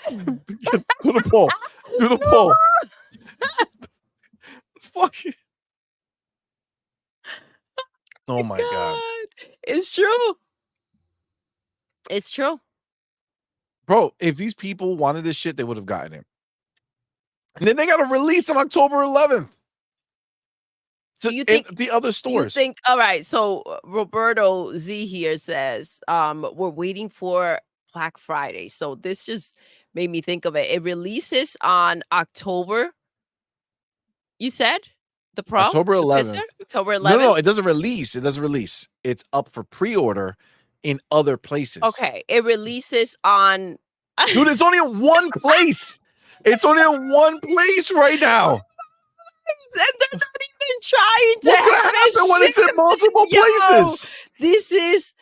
A: Do the poll. Do the poll. Fuck. Oh my god.
B: It's true. It's true.
A: Bro, if these people wanted this shit, they would have gotten it. And then they got to release on October 11th.
B: Do you think
A: the other stores?
B: You think? All right. So Roberto Z here says, we're waiting for Black Friday. So this just made me think of it. It releases on October. You said the Pro,
A: October
B: the
A: 11th.
B: Pisser? October 11th.
A: No, it doesn't release. It doesn't release. It's up for pre-order in other places.
B: Okay, it releases on.
A: Dude, it's only in one place. It's only in one place right now.
B: And they're not even trying to.
A: What's gonna happen when it's in multiple places?
B: This is.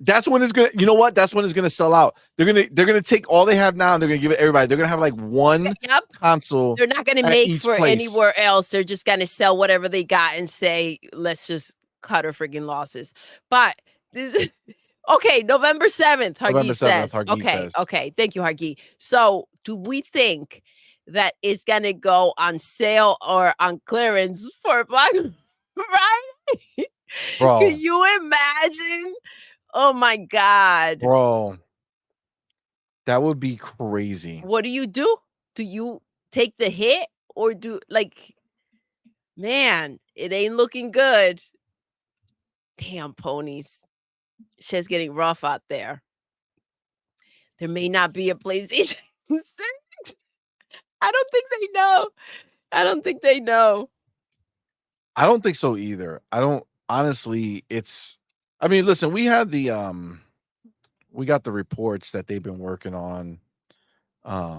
A: That's when it's gonna. You know what? That's when it's gonna sell out. They're gonna take all they have now and they're gonna give it everybody. They're gonna have like one console.
B: They're not gonna make for anywhere else. They're just gonna sell whatever they got and say, let's just cut our friggin' losses. But this is okay. November 7th, Hargi says. Okay. Thank you, Hargi. So, do we think that it's gonna go on sale or on clearance for Black Friday?
A: Bro,
B: can you imagine? Oh my god,
A: bro, that would be crazy.
B: What do? Do you take the hit or man, it ain't looking good. Damn ponies. Shit's getting rough out there. There may not be a PlayStation 6. I don't think they know. I don't think
A: so either. I don't honestly, I mean, listen, we got the reports that they've been working on a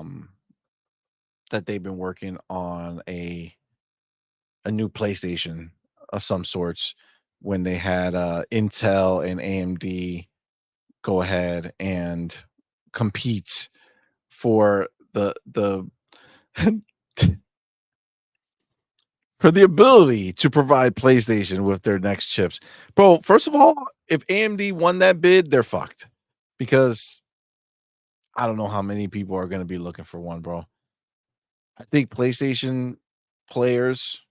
A: new PlayStation of some sorts when they had Intel and AMD go ahead and compete for the for the ability to provide PlayStation with their next chips. Bro, first of all, if AMD won that bid, they're fucked because I don't know how many people are going to be looking for one, bro. I think PlayStation players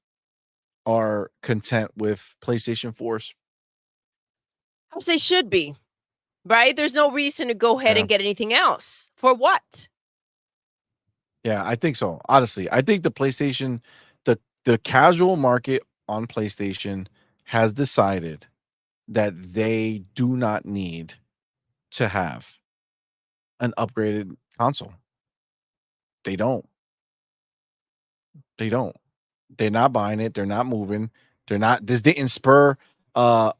A: are content with PlayStation 4s.
B: As they should be, right? There's no reason to go ahead and get anything else. For what?
A: Yeah, I think so. Honestly, I think the PlayStation, the casual market on PlayStation has decided that they do not need to have an upgraded console. They don't. They're not buying it. They're not moving. They're not. This didn't spur uh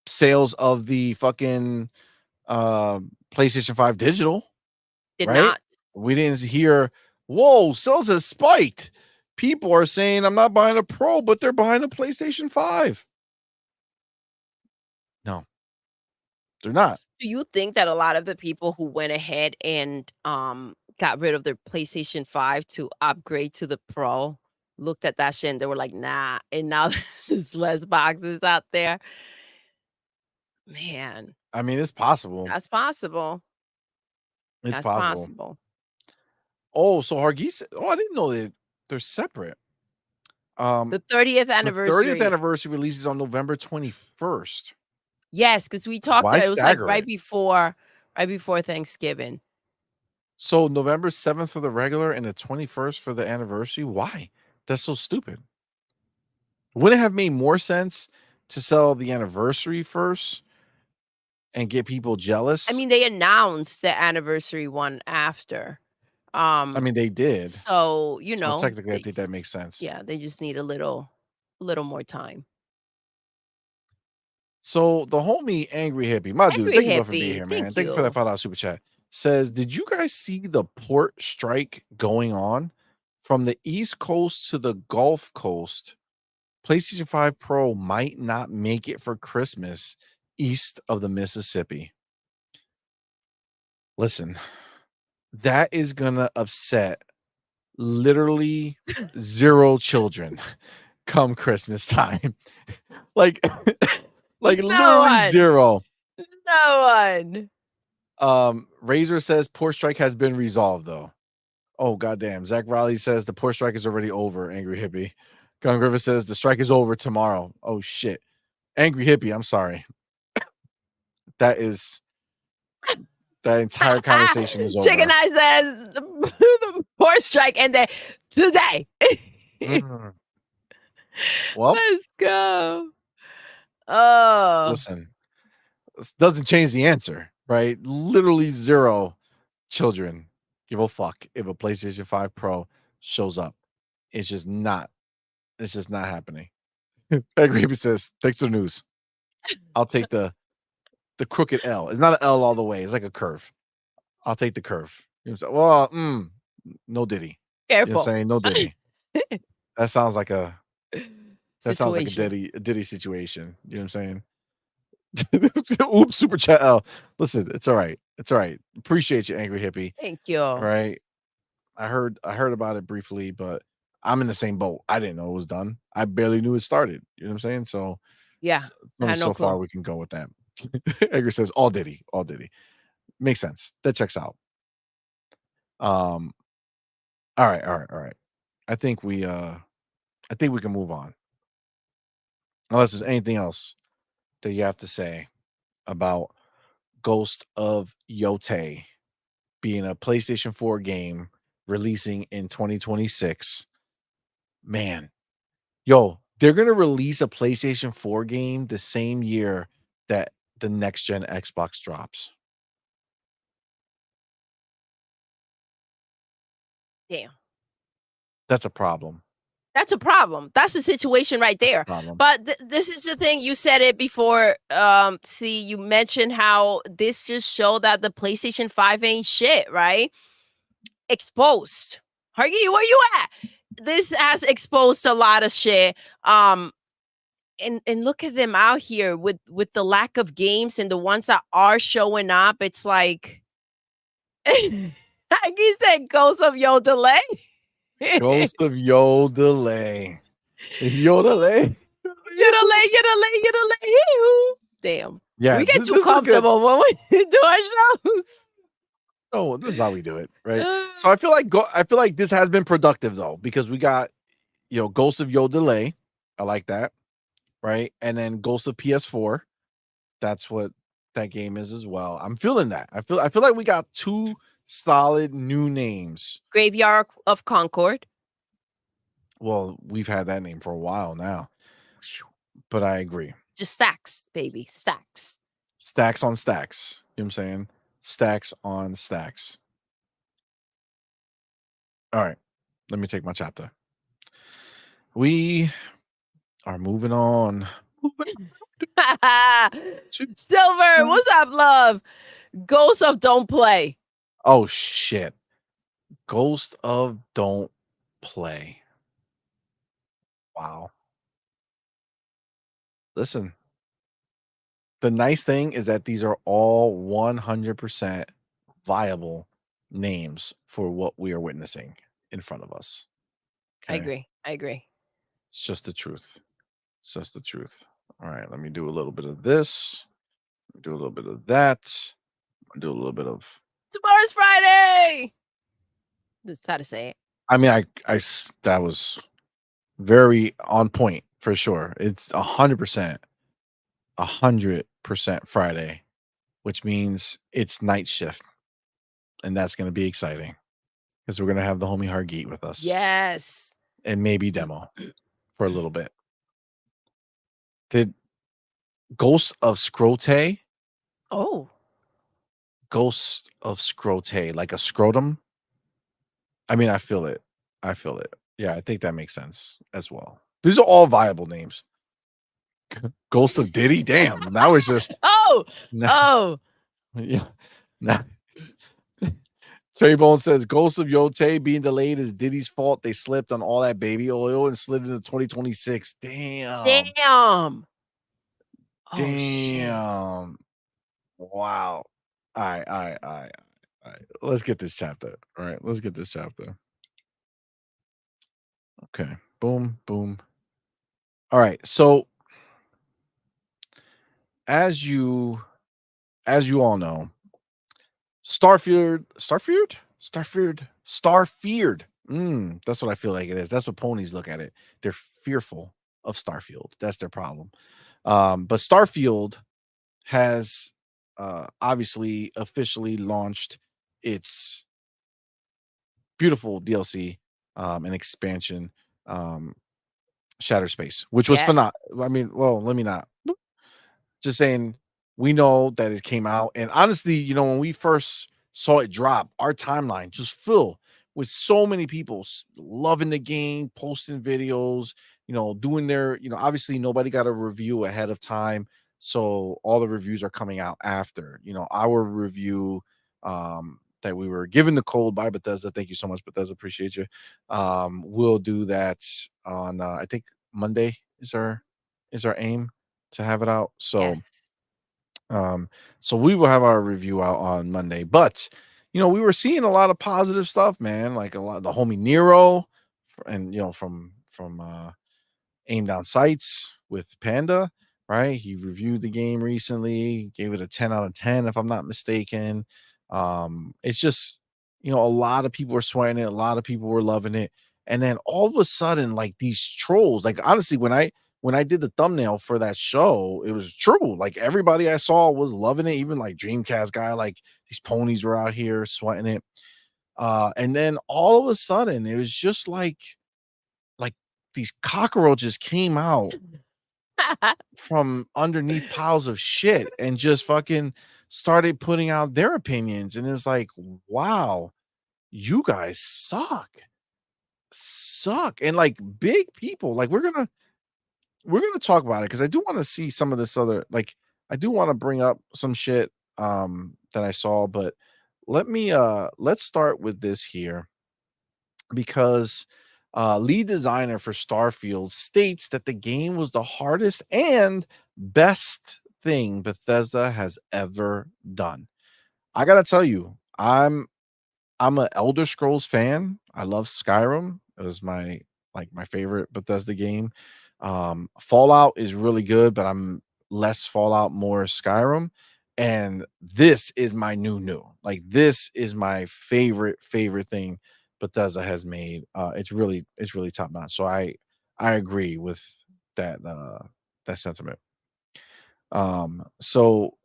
A: sales of the fucking uh PlayStation 5 digital,
B: Did
A: right?
B: not.
A: We didn't hear, whoa, sales has spiked. People are saying I'm not buying a Pro, but they're buying a PlayStation 5. No, they're not.
B: Do you think that a lot of the people who went ahead and, got rid of their PlayStation 5 to upgrade to the Pro looked at that shit and they were like, "Nah," and now there's less boxes out there? Man,
A: I mean, it's possible.
B: that's possible.
A: It's
B: That's
A: possible.
B: possible.
A: Oh, so Hargeisa, oh, I didn't know they're separate. Um,
B: The 30th
A: the 30th
B: anniversary.
A: anniversary releases on November 21st.
B: Yes, because we talked
A: Why
B: it was, like,
A: stagger it?
B: right before Thanksgiving.
A: So November 7th for the regular and the 21st for the anniversary? Why? That's so stupid. Wouldn't it have made more sense to sell the anniversary first and get people
B: I
A: jealous?
B: mean, they announced the anniversary one after.
A: I
B: Um,
A: mean, they did.
B: so,
A: So technically, I
B: they
A: think that
B: just
A: makes sense.
B: yeah, they just need a little more time.
A: So the homie Angry Hippie, my dude,
B: Angry
A: thank you bro for being
B: hippie,
A: here, man.
B: thank
A: Thank you for that
B: you.
A: $5 super chat. Says, did you guys see the port strike going on from the East Coast to the Gulf Coast? PlayStation 5 Pro might not make it for Christmas east of the Mississippi. Listen, that is gonna upset literally 0 children come Christmas time. Like like
B: No
A: literally
B: one,
A: 0.
B: no one.
A: Razor says port strike has been resolved though. Oh goddamn. Zach Riley says the port strike is already over, Angry Hippie. Gun Griffith says the strike is over tomorrow. Oh shit. Angry Hippie, I'm sorry. That is that entire conversation is
B: Chicken
A: over.
B: Eye says the port strike ended today.
A: Mm. Well,
B: Let's go. Oh,
A: listen, this doesn't change the answer, right? Literally 0 children give a fuck if a PlayStation 5 Pro shows up. It's just not. It's just not happening. Angry Hippie says, thanks to the news. I'll take the crooked L. It's not an L all the way. It's like a curve. I'll take the curve. You know what I'm saying? Well, no Diddy. You know what I'm
B: careful.
A: saying? No Diddy. That sounds like a
B: Situation.
A: A Diddy situation. You know what I'm saying? Oops, super chat L. Listen, it's all right. It's all right. Appreciate you, Angry Hippie.
B: Thank
A: All
B: you.
A: right. I heard about it briefly, but I'm in the same boat. I didn't know it was done. I barely knew it started. You know what I'm saying? So
B: Yeah,
A: it's
B: I
A: only
B: had no
A: so far
B: clue.
A: we can go with that. Edgar says all Diddy, all Diddy. Makes sense. That checks out. Um, all right, all right, all right. I think I think we can move on. Unless there's anything else that you have to say about Ghost of Yotei being a PlayStation 4 game releasing in 2026. Man, yo, they're gonna release a PlayStation 4 game the same year that the next gen Xbox drops.
B: Damn.
A: That's a problem.
B: That's a problem. That's a situation right
A: That's a
B: there.
A: problem.
B: But this is the thing. You said it before. See, you mentioned how this just showed that the PlayStation 5 ain't shit, right? Exposed. Hargy, where you at? This has exposed a lot of shit. And look at them out here with the lack of games and the ones that are showing up. It's like Hargy said, "Ghost of Yo delay."
A: Ghost of Yodelay. Yodelay.
B: Yodelay, yodelay, yodelay, hee-hoo. Damn.
A: Yeah,
B: We get too
A: this is good.
B: comfortable when we do our shows.
A: Oh, this is how we do it, right?
B: Uh,
A: So I feel like this has been productive though, because we got Ghost of Yodelay. I like that, right? And then Ghost of PS4. That's what that game is as well. I'm feeling that. I feel like we got 2 solid new names.
B: Graveyard of Concord.
A: Well, we've had that name for a while now, but I agree.
B: Just stacks, baby, stacks.
A: Stacks on stacks. You know what I'm saying? Stacks on stacks. All right. Let me take my chapter. We are moving on. Moving to
B: Silver, what's up, love? Ghost of Don't Play.
A: oh shit. Ghost of Don't Play. Wow. Listen, the nice thing is that these are all 100% viable names for what we are witnessing in front of us.
B: I
A: Okay.
B: agree. I agree.
A: It's just the truth. It's just the truth. All right. Let me do a little bit of this. Do a little bit of that. Do a little bit of.
B: Tomorrow's Friday. That's how to say it.
A: I mean, that was very on point for sure. It's 100% Friday, which means it's night shift, and that's going to be exciting because we're going to have the homie Hargeet with us
B: Yes.
A: and maybe demo for a little bit. Did Ghost of Scrote?
B: Oh.
A: Ghost of Scrote, like a scrotum? I mean, I feel it. I feel it. Yeah, I think that makes sense as well. These are all viable names. Ghost of Diddy? Damn. Now we're just
B: Oh.
A: now,
B: Oh.
A: yeah. Now, Terry Bone says Ghost of Yotei being delayed is Diddy's fault. They slipped on all that baby oil and slid into 2026. Damn.
B: Damn. Oh shit.
A: Damn. Wow. All right, all right, all right, all right. Let's get this chapter. All right, let's get this chapter. Okay. Boom, boom. All right. So as you all know, Starfield. That's what I feel like it is. That's what ponies look at it. They're fearful of Starfield. That's their problem. But Starfield has obviously officially launched its beautiful DLC and expansion, Shatter Space, which was
B: Yes.
A: phenomenal. I mean, well, let me not. Just saying, we know that it came out, and honestly, when we first saw it drop, our timeline just filled with so many people loving the game, posting videos, doing their, obviously nobody got a review ahead of time, so all the reviews are coming out after. Our review that we were given the code by Bethesda. Thank you so much, Bethesda. Appreciate you. We'll do that on I think Monday is our aim to have it out. So,
B: Yes.
A: um, so we will have our review out on Monday. But we were seeing a lot of positive stuff, man. Like a lot the homie Nero, and from Aim Down Sights with Panda, right? He reviewed the game recently, gave it a 10 out of 10, if I'm not mistaken. It's just, a lot of people were sweating it, a lot of people were loving it. And then all of a sudden, like these trolls, like honestly, when I did the thumbnail for that show, it was true. Like everybody I saw was loving it, even like Dreamcast guy, like these ponies were out here sweating it. And then all of a sudden, it was just like these cockroaches came out from underneath piles of shit and just fucking started putting out their opinions. And it's like, wow, you guys suck. And like big people, like we're gonna talk about it because I do want to see some of this other, like I do want to bring up some shit that I saw, but let's start with this here because lead designer for Starfield states that the game was the hardest and best thing Bethesda has ever done. I gotta tell you, I'm an Elder Scrolls fan. I love Skyrim. It was my favorite Bethesda game. Fallout is really good, but I'm less Fallout, more Skyrim. And this is my new. Like this is my favorite thing Bethesda has made. It's really top notch. So I agree with that sentiment. So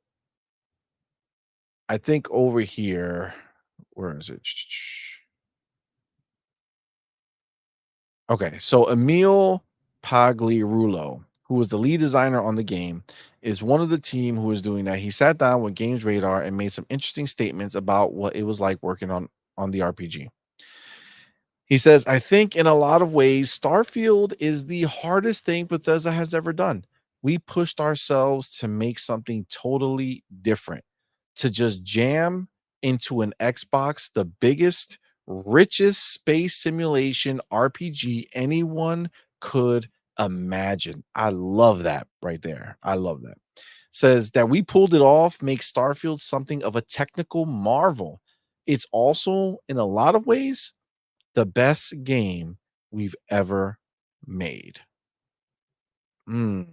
A: I think over here, where is it? Okay, so Emil Pagliarulo, who was the lead designer on the game, is one of the team who is doing that. He sat down with Games Radar and made some interesting statements about what it was like working on the RPG. He says, I think in a lot of ways, Starfield is the hardest thing Bethesda has ever done. We pushed ourselves to make something totally different, to just jam into an Xbox, the biggest, richest space simulation RPG anyone could imagine. I love that right there. I love that. Says that we pulled it off makes Starfield something of a technical marvel. It's also, in a lot of ways, the best game we've ever made. Mm.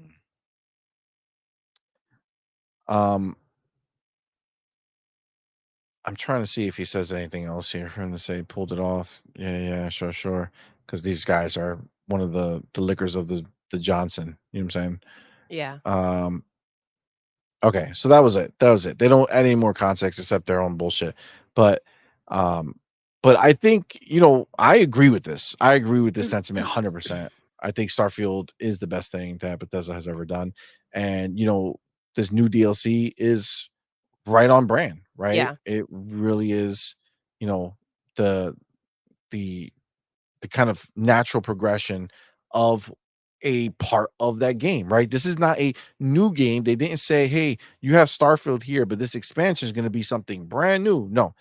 A: Um, I'm trying to see if he says anything else here for him to say pulled it off. Yeah, yeah, sure, sure. Because these guys are one of the liquors of the Johnson. You know what I'm saying?
B: Yeah.
A: Um, okay, so that was it. That was it. They don't add any more context except their own bullshit. But um, but I think, I agree with this. I agree with this sentiment 100%. I think Starfield is the best thing that Bethesda has ever done. And this new DLC is right on brand, right?
B: Yeah.
A: It really is, you know, the the the kind of natural progression of a part of that game, right? This is not a new game. They didn't say, "Hey, you have Starfield here, but this expansion is going to be something brand new." No.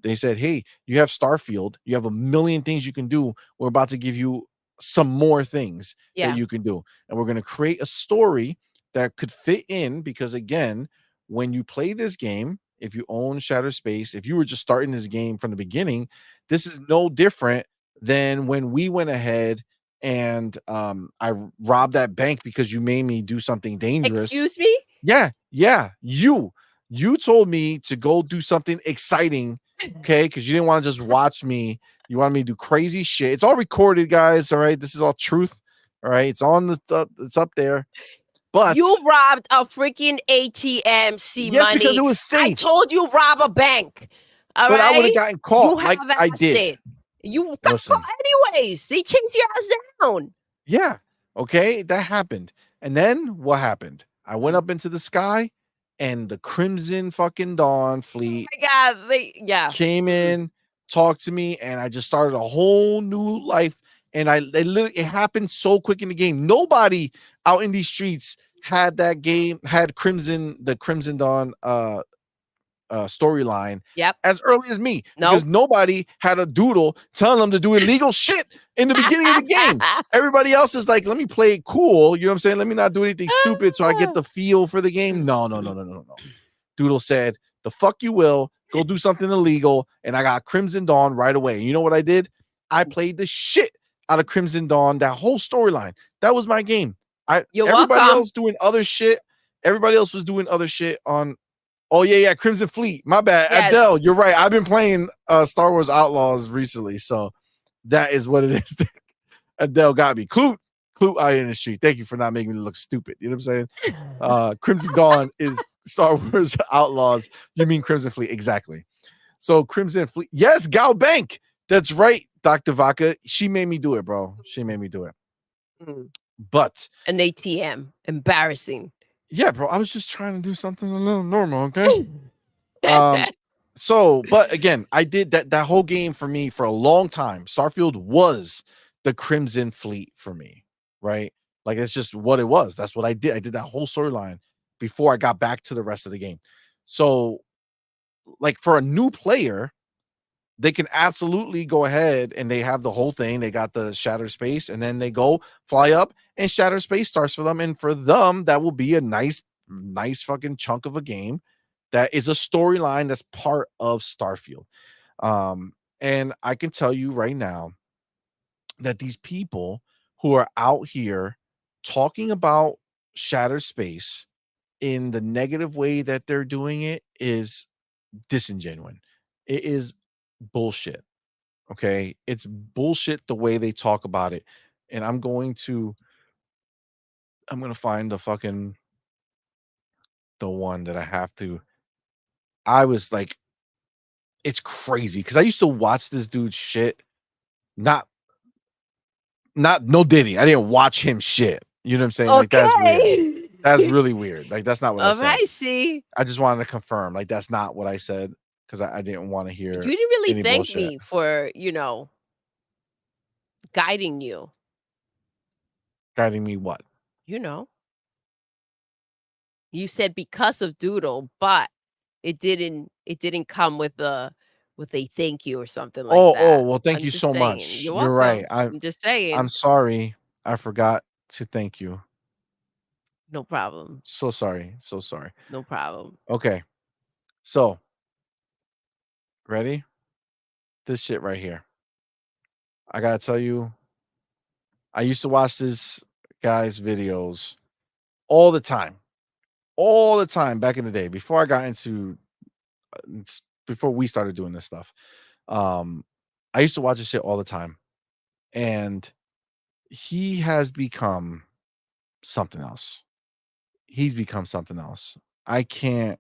A: They said, "Hey, you have Starfield. You have a million things you can do. We're about to give you some more things that
B: Yeah.
A: you can do. And we're going to create a story that could fit in because again, when you play this game, if you own Shattered Space, if you were just starting this game from the beginning, this is no different than when we went ahead and I robbed that bank because you made me do something dangerous.
B: Excuse me?
A: Yeah, yeah. You told me to go do something exciting, okay? Because you didn't want to just watch me. You wanted me to do crazy shit. It's all recorded, guys. All right, this is all truth. All right, it's on it's up there.
B: You
A: But
B: robbed a freaking ATM,
A: yes, because
B: CMoney.
A: it was
B: I
A: safe.
B: told you rob a bank. All
A: But I would have
B: right?
A: gotten
B: You
A: caught,
B: have
A: like I did.
B: acid. You got
A: Listen,
B: caught anyways. They chased your ass down.
A: yeah, okay, that happened. And then what happened? I went
B: Mm.
A: up into the sky, and the Crimson fucking Dawn
B: Oh
A: fleet
B: my god. Yeah.
A: came
B: Mm.
A: in, talked to me, and I just started a whole new life. And it happened so quick in the game. Nobody out in these streets had that game, had the Crimson Dawn storyline
B: Yep.
A: as early as me because
B: Nope.
A: nobody had a doodle telling them to do illegal shit in the beginning of the game. Everybody else is like, let me play it cool. You know what I'm saying? Let me not do anything stupid so I get the feel for the game. No, no, no, no, no, no. Doodle said, the fuck you will. Go do something illegal. And I got Crimson Dawn right away. And you know what I did? I played the shit out of Crimson Dawn, that whole storyline. That was my game.
B: You're
A: Everybody
B: welcome.
A: else doing other shit. Everybody else was doing other shit on. Oh yeah, yeah, Crimson Fleet. My bad,
B: Yes.
A: Adele. You're right. I've been playing Star Wars Outlaws recently, so that is what it is. Adele got me. Clute out in the street. Thank you for not making me look stupid. You know what I'm saying? Crimson Dawn is Star Wars Outlaws. You mean Crimson Fleet? Exactly. So Crimson Fleet. Yes, Gal Bank. That's right, Dr. Vaca. She made me do it, bro. She made me do it.
B: Mm.
A: But
B: An ATM. Embarrassing.
A: yeah, bro, I was just trying to do something a little normal, okay? But again, I did that whole game for me for a long time. Starfield was the Crimson Fleet for me, right? Like it's just what it was. That's what I did. I did that whole storyline before I got back to the rest of the game. So, like for a new player, they can absolutely go ahead and they have the whole thing. They got the Shattered Space, and then they go fly up, and Shattered Space starts for them. And for them, that will be a nice fucking chunk of a game that is a storyline that's part of Starfield. And I can tell you right now that these people who are out here talking about Shattered Space in the negative way that they're doing it is disingenuous. It is bullshit. Okay. It's bullshit the way they talk about it. And I'm going to find the one that I have to. I was like, it's crazy because I used to watch this dude's shit. Not, no Diddy. I didn't watch him shit. You know what I'm saying? Like, that's weird.
B: Okay.
A: That's really weird. Like, that's not what I
B: All
A: said.
B: right, see.
A: I just wanted to confirm. Like, that's not what I said because I didn't want to
B: You
A: hear
B: didn't really
A: any
B: thank
A: bullshit.
B: me for, guiding you,
A: Guiding me what?
B: you know? You said because of Doodle, but it didn't come with a thank you or something like
A: Oh,
B: that.
A: well, thank
B: I'm
A: you
B: just
A: so
B: saying.
A: much.
B: You're
A: You're right.
B: welcome. I'm just
A: I'm
B: saying.
A: sorry. I forgot to thank you.
B: No problem.
A: So sorry. So sorry.
B: No problem.
A: Okay. So, ready? This shit right here. I gotta tell you, I used to watch this guy's videos all the time back in the day before I got into before we started doing this stuff. Um, I used to watch this shit all the time, and he has become something else. He's become something else. I can't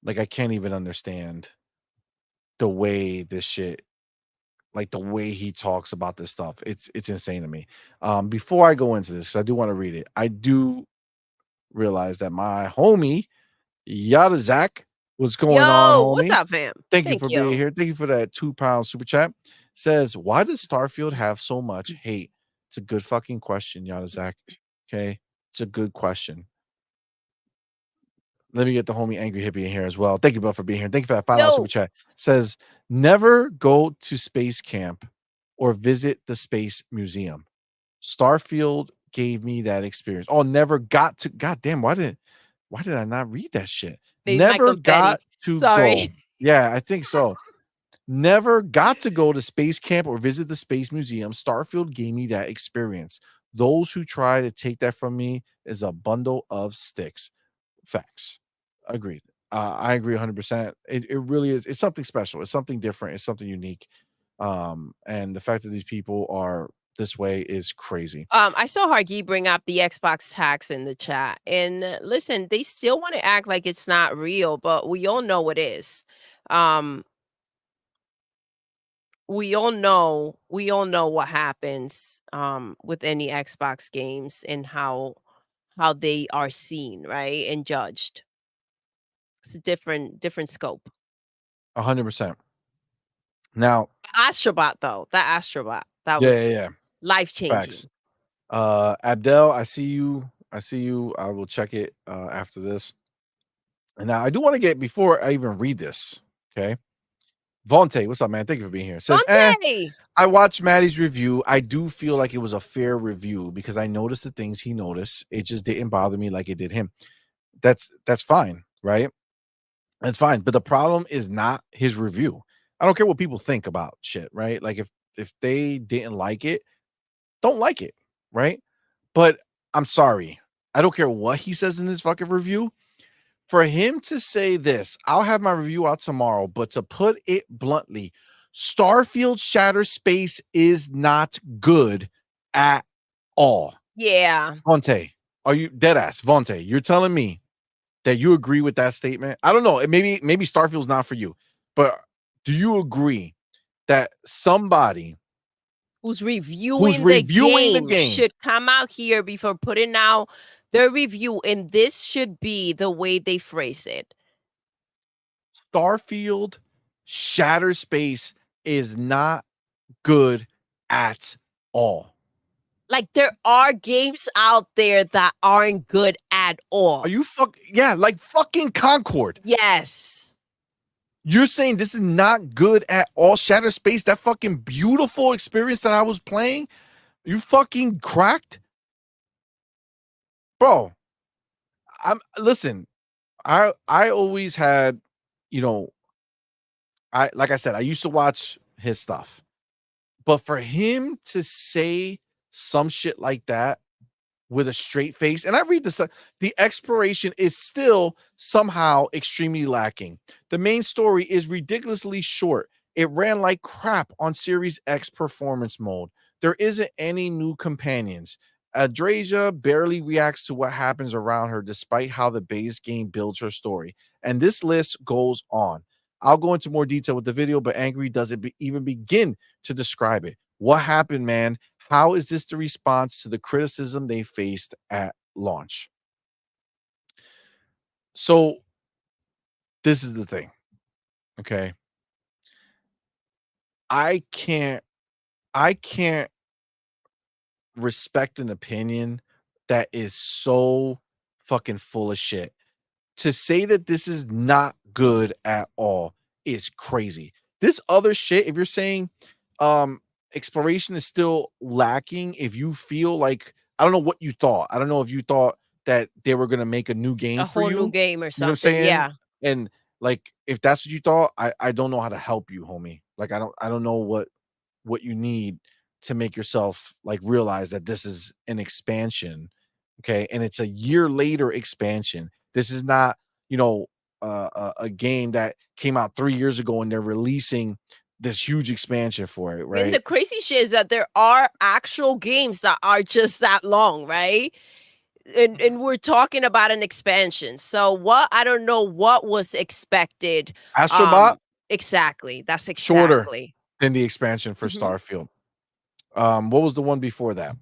A: I can't even understand the way this shit like the way he talks about this stuff. It's insane to me. Before I go into this, 'cause I do want to read it. I do realize that my homie Yada Zach, what's going on,
B: Yo, what's
A: homie?
B: up, fam?
A: Thank you
B: Thank
A: for being
B: you.
A: here. Thank you for that £2 super chat. Says, why does Starfield have so much hate? It's a good fucking question, Yada Zach. Okay. It's a good question. Let me get the homie Angry Hippie in here as well. Thank you, both for being here. Thank you for that $5 super
B: Yo,
A: chat. Says, never go to space camp or visit the space museum. Starfield gave me that experience. Oh, never got to. God damn, why did I not read that shit?
B: maybe my
A: Never
B: confetti.
A: got to
B: Sorry.
A: go. Yeah, I think so. Never got to go to space camp or visit the space museum. Starfield gave me that experience. Those who try to take that from me is a bundle of sticks. Facts. Agreed. I agree 100%. It really is. It's something special. It's something different. It's something unique. And the fact that these people are this way is crazy.
B: I saw Hargy bring up the Xbox tax in the chat. And listen, they still want to act like it's not real, but we all know it is. Um, we all know what happens with any Xbox games and how they are seen, right? And judged. It's a different scope.
A: 100%. Now,
B: Astrobot though, that Astrobot, that
A: yeah, yeah,
B: was
A: yeah.
B: life
A: Facts.
B: changing.
A: Abdel, I see you. I see you. I will check it after this. And now I do want to get before I even read this. Okay. Vontae, what's up, man? Thank you for being here. Says,
B: Dante!
A: I watched Maddie's review. I do feel like it was a fair review because I noticed the things he noticed. It just didn't bother me like it did him. That's fine, right? That's fine. But the problem is not his review. I don't care what people think about shit, right? Like if they didn't like it, don't like it, right? But I'm sorry. I don't care what he says in this fucking review. For him to say this, I'll have my review out tomorrow, but to put it bluntly, Starfield Shatter Space is not good at all.
B: Yeah.
A: Vontae, are you dead ass? Vontae, you're telling me that you agree with that statement? I don't know. Maybe Starfield's not for you, but do you agree that somebody
B: Who's
A: who's
B: reviewing the
A: reviewing the
B: game
A: game,
B: should come out here before putting out their review, and this should be the way they phrase it.
A: Starfield Shatter Space is not good at all?
B: Like, there are games out there that aren't good at
A: Are
B: all.
A: you yeah, like fucking Concord.
B: Yes.
A: You're saying this is not good at all? Shatter Space, that fucking beautiful experience that I was playing, you fucking cracked? Bro, I'm listen, I always had, you know, I like I said, I used to watch his stuff. But for him to say some shit like that with a straight face. And I read this, the exploration is still somehow extremely lacking. The main story is ridiculously short. It ran like crap on Series X performance mode. There isn't any new companions. Adrasia barely reacts to what happens around her, despite how the base game builds her story. And this list goes on. I'll go into more detail with the video, but Angry doesn't even begin to describe it. What happened, man? How is this the response to the criticism they faced at launch? So, this is the thing, okay? I can't I can't respect an opinion that is so fucking full of shit. To say that this is not good at all is crazy. This other shit, if you're saying, um, exploration is still lacking, if you feel like I don't know what you thought. I don't know if you thought that they were gonna make a new game
B: A
A: for
B: whole new
A: you.
B: game or
A: You know what I'm
B: something,
A: saying?
B: yeah.
A: And, like, if that's what you thought, I don't know how to help you, homie. Like, I don't know what you need to make yourself like realize that this is an expansion, okay? And it's a year later expansion. This is not, you know, a game that came out 3 years ago and they're releasing this huge expansion for it,
B: And the
A: right?
B: crazy shit is that there are actual games that are just that long, right? And we're talking about an expansion. So what I don't know what was expected.
A: Astrobot
B: Exactly. That's
A: shorter
B: exactly.
A: than the expansion for
B: Mhm.
A: Starfield. What was the one before that?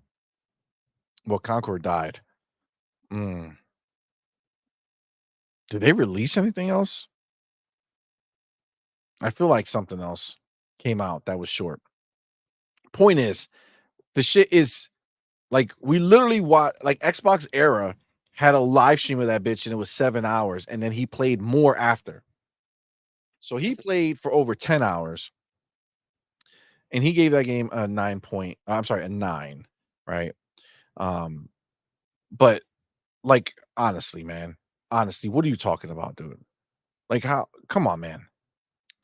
A: Well, Concord died. Mm. Did they release anything else? I feel like something else came out that was short. Point is, the shit is like we literally like Xbox era had a live stream of that bitch and it was 7 hours and then he played more after. So he played for over 10 hours and he gave that game a 9 point I'm sorry, a 9, right? Um but like honestly, man, honestly, what are you talking about, dude? Like how come on, man.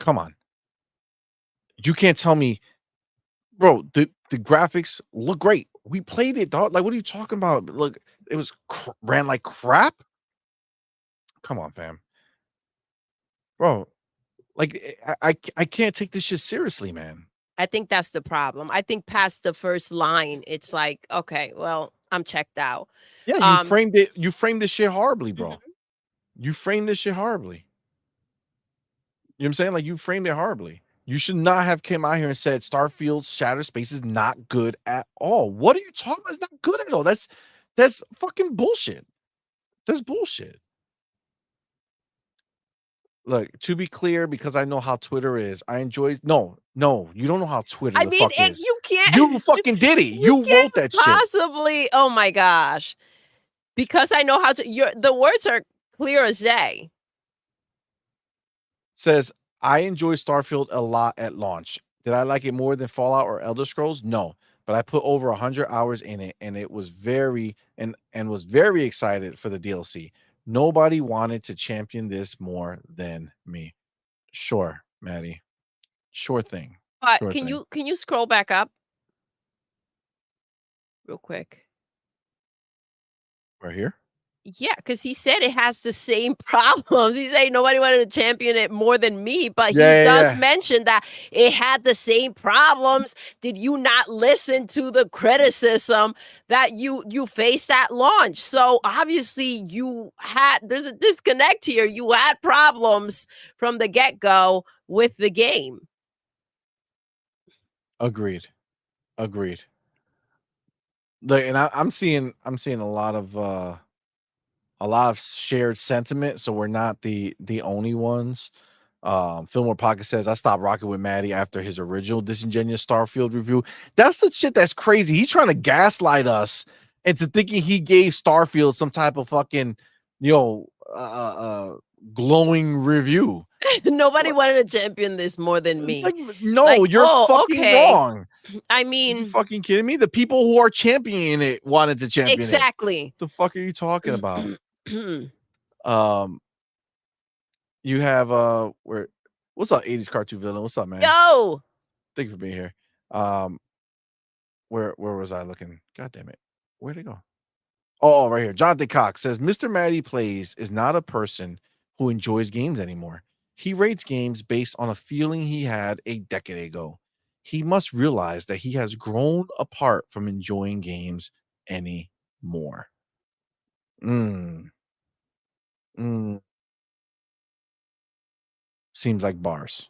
A: Come on. You can't tell me, bro, the graphics look great. We played it, dog. Like what are you talking about? Look, it was ran like crap. Come on, fam. Bro, like, I can't take this shit seriously, man.
B: I think that's the problem. I think past the first line, it's like, okay, well, I'm checked out.
A: Yeah,
B: Um,
A: you framed this shit horribly, bro.
B: mhm.
A: You framed this shit horribly. You know what I'm saying? Like, you framed it horribly. You should not have came out here and said Starfield Shattered Space is not good at all. What are you talking about? It's not good at all. That's fucking bullshit. That's bullshit. Look, to be clear, because I know how Twitter is, I enjoy no, you don't know how Twitter
B: I
A: the
B: mean,
A: fuck
B: and
A: is.
B: you can't
A: You fucking did it.
B: you
A: You wrote
B: can't
A: that shit.
B: possibly, oh my gosh. Because I know how to your the words are clear as day.
A: Says, "I enjoy Starfield a lot at launch. Did I like it more than Fallout or Elder Scrolls? No, but I put over 100 hours in it and it was was very excited for the DLC. Nobody wanted to champion this more than me." Sure, Maddie. Sure thing.
B: But
A: Sure
B: can
A: thing.
B: you scroll back up real quick?
A: Right here?
B: Yeah, because he said it has the same problems. He said nobody wanted to champion it more than me, but he
A: Yeah, yeah,
B: does
A: yeah.
B: mention that it had the same problems. Did you not listen to the criticism that you faced at launch? So obviously there's a disconnect here. You had problems from the get-go with the game.
A: Agreed. Agreed. Like, and I'm seeing a lot of shared sentiment, so we're not the only ones. Fillmore Pocket says, "I stopped rocking with Maddie after his original disingenuous Starfield review." That's the shit that's crazy. He's trying to gaslight us into thinking he gave Starfield some type of fucking, you know, glowing review.
B: Nobody
A: What?
B: wanted to champion this more than me.
A: Like, no,
B: Like,
A: you're
B: oh,
A: fucking
B: okay.
A: wrong.
B: I
A: You
B: mean,
A: fucking kidding me? The people who are championing it wanted to champion it.
B: exactly.
A: The fuck are you talking about? Um, you have where what's up, 80s cartoon villain? What's up, man?
B: Yo!
A: Thank you for being here. Um, where was I looking? God damn it. Where'd it go? Oh, right here. Jonathan Cox says Mr. Matty Plays is not a person who enjoys games anymore. He rates games based on a feeling he had a decade ago. He must realize that he has grown apart from enjoying games anymore. Mm, mm, seems like bars.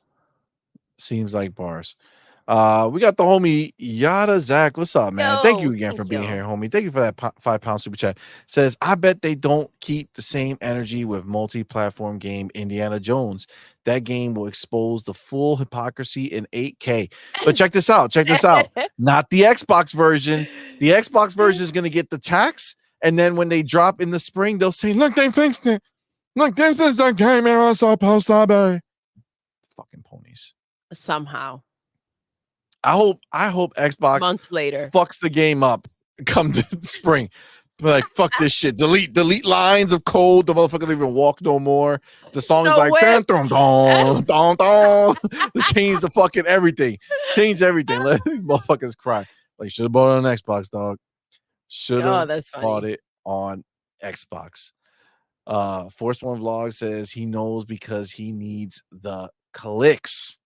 A: Seems like bars. We got the homie Yada Zach. What's up, man? Thank you
B: Yo,
A: again
B: thank
A: for being
B: you.
A: here, homie. Thank you for that £5 super chat. Says, I bet they don't keep the same energy with multi-platform game Indiana Jones. That game will expose the full hypocrisy in 8K. But check this out. Check this out. Not the Xbox version. The Xbox version is going to get the tax. And then when they drop in the spring, they'll say, look, they fixed it. Look, this is the game it was supposed to be. Fucking ponies.
B: Somehow.
A: I hope Xbox
B: Months later.
A: fucks the game up come to the spring. But like, fuck this shit. Delete lines of code. The motherfucker don't even walk no more. The song is
B: No
A: like
B: way.
A: dun, dun, dun, dun. Change the fucking everything. Change everything. Let these motherfuckers cry. Like, should have bought it on Xbox, dog. Should
B: Oh,
A: have
B: that's
A: bought
B: funny.
A: it on Xbox. Force One Vlog says he knows because he needs the clicks.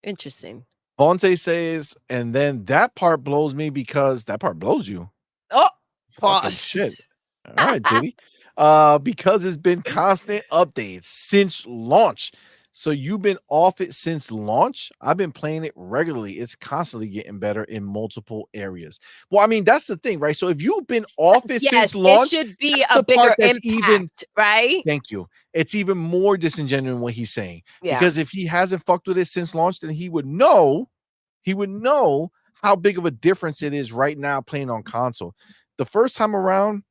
B: Interesting.
A: Fonte says, and then that part blows me because that part blows you.
B: Oh,
A: Fucking
B: pause.
A: shit. All right, Diddy. Because it's been constant updates since launch. So you've been off it since launch. I've been playing it regularly. It's constantly getting better in multiple areas. Well, I mean, that's the thing, right? So if you've been off it since
B: Yes, it
A: launch,
B: should be
A: that's
B: a
A: the part
B: bigger
A: that's even
B: impact, right?
A: thank you. It's even more disingenuous in what he's saying.
B: Yeah.
A: Because if he hasn't fucked with it since launch, then he would know how big of a difference it is right now playing on console. The first time around,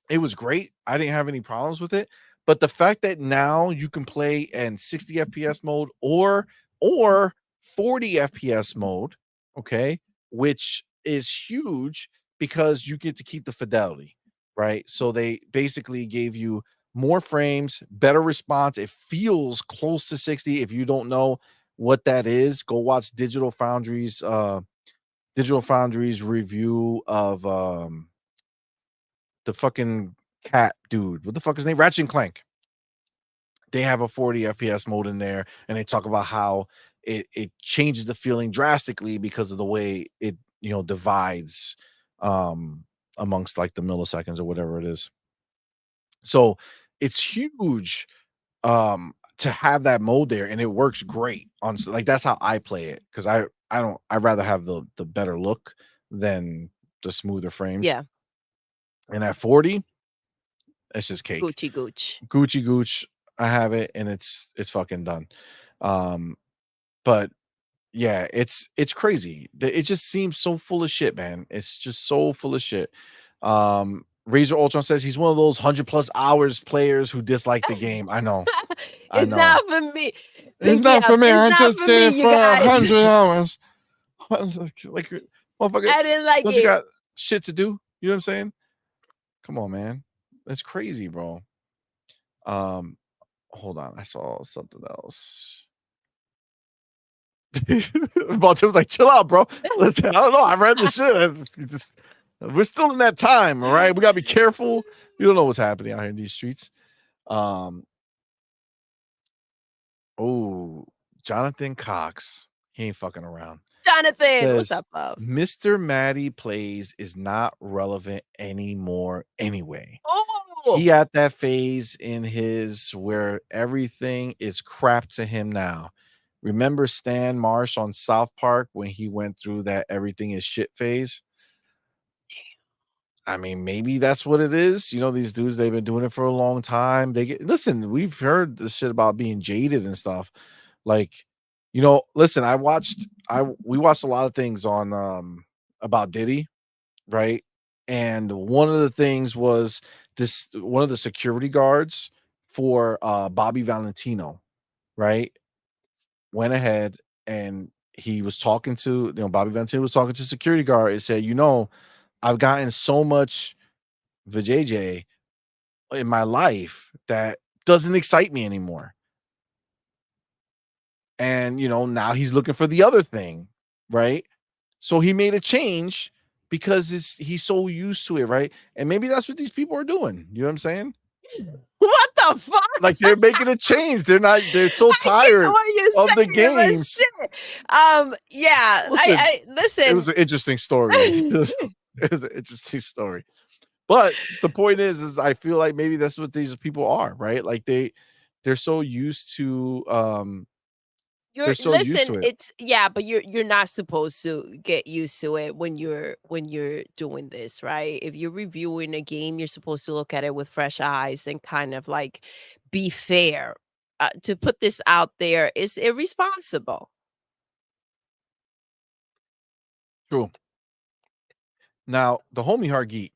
A: it was great. I didn't have any problems with it. But the fact that now you can play in 60 FPS mode or 40 FPS mode, okay, which is huge because you get to keep the fidelity, right? So they basically gave you more frames, better response. It feels close to 60. If you don't know what that is, go watch Digital Foundry's review of the fucking cat dude. What the fuck is his name? Ratchet and Clank. They have a 40 FPS mode in there, and they talk about how it changes the feeling drastically because of the way it divides amongst like the milliseconds or whatever it is. So it's huge to have that mode there, and it works great on like that's how I play it because I'd rather have the better look than the smoother frames.
B: Yeah.
A: And at 40, it's just cake.
B: Gucci gooch.
A: Gucci gooch. I have it and it's fucking done. But yeah, it's crazy. It just seems so full of shit, man. It's just so full of shit. Razor Ultron says he's one of those 100+ hours players who dislike the game. I know. I
B: It's
A: know.
B: not for me.
A: It's
B: Big
A: not for
B: Yep,
A: me.
B: it's
A: I
B: not
A: just
B: for
A: did
B: me,
A: it for
B: you guys.
A: 100 hours. Like, motherfucker,
B: I didn't like
A: don't you
B: it.
A: got shit to do? You know what I'm saying? Come on, man. That's crazy, bro. Hold on. I saw something else. Baltimore was like, chill out, bro. Listen, I don't know. I read the shit. We're still in that time, all right? We gotta be careful. You don't know what's happening out here in these streets. Oh, Jonathan Cox. He ain't fucking around.
B: Jonathan, what's
A: Says
B: up, love?
A: Mr. Maddie Plays is not relevant anymore anyway.
B: Oh,
A: He at that phase in his where everything is crap to him now. Remember Stan Marsh on South Park when he went through that everything is shit phase? I mean, maybe that's what it is. You know, these dudes, they've been doing it for a long time. Listen, we've heard this shit about being jaded and stuff. Like, listen, we watched a lot of things on about Diddy, right? And one of the things was one of the security guards for Bobby Valentino, right? Went ahead and he was talking to, Bobby Valentino was talking to security guard and said, I've gotten so much vajayjay in my life that doesn't excite me anymore. And now he's looking for the other thing, right? So he made a change because he's so used to it, right? And maybe that's what these people are doing. You know what I'm saying?
B: what the fuck?
A: Like they're making a change. They're so tired
B: what you're
A: of the
B: saying, but
A: games.
B: shit. Yeah.
A: Listen,
B: Listen.
A: It was an interesting story. It was an interesting story. But the point is I feel like maybe that's what these people are, right? Like they're so used to
B: You're
A: they're so used
B: listen,
A: to it.
B: it's yeah, but you're not supposed to get used to it when you're doing this, right? If you're reviewing a game, you're supposed to look at it with fresh eyes and kind of like be fair. To put this out there is irresponsible.
A: True. Now, the homie Hargeet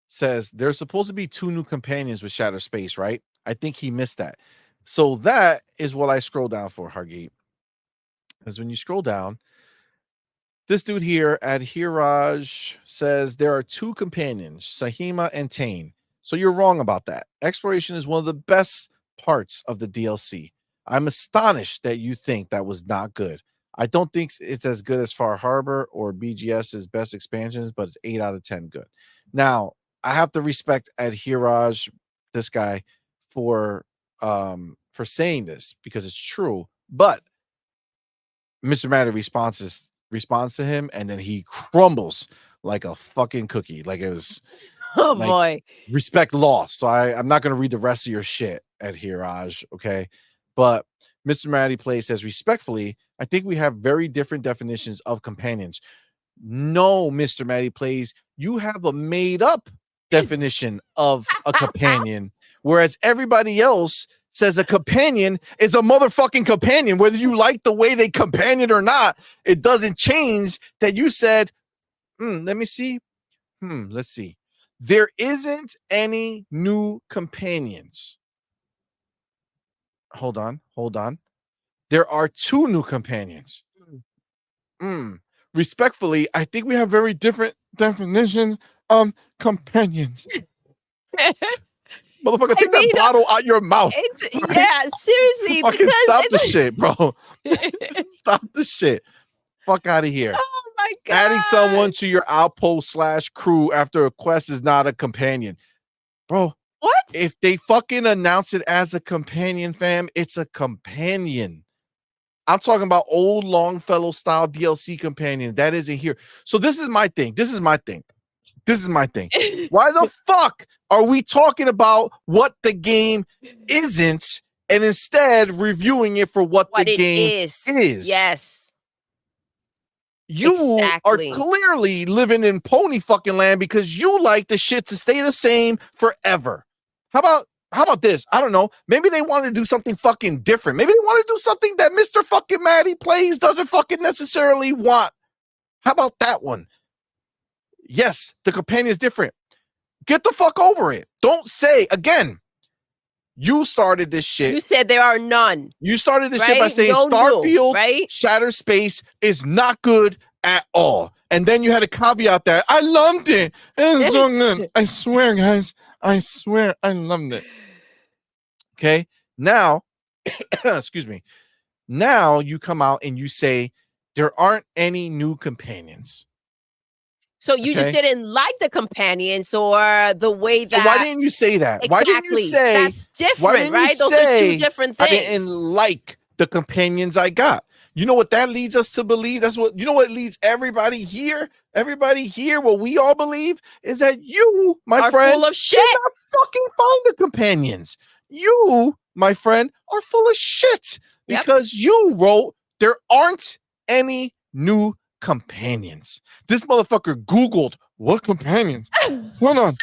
A: says there's supposed to be 2 new companions with Shatter Space, right? I think he missed that. So that is what I scroll down for, Hargeet. Because when you scroll down, this dude here at Hiraj says there are 2 companions, Sahima and Tane. So you're wrong about that. Exploration is one of the best parts of the DLC. I'm astonished that you think that was not good. I don't think it's as good as Far Harbor or BGS's best expansions, but it's 8 out of 10 good. Now, I have to respect at Hiraj, this guy, for saying this because it's true, but Mr. Matter responds to him, and then he crumbles like a fucking cookie. Like it was
B: Oh
A: like
B: boy.
A: respect lost. So I'm not gonna read the rest of your shit at Hiraj, okay? But Mr. Matty Play says, respectfully, I think we have very different definitions of companions. No, Mr. Matty Plays, you have a made up definition of a companion, whereas everybody else says a companion is a motherfucking companion. Whether you like the way they companion or not, it doesn't change that you said, let me see. Let's see. There isn't any new companions. Hold on. There are 2 new companions. Mm. Respectfully, I think we have very different definitions of companions. Motherfucker,
B: I
A: take that
B: mean,
A: bottle out your mouth.
B: it's
A: Right?
B: yeah, seriously,
A: Fucking
B: because
A: stop the
B: it's
A: shit, bro.
B: like
A: Stop the shit. Fuck out of here.
B: oh my
A: Adding someone
B: god.
A: to your outpost / crew after a quest is not a companion. Bro,
B: What?
A: if they fucking announce it as a companion, fam, it's a companion. I'm talking about old Longfellow style DLC companion. That isn't here. So this is my thing. Why the fuck are we talking about what the game isn't and instead reviewing it for what the
B: What it
A: game
B: is.
A: is?
B: Yes,
A: You are
B: exactly.
A: clearly living in pony fucking land because you like the shit to stay the same forever. How about this? I don't know. Maybe they want to do something fucking different. Maybe they want to do something that Mr. fucking Matty Plays doesn't fucking necessarily want. How about that one? Yes, the companion is different. Get the fuck over it. Don't say again. You started this shit.
B: You said there are none,
A: You started this shit by
B: right?
A: saying
B: No new,
A: Starfield
B: right?
A: Shatter Space is not good at all. And then you had a caveat that I loved it. It's so good. I swear, guys. I swear I loved it. Okay. Now, excuse me. Now you come out and you say there aren't any new companions.
B: So you just
A: Okay.
B: didn't like the companions or the way
A: So why
B: that
A: didn't you say that?
B: exactly. That's
A: Why
B: different,
A: didn't you
B: right? Those are 2
A: say
B: different
A: I
B: things.
A: didn't like the companions I got? You know what that leads us to believe? That's what you know what leads everybody here? Everybody here, what we all believe is that you, my
B: Are
A: friend,
B: full of shit.
A: did not fucking find the companions. You, my friend, are full of shit
B: Yep.
A: because you wrote there aren't any new companions. This motherfucker Googled what companions? Hold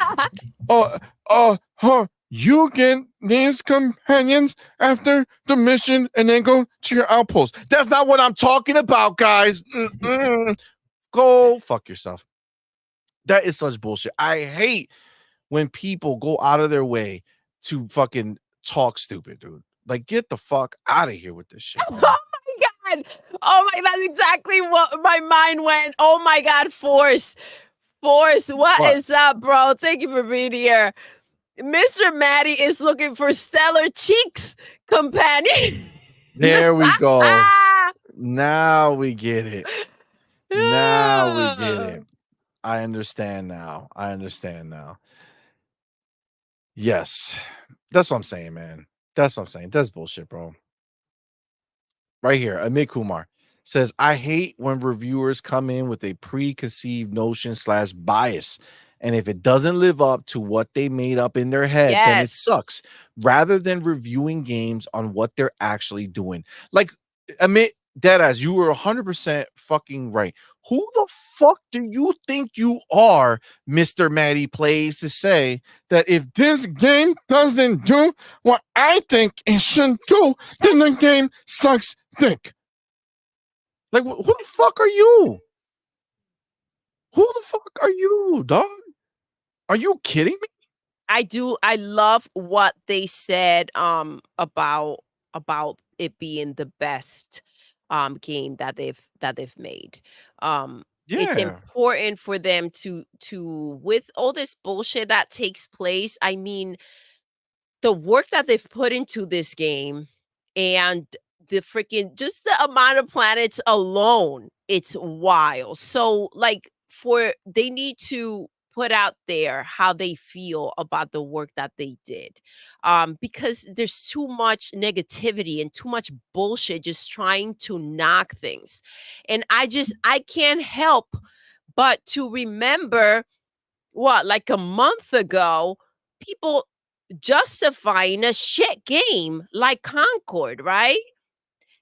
A: on. You get these companions after the mission and then go to your outpost. That's not what I'm talking about, guys. Go fuck yourself. That is such bullshit. I hate when people go out of their way to fucking talk stupid, dude. Like, get the fuck out of here with this shit,
B: Oh
A: man.
B: my god. Oh my that's exactly what my mind went. Oh my god, Force. Force, what
A: What?
B: is up, bro? Thank you for being here. Mr. Maddie is looking for Stellar Cheeks companion.
A: There we go. Now we get it. Now we get it. I understand now. Yes. That's what I'm saying, man. That's what I'm saying. That's bullshit, bro. Right here, Amit Kumar says, I hate when reviewers come in with a preconceived notion / bias And if it doesn't live up to what they made up in their head, then it
B: Yes.
A: sucks. Rather than reviewing games on what they're actually doing. Like, admit deadass, you were 100% fucking right. Who the fuck do you think you are, Mr. Maddie Plays, to say that if this game doesn't do what I think it should do, then the game sucks dick? Like, who the fuck are you? Who the fuck are you, dog? Are you kidding me?
B: I love what they said, about it being the best, game that they've made. It's
A: Yeah.
B: important for them to with all this bullshit that takes place, I mean, the work that they've put into this game and the freaking just the amount of planets alone, it's wild. So, like, for they need to put out there how they feel about the work that they did. Because there's too much negativity and too much bullshit just trying to knock things. And I can't help but to remember what, like a month ago, people justifying a shit game like Concord, right?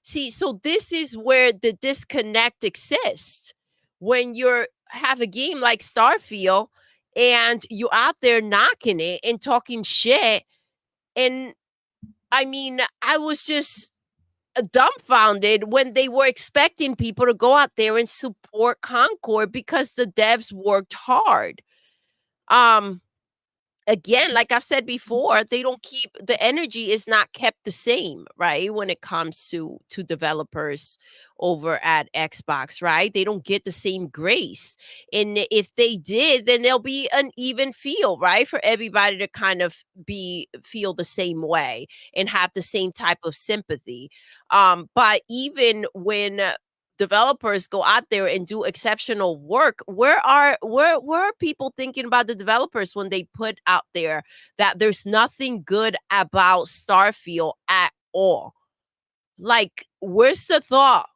B: See, so this is where the disconnect exists. When you're have a game like Starfield and you're out there knocking it and talking shit. And I mean, I was just dumbfounded when they were expecting people to go out there and support Concord because the devs worked hard. Um, Again, like I've said before, they don't keep the energy is not kept the same, right? When it comes to developers over at Xbox, right? They don't get the same grace. And if they did, then there'll be an even feel, right? For everybody to kind of be feel the same way and have the same type of sympathy. But even when developers go out there and do exceptional work, where are people thinking about the developers when they put out there that there's nothing good about Starfield at all? Like, where's the thought?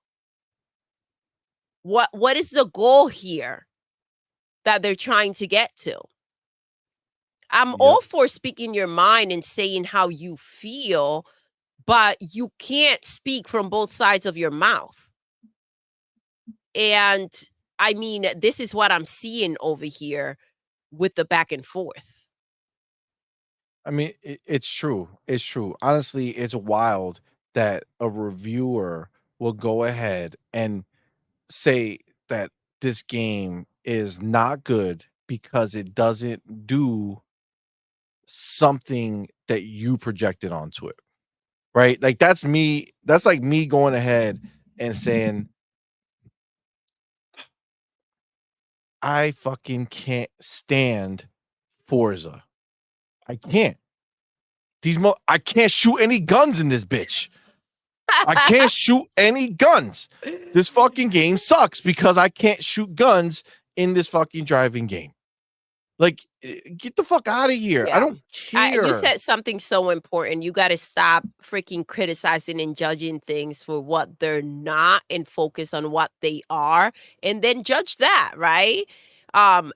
B: What is the goal here that they're trying to get to? I'm
A: Yep.
B: all for speaking your mind and saying how you feel, but you can't speak from both sides of your mouth. And I mean, this is what I'm seeing over here with the back and forth.
A: I mean, it's true. It's true. Honestly, it's wild that a reviewer will go ahead and say that this game is not good because it doesn't do something that you projected onto it, right? Like, that's me. That's like me going ahead and saying, I fucking can't stand Forza. I can't. I can't shoot any guns in this bitch. I can't shoot any guns. This fucking game sucks because I can't shoot guns in this fucking driving game. Like, get the fuck out of here. I
B: Yeah.
A: don't
B: You
A: care.
B: said something so important. You got to stop freaking criticizing and judging things for what they're not and focus on what they are and then judge that, right?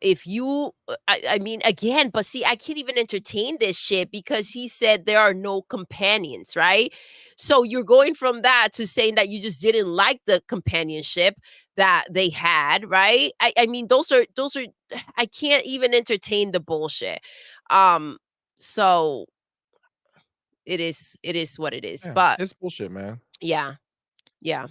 B: If you I mean again, but see, I can't even entertain this shit because he said there are no companions, right? So you're going from that to saying that you just didn't like the companionship that they had, right? I mean those are I can't even entertain the bullshit. Um, so it is what it is.
A: Yeah,
B: But
A: it's bullshit, man.
B: yeah, yeah.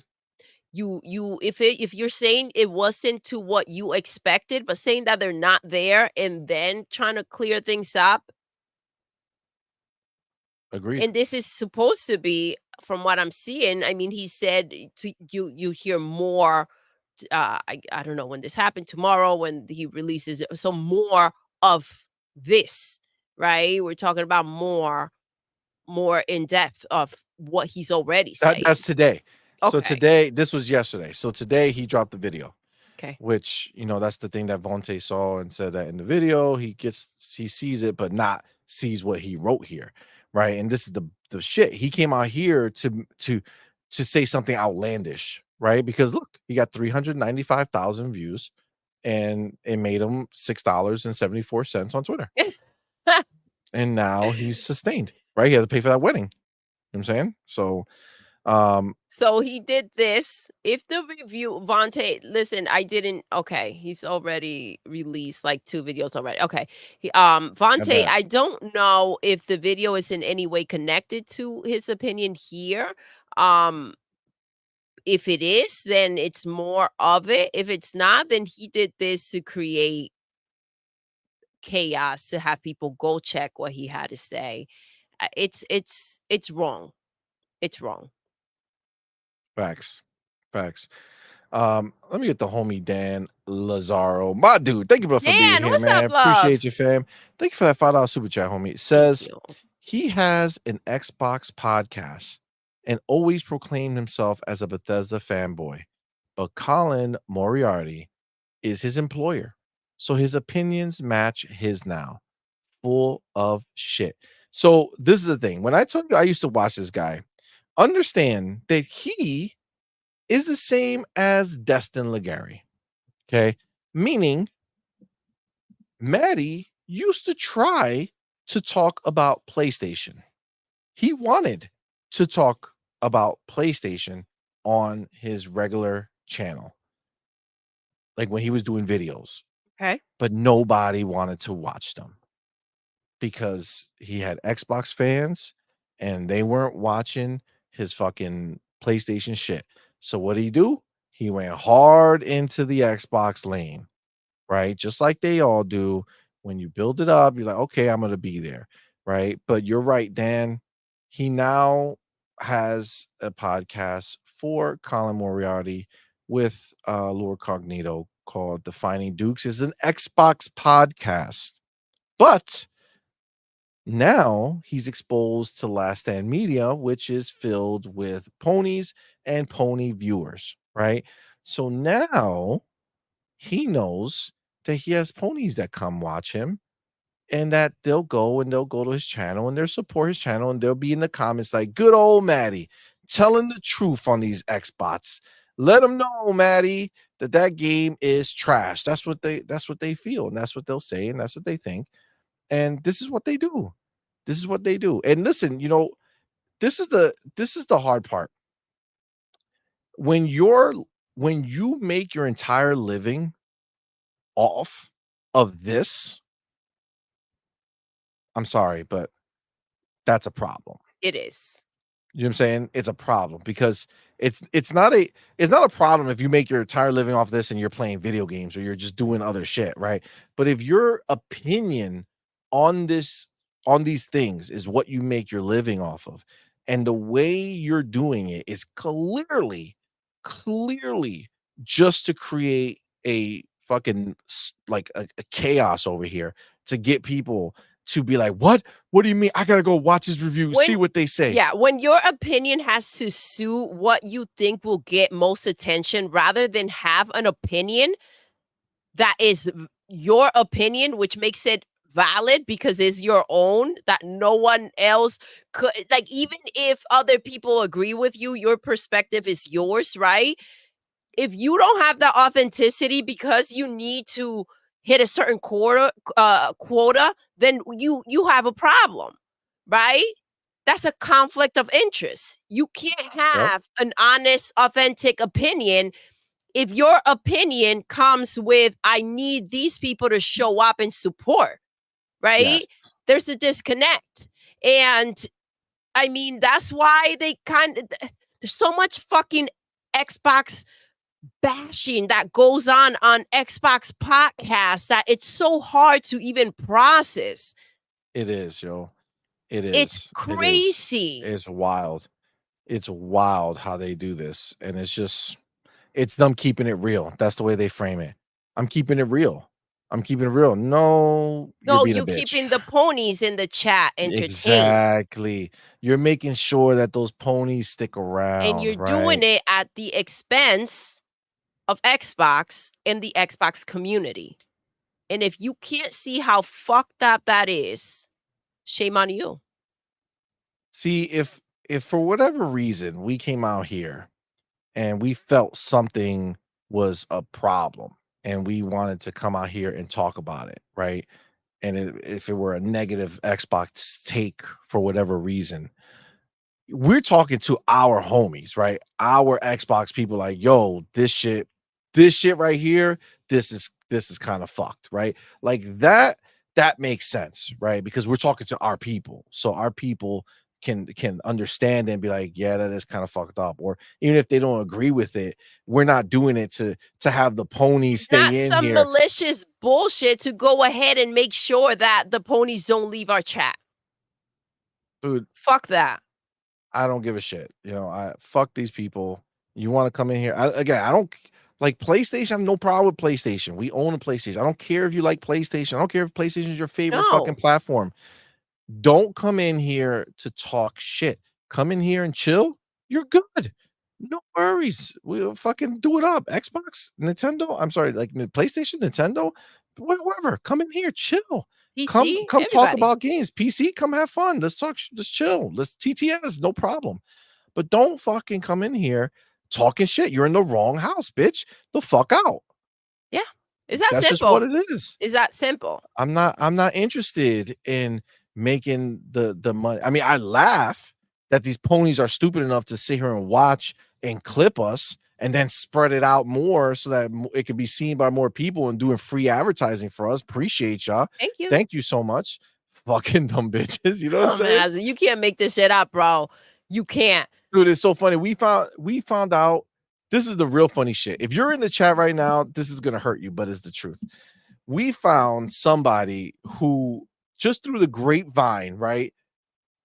B: You if you're saying it wasn't to what you expected, but saying that they're not there and then trying to clear things up,
A: Agreed.
B: and this is supposed to be from what I'm seeing, I mean, he said to you hear more I don't know when this happened tomorrow when he releases it, so more of this, right? We're talking about more in depth of what he's already
A: That's
B: saying.
A: today. So
B: Okay.
A: today, this was yesterday. So today he dropped the video,
B: Okay.
A: which, that's the thing that Vontae saw and said that in the video he sees it, but not sees what he wrote here, right? And this is the shit. He came out here to say something outlandish, right? Because look, he got 395,000 views, and it made him $6.74 on Twitter. And now he's sustained, right? He had to pay for that wedding. You know what I'm saying? So, um,
B: So he did this. If the review Vontae, listen, I didn't okay, he's already released like 2 videos already. Okay.
A: I
B: Vontae,
A: bet.
B: I don't know if the video is in any way connected to his opinion here. Um, if it is, then it's more of it. If it's not, then he did this to create chaos, to have people go check what he had to say. It's wrong. It's wrong.
A: Facts. Facts. Let me get the homie Dan Lazaro. My dude, thank you, bro, for being
B: Dan,
A: here,
B: what's
A: man.
B: up, love?
A: Appreciate you, fam. Thank you for that $5 super chat, homie. It
B: Thank
A: says
B: you.
A: he has an Xbox podcast and always proclaimed himself as a Bethesda fanboy. But Colin Moriarty is his employer. So his opinions match his now. Full of shit. So this is the thing. When I told you I used to watch this guy, understand that he is the same as Destin Legary. Okay. Meaning, Maddie used to try to talk about PlayStation. He wanted to talk about PlayStation on his regular channel, like when he was doing videos,
B: Okay.
A: but nobody wanted to watch them because he had Xbox fans and they weren't watching his fucking PlayStation shit. So what did he do? He went hard into the Xbox lane, right? Just like they all do. When you build it up, you're like, okay, I'm gonna be there, right? But you're right, Dan. He now has a podcast for Colin Moriarty with Lord Cognito called Defining Dukes. Is an Xbox podcast, but now he's exposed to Last Stand Media, which is filled with ponies and pony viewers, right? So now he knows that he has ponies that come watch him and that they'll go to his channel and they'll support his channel and they'll be in the comments like, good old Maddie, telling the truth on these Xbots. Let them know, Maddie, that that game is trash. That's what they feel and that's what they'll say and that's what they think. And this is what they do. This is what they do. And listen, this is the hard part. When you're when you make your entire living off of this, I'm sorry, but that's a problem.
B: It is.
A: You know what I'm saying? It's a problem because it's not a problem if you make your entire living off this and you're playing video games or you're just doing other shit, right? But if your opinion on this on these things is what you make your living off of, and the way you're doing it is clearly just to create a fucking like a chaos over here to get people to be like, what? What do you mean? I gotta go watch his review, see
B: When
A: what they say.
B: yeah, when your opinion has to suit what you think will get most attention rather than have an opinion that is your opinion, which makes it valid because it's your own, that no one else could like, even if other people agree with you, your perspective is yours, right? If you don't have the authenticity because you need to hit a certain quota, then you have a problem, right? That's a conflict of interest. You can't
A: Yep.
B: have an honest, authentic opinion if your opinion comes with, I need these people to show up and support,
A: Yes.
B: right? There's a disconnect. And I mean, that's why they there's so much fucking Xbox bashing that goes on Xbox podcasts that it's so hard to even process.
A: It is, yo. It
B: It's
A: is. It is.
B: crazy.
A: It's wild. It's wild how they do this. And it's them keeping it real. That's the way they frame it. I'm keeping it real. I'm keeping it real. No, you're
B: No,
A: being a
B: you
A: bitch.
B: keeping the ponies in the chat entertained,
A: Exactly. You're making sure that those ponies stick
B: and
A: around,
B: you're doing
A: right?
B: it at the expense of Xbox and the Xbox community. And if you can't see how fucked up that is, shame on you.
A: See, if for whatever reason we came out here and we felt something was a problem, and we wanted to come out here and talk about it, right? And if it were a negative Xbox take for whatever reason, we're talking to our homies, right? Our Xbox people like, "Yo, this shit right here, this is kind of fucked," right? Like that makes sense, right? Because we're talking to our people. So our people can understand and be like, "Yeah, that is kind of fucked up." Or even if they don't agree with it, we're not doing it to have the ponies
B: It's not
A: stay in
B: some
A: here.
B: malicious bullshit to go ahead and make sure that the ponies don't leave our chat.
A: Dude,
B: Fuck that.
A: I don't give a shit. I fuck these people. You want to come in here? Again, I don't like PlayStation. I have no problem with PlayStation. We own a PlayStation. I don't care if you like PlayStation. I don't care if PlayStation is your favorite fucking
B: No.
A: platform. Don't come in here to talk shit. Come in here and chill. You're good. No worries. We'll fucking do it up. Xbox, Nintendo. I'm sorry, like PlayStation, Nintendo, whatever. Come in here, chill. Come,
B: PC,
A: come talk
B: everybody.
A: about games. PC, come have fun. Let's talk. Let's chill. Let's TTS. No problem. But don't fucking come in here talking shit. You're in the wrong house, bitch. The fuck out.
B: Yeah. It's that
A: That's just what
B: simple.
A: it is.
B: It's that simple.
A: I'm not interested in making the money. I mean, I laugh that these ponies are stupid enough to sit here and watch and clip us and then spread it out more so that it can be seen by more people and doing free advertising for us. Appreciate y'all.
B: Thank you.
A: Thank you so much. Fucking dumb bitches. You know what I'm
B: Oh,
A: saying?
B: man, you can't make this shit up, bro. You can't.
A: Dude, it's so funny. We found out this is the real funny shit. If you're in the chat right now, this is gonna hurt you, but it's the truth. We found somebody who just through the grapevine, right?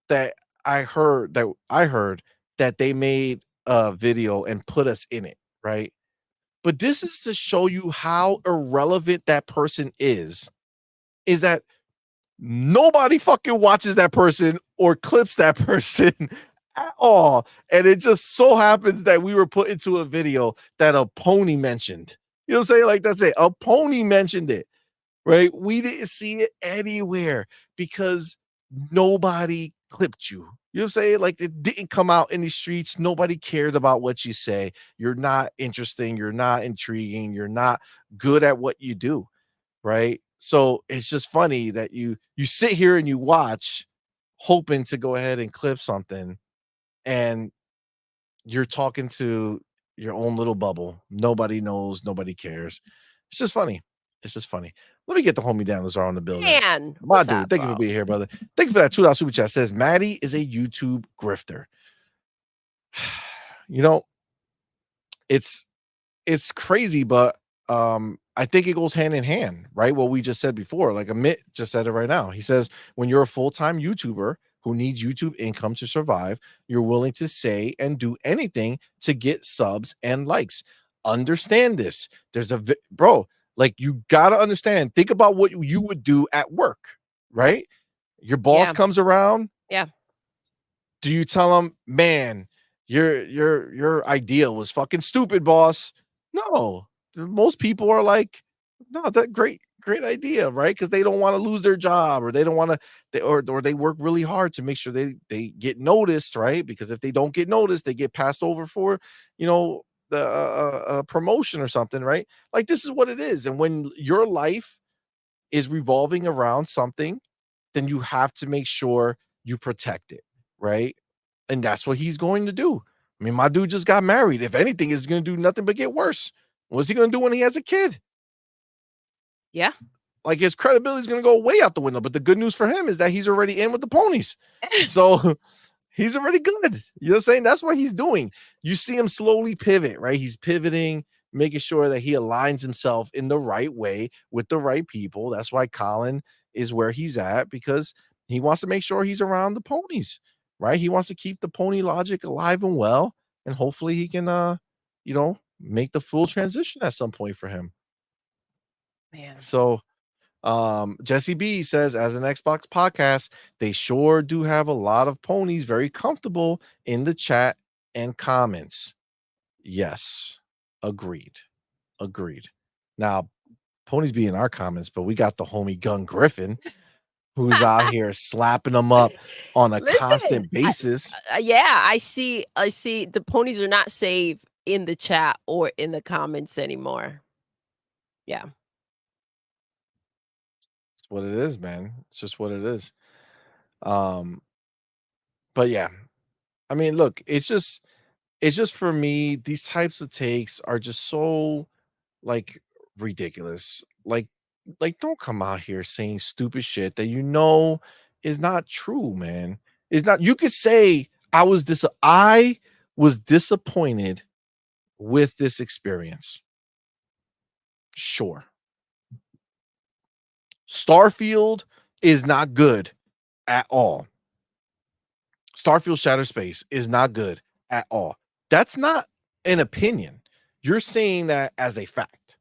A: That I heard that they made a video and put us in it, right? But this is to show you how irrelevant that person is that nobody fucking watches that person or clips that person at all. And it just so happens that we were put into a video that a pony mentioned. You know what I'm saying? Like that's it. A pony mentioned it, right? We didn't see it anywhere because nobody clipped you. You know what I'm saying? Like it didn't come out in the streets. Nobody cared about what you say. You're not interesting. You're not intriguing. You're not good at what you do, right? So it's just funny that you sit here and you watch, hoping to go ahead and clip something, and you're talking to your own little bubble. Nobody knows, nobody cares. It's just funny. It's just funny. Let me get the homie down Lazar on the building.
B: Man,
A: My
B: what's
A: dude,
B: up,
A: thank you for
B: bro?
A: being here, brother. Thank you for that $2 super chat. Says Maddie is a YouTube grifter. You know, it's it's crazy, but I think it goes hand in hand, right? What we just said before, like Amit just said it right now. He says, when you're a full-time YouTuber who needs YouTube income to survive, you're willing to say and do anything to get subs and likes. Understand this. Bro, like you gotta understand. Think about what you would do at work, right? Your boss
B: Yeah,
A: comes around,
B: yeah.
A: do you tell him, "Man, your idea was fucking stupid, boss"? No. Most people are like, "No, that great idea," right? Because they don't wanna lose their job or they don't wanna or they work really hard to make sure they get noticed, right? Because if they don't get noticed, they get passed over for, you know, the promotion or something, right? Like, this is what it is, and when your life is revolving around something, then you have to make sure you protect it, right? And that's what he's going to do. I mean, my dude just got married. If anything, it's going to do nothing but get worse. What's he going to do when he has a kid?
B: Yeah.
A: Like his credibility is going to go way out the window. But the good news for him is that he's already in with the ponies. So he's already good. You know what I'm saying? That's what he's doing. You see him slowly pivot, right? He's pivoting, making sure that he aligns himself in the right way with the right people. That's why Colin is where he's at because he wants to make sure he's around the ponies, right? He wants to keep the pony logic alive and well, and hopefully he can make the full transition at some point for him.
B: Man.
A: So Jesse B says, as an Xbox podcast, they sure do have a lot of ponies very comfortable in the chat and comments. Yes, agreed. Agreed. Now, ponies be in our comments, but we got the homie Gun Griffin who's out here slapping them up on a
B: Listen,
A: constant basis.
B: yeah, I see the ponies are not safe in the chat or in the comments anymore. Yeah.
A: It's what it is, man. It's just what it is. Um, but yeah, I mean, look, it's just for me, these types of takes are just so like ridiculous. Like don't come out here saying stupid shit that you know is not true, man. It's not. You could say I was disappointed with this experience. Sure. Starfield is not good at all. Starfield Shattered Space is not good at all. That's not an opinion. You're saying that as a fact,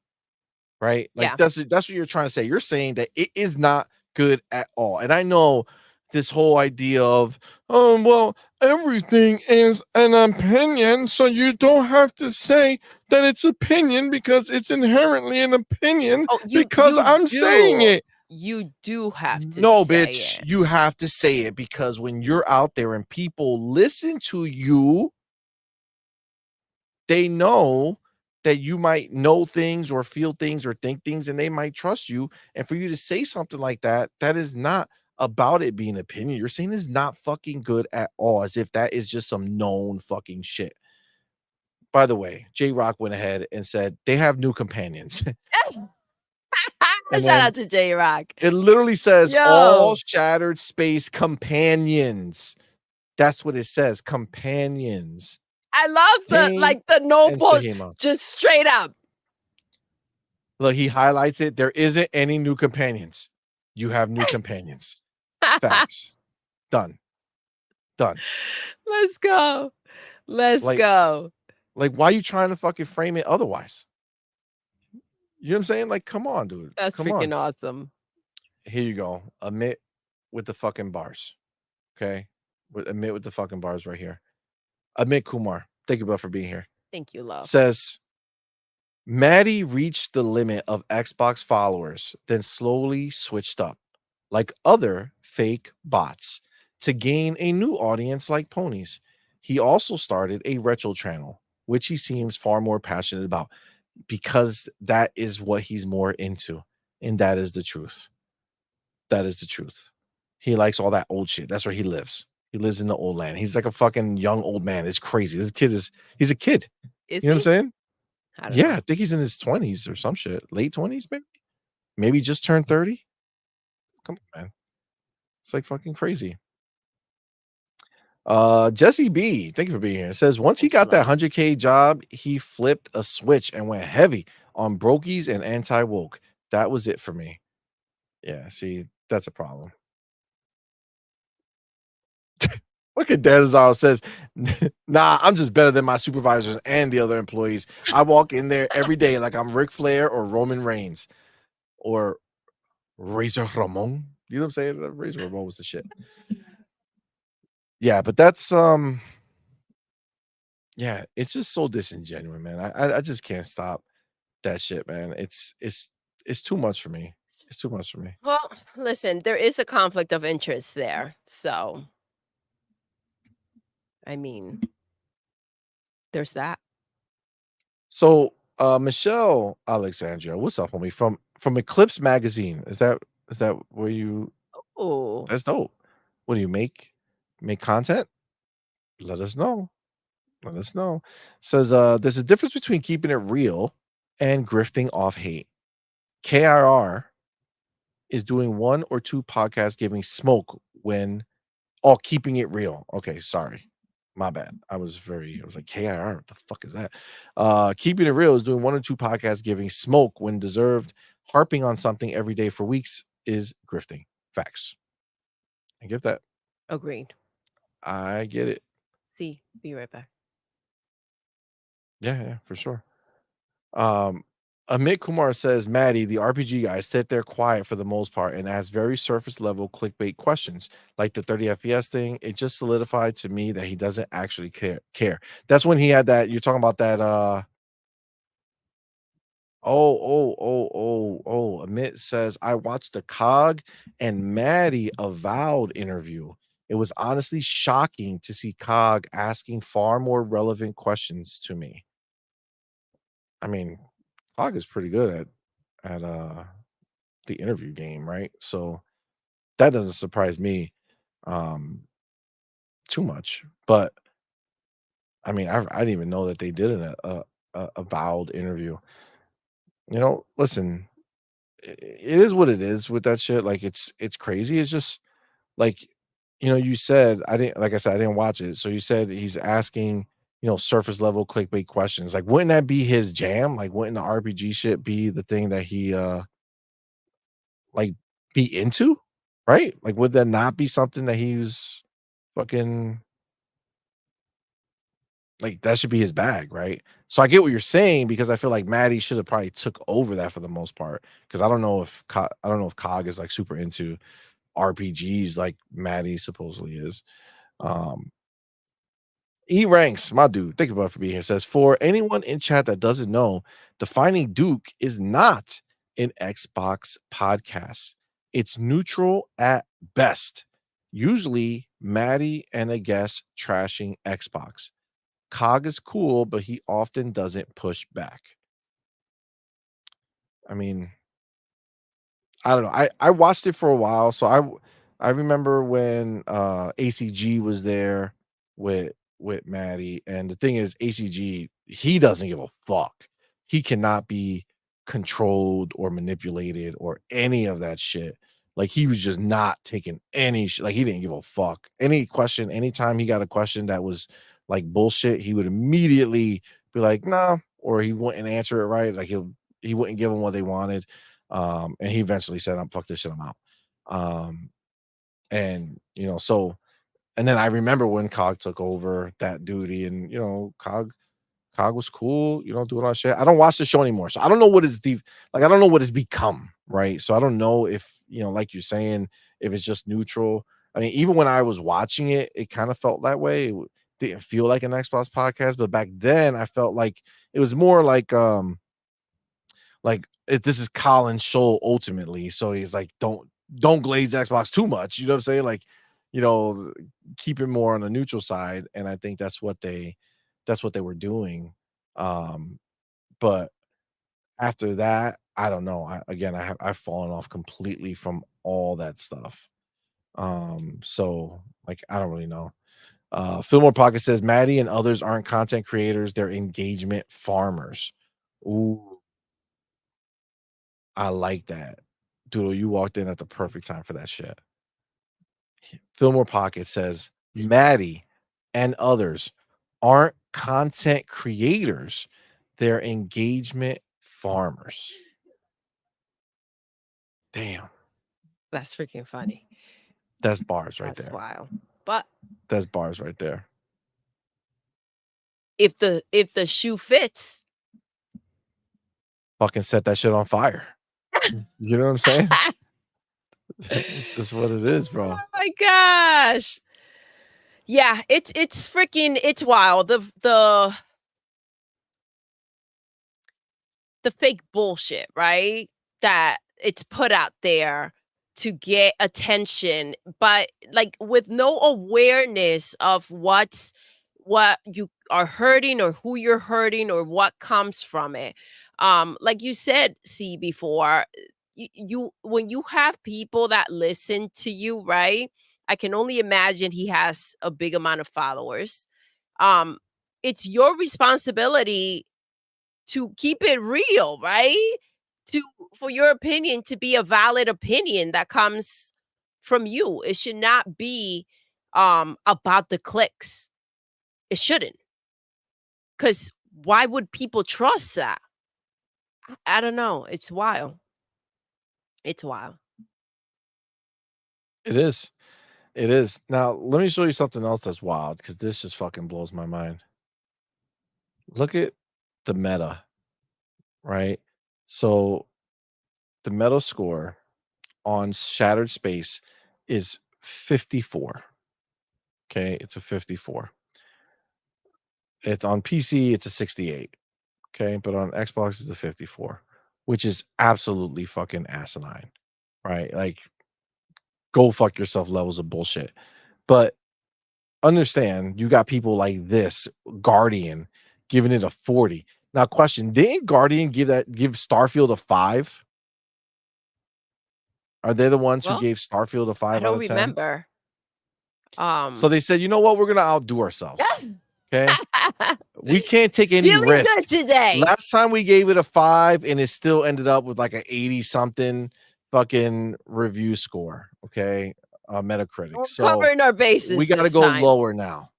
A: right? Like
B: Yeah.
A: that's what you're trying to say. You're saying that it is not good at all. And I know this whole idea of, well, everything is an opinion, so you don't have to say that it's opinion because it's inherently an opinion
B: Oh,
A: because I'm saying it.
B: You do have to
A: No,
B: say
A: bitch,
B: it.
A: you have to say it because when you're out there and people listen to you, they know that you might know things or feel things or think things and they might trust you. And for you to say something like that, that is not about it being opinion. You're saying it's not fucking good at all, as if that is just some known fucking shit. By the way, J Rock went ahead and said they have new companions. And
B: Shout
A: then
B: out to J-Rock.
A: it literally says all
B: Yo,
A: Shattered Space companions. That's what it says, companions.
B: I love
A: Pain
B: the no
A: and
B: post,
A: Sehema.
B: just straight up.
A: Look, he highlights it. There isn't any new companions. You have new companions. Facts. Done. Done.
B: Let's go. Let's
A: Like,
B: go.
A: why you trying to fucking frame it otherwise? You know what I'm saying? Like, come on, dude.
B: That's
A: Come on.
B: freaking awesome.
A: Here you go. Admit with the fucking bars. Okay. Admit with the fucking bars right here. Admit Kumar. Thank you, bro, for being here.
B: Thank you, love.
A: Says Maddie reached the limit of Xbox followers, then slowly switched up, like other fake bots, to gain a new audience like ponies. He also started a retro channel, which he seems far more passionate about because that is what he's more into. And that is the truth. That is the truth. He likes all that old shit. That's where he lives. He lives in the old land. He's like a fucking young old man. It's crazy. He's a kid.
B: Is
A: You know what I'm
B: he?
A: saying?
B: I don't
A: Yeah,
B: know.
A: I think he's in his 20s or some shit. Late 20s, maybe? Maybe just turned 30. Come on, man. It's like fucking crazy. Jesse B, thank you for being here. It says once he
B: Thank you,
A: got that
B: love.
A: 100K job, he flipped a switch and went heavy on brokies and anti-woke. That was it for me. Yeah, see, that's a problem. Look at Denzel says, nah, I'm just better than my supervisors and the other employees. I walk in there every day like I'm Ric Flair or Roman Reigns or Razor Ramon. You know what I'm saying? Razor Ramon was the shit. Yeah, but that's yeah, it's just so disingenuous, man. I just can't stop that shit, man. It's too much for me. It's too much for me.
B: Well, listen, there is a conflict of interest there. So, I mean, there's that.
A: So Michelle Alexandria, what's up, homie? From Eclipse Magazine. Is that where you
B: Oh,
A: that's dope. What do you make content? Let us know. Let us know. Says there's a difference between keeping it real and grifting off hate. KIR is doing one or two podcasts giving smoke when keeping it real. Okay, sorry. My bad. I was like, KIR, what the fuck is that? Keeping it real is doing one or two podcasts giving smoke when deserved. Harping on something every day for weeks is grifting. Facts. I get that.
B: agreed.
A: I get it.
B: See, be right back.
A: Yeah, yeah, for sure. Um, Amit Kumar says, Maddie, the RPG guy, sit there quiet for the most part and ask very surface level clickbait questions, like the 30 FPS thing. It just solidified to me that he doesn't actually care. That's when he had that. You're talking about that. Amit says, I watched the COG and Maddie avowed interview. It was honestly shocking to see COG asking far more relevant questions to me. I mean, COG is pretty good at the interview game, right? So that doesn't surprise me um too much. But I mean, I didn't even know that they did a avowed interview. Listen, it is what it is with that shit. Like it's crazy. It's just like you said I didn't like I said I didn't watch it. So you said he's asking surface level clickbait questions. Like wouldn't that be his jam? Like wouldn't the RPG shit be the thing that he like be into? Right? Like would that not be something that he's fucking like that should be his bag, right? So I get what you're saying because I feel like Maddie should have probably took over that for the most part. Because I don't know if Cog is like super into RPGs like Maddie supposedly is. Um E ranks, my dude. Thank you about for being here. Says for anyone in chat that doesn't know, defining Duke is not an Xbox podcast. It's neutral at best. Usually, Maddie and a guest trashing Xbox. Cog is cool, but he often doesn't push back. I mean, I don't know. I watched it for a while, so I remember when ACG was there with Maddie, and the thing is, ACG he doesn't give a fuck. He cannot be controlled or manipulated or any of that shit. Like he was just not taking any shit. Like he didn't give a fuck. Any question, anytime he got a question that was like bullshit, he would immediately be like, "No," or he wouldn't answer it right. Like he wouldn't give them what they wanted. And he eventually said, "I'm fuck this shit, I'm out." Um, and so and then I remember when Cog took over that duty, and Cog was cool, doing all that shit. I don't watch the show anymore, so I don't know what is deep. Like I don't know what it's become, right? So I don't know if like you're saying, if it's just neutral. I mean, even when I was watching it, it kind of felt that way. Didn't feel like an Xbox podcast, but back then I felt like it was more like if this is Colin's show ultimately, so he's like, don't glaze Xbox too much. You know what I'm saying? Like, you know, keep it more on the neutral side. And I think that's what they were doing. Um, but after that, I don't know. I've fallen off completely from all that stuff. So like I don't really know. Fillmore Pocket says Maddie and others aren't content creators, they're engagement farmers. Ooh, I like that. Doodle, you walked in at the perfect time for that shit. Fillmore Pocket says Maddie and others aren't content creators, they're engagement farmers. Damn,
B: That's freaking funny.
A: that's bars right
B: That's
A: there.
B: wild. But
A: That's bars right there.
B: if the shoe fits.
A: Fucking set that shit on fire. You know what I'm saying? It's just what it is, bro.
B: Oh my gosh. Yeah, it's freaking it's wild. The fake bullshit, right? That it's put out there to get attention, but like with no awareness of what you are hurting or who you're hurting or what comes from it. Like you said, see before, you when you have people that listen to you, right? I can only imagine he has a big amount of followers. Um, it's your responsibility to keep it real, right? To for your opinion to be a valid opinion that comes from you. It should not be about the clicks. It shouldn't. Cuz why would people trust that? I don't know. It's wild. It's wild.
A: It is. It is. Now, let me show you something else that's wild because this just fucking blows my mind. Look at the meta, right? So the meta score on Shattered Space is 54. Okay, it's a 54. It's on PC, it's a 68. Okay, but on Xbox it's a 54, which is absolutely fucking asinine, right? Like, go fuck yourself levels of bullshit. But understand, you got people like this Guardian giving it a 40. Now, question: didn't Guardian give Starfield a 5? Are they the ones who
B: Well,
A: gave Starfield a
B: I
A: 5 out
B: don't
A: of 10?
B: remember.
A: So they said, "You know what? We're gonna outdo ourselves, okay? We can't take any
B: Feeling
A: risk."
B: good today.
A: Last time we gave it a 5 and it still ended up with like a 80 something fucking review score, okay? Metacritic.
B: We're
A: So
B: covering our
A: we
B: bases
A: gotta
B: this
A: go
B: time.
A: lower now.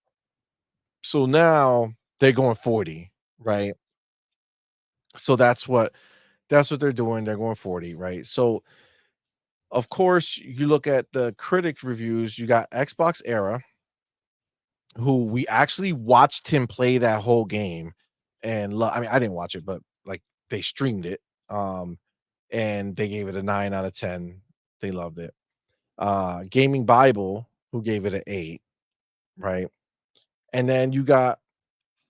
A: So now they're going 40, right? So that's what they're doing. They're going 40, right? So of course, you look at the critic reviews, you got Xbox Era, who we actually watched him play that whole game. And I mean, I didn't watch it, but like they streamed it. And they gave it a 9 out of 10. They loved it. Gaming Bible, who gave it an 8, right? And then you got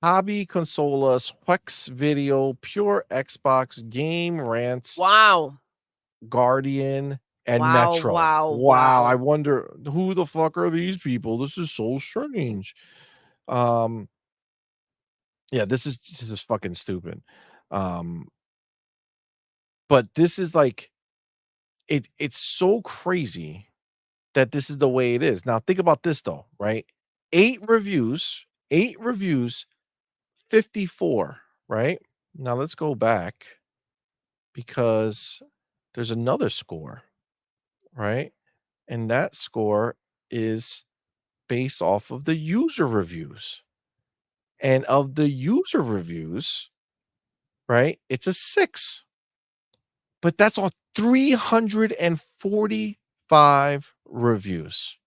A: Hobby Consolas, Hex Video, Pure Xbox, Game Rant,
B: Wow.
A: Guardian, and
B: Wow,
A: Metro.
B: wow,
A: Wow, I
B: wow.
A: wonder who the fuck are these people? This is so strange. Um, yeah, this is fucking stupid. Um, but this is like it's so crazy that this is the way it is. Now think about this though, right? 8 reviews, 54, right? Now let's go back because there's another score, right? And that score is based off of the user reviews. And of the user reviews, right? It's a 6. But that's on 345 reviews.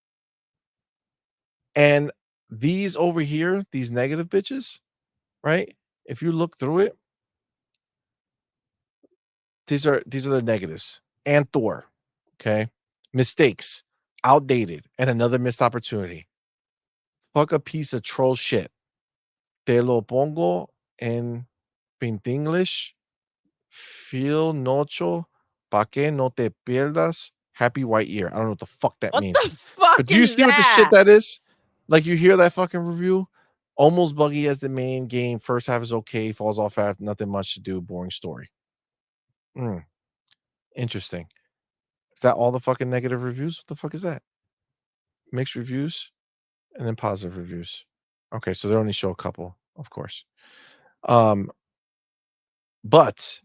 A: And these over here, these negative bitches, right? If you look through it, these are the negatives. And Thor, okay? Mistakes, outdated, and another missed opportunity. Fuck a piece of troll shit. Te lo pongo en English. Feel nocho pa que no te pierdas. Happy white year. I don't know what the fuck that
B: What
A: means.
B: the fuck
A: But do you
B: is
A: see what the shit
B: that?
A: that is? Like you hear that fucking review? Almost buggy as the main game. First half is okay. Falls off at nothing much to do. Boring story. Mm, interesting. Is that all the fucking negative reviews? What the fuck is that? Mixed reviews and then positive reviews. Okay, so they only show a couple, of course. Um, but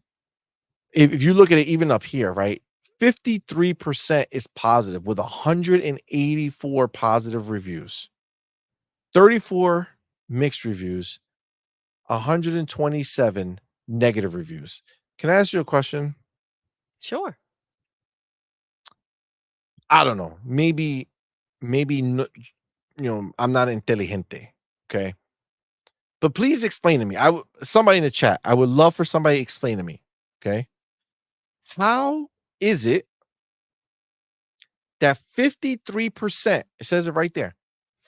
A: if you look at it even up here, right? 53% is positive with 184 positive reviews, 34 mixed reviews, 127 negative reviews. Can I ask you a question?
B: Sure.
A: I don't know. Maybe no, I'm not inteligente, okay? But please explain to me. Somebody in the chat. I would love for somebody to explain to me, okay? How is it that 53%, it says it right there,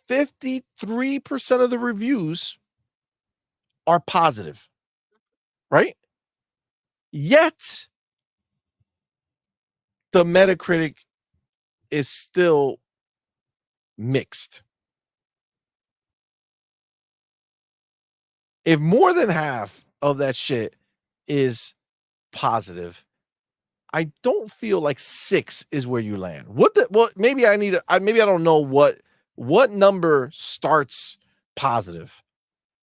A: 53% of the reviews are positive, right? Yet the Metacritic is still mixed. If more than half of that shit is positive, I don't feel like 6 is where you land. Well, maybe maybe I don't know what number starts positive.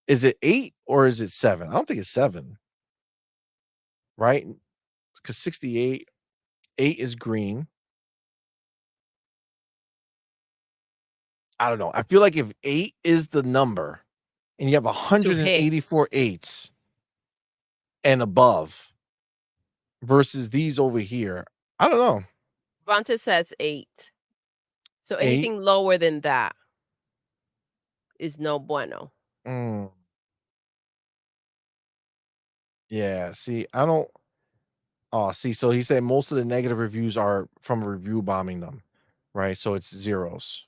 A: Is it 8 or is it 7? I don't think it's 7, right? Because 68, 8 is green. I don't know. I feel like if 8 is the number and you have
B: To hit.
A: 184 eights and above versus these over here, I don't know.
B: Vonta says 8. So
A: 8.
B: anything lower than that is no bueno.
A: Mm, yeah. See, I don't. Oh, see, so he said most of the negative reviews are from review bombing them, right? So it's zeros.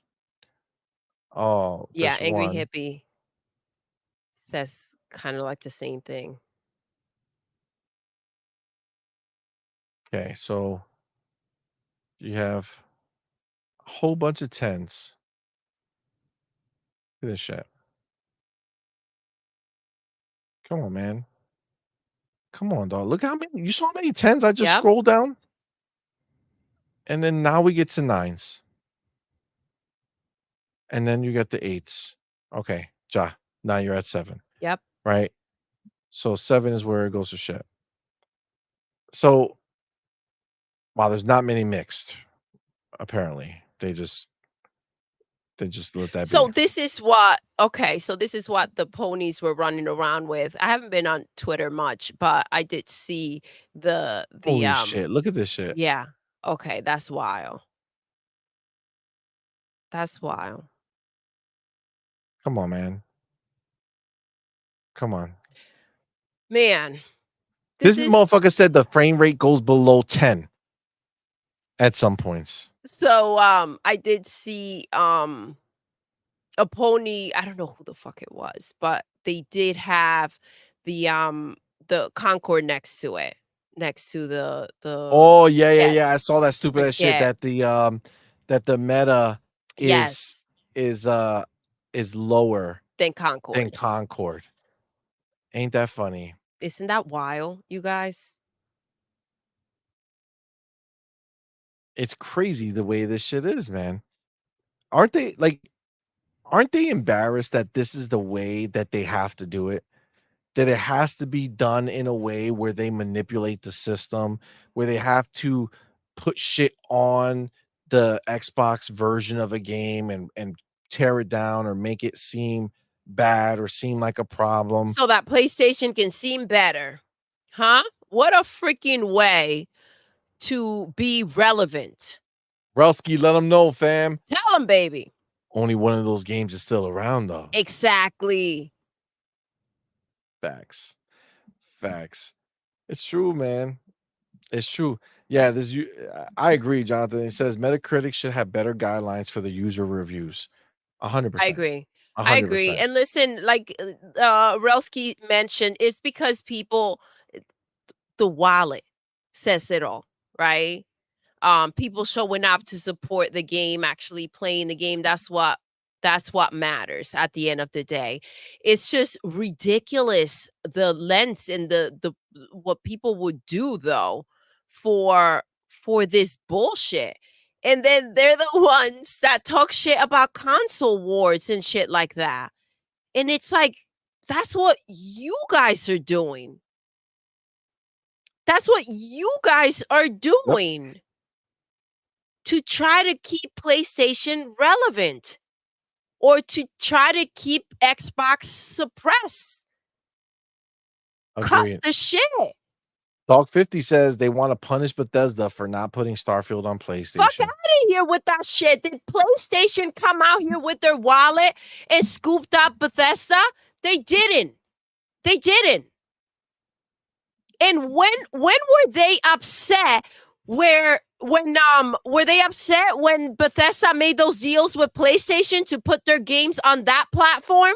A: Oh,
B: Yeah,
A: there's
B: Angry
A: one.
B: Hippie says kind of like the same thing.
A: Okay, so you have a whole bunch of tens. Look at this shit. Come on, man. Come on, dog. Look how many. You saw how many tens I just
B: Yep.
A: scrolled down? And then now we get to 9s, and then you get the 8s. Okay, now you're at 7,
B: Yep.
A: right? So 7 is where it goes to shit. So, while there's not many mixed, apparently. They just let that
B: So
A: be.
B: this is what the ponies were running around with. I haven't been on Twitter much, but I did see the
A: Holy shit, look at this shit.
B: yeah. Okay, that's wild. That's wild.
A: Come on, man. Come on.
B: Man, this
A: This
B: is
A: motherfucker said the frame rate goes below 10 at some points.
B: so I did see a pony, I don't know who the fuck it was, but they did have the Concord next to it, next to
A: Oh, yeah, yeah,
B: yes,
A: yeah, I saw that stupid ass shit
B: forget.
A: that the meta is
B: Yes,
A: is, uh, is lower
B: then
A: than
B: Concord.
A: Concord. Ain't that funny?
B: Isn't that wild, you guys?
A: It's crazy the way this shit is, man. Aren't they like, aren't they embarrassed that this is the way that they have to do it? That it has to be done in a way where they manipulate the system, where they have to put shit on the Xbox version of a game and tear it down or make it seem bad or seem like a problem.
B: So that PlayStation can seem better. Huh? What a freaking way to be relevant.
A: Relsky, let them know, fam.
B: Tell them, baby.
A: Only one of those games is still around, though.
B: Exactly.
A: Facts. Facts. It's true, man. It's true. Yeah, I agree, Jonathan. It says Metacritic should have better guidelines for the user reviews.
B: I
A: 100%.
B: agree. I agree.
A: 100%.
B: And listen, like Relsky mentioned, it's because people, the wallet says it all, right? People showing up to support the game, actually playing the game. That's what matters at the end of the day. It's just ridiculous the lengths and the what people would do though for this bullshit. And then they're the ones that talk shit about console wars and shit like that. And it's like, that's what you guys are doing. That's what you guys are
A: Yep.
B: doing to try to keep PlayStation relevant or to try to keep Xbox suppressed. Cut
A: Agreed.
B: the shit.
A: Dog 50 says they want to punish Bethesda for not putting Starfield on
B: Fuck out
A: PlayStation.
B: of here with that shit. Did PlayStation come out here with their wallet and scooped up Bethesda? They didn't. They didn't. And when were they upset when were they upset when Bethesda made those deals with PlayStation to put their games on that platform?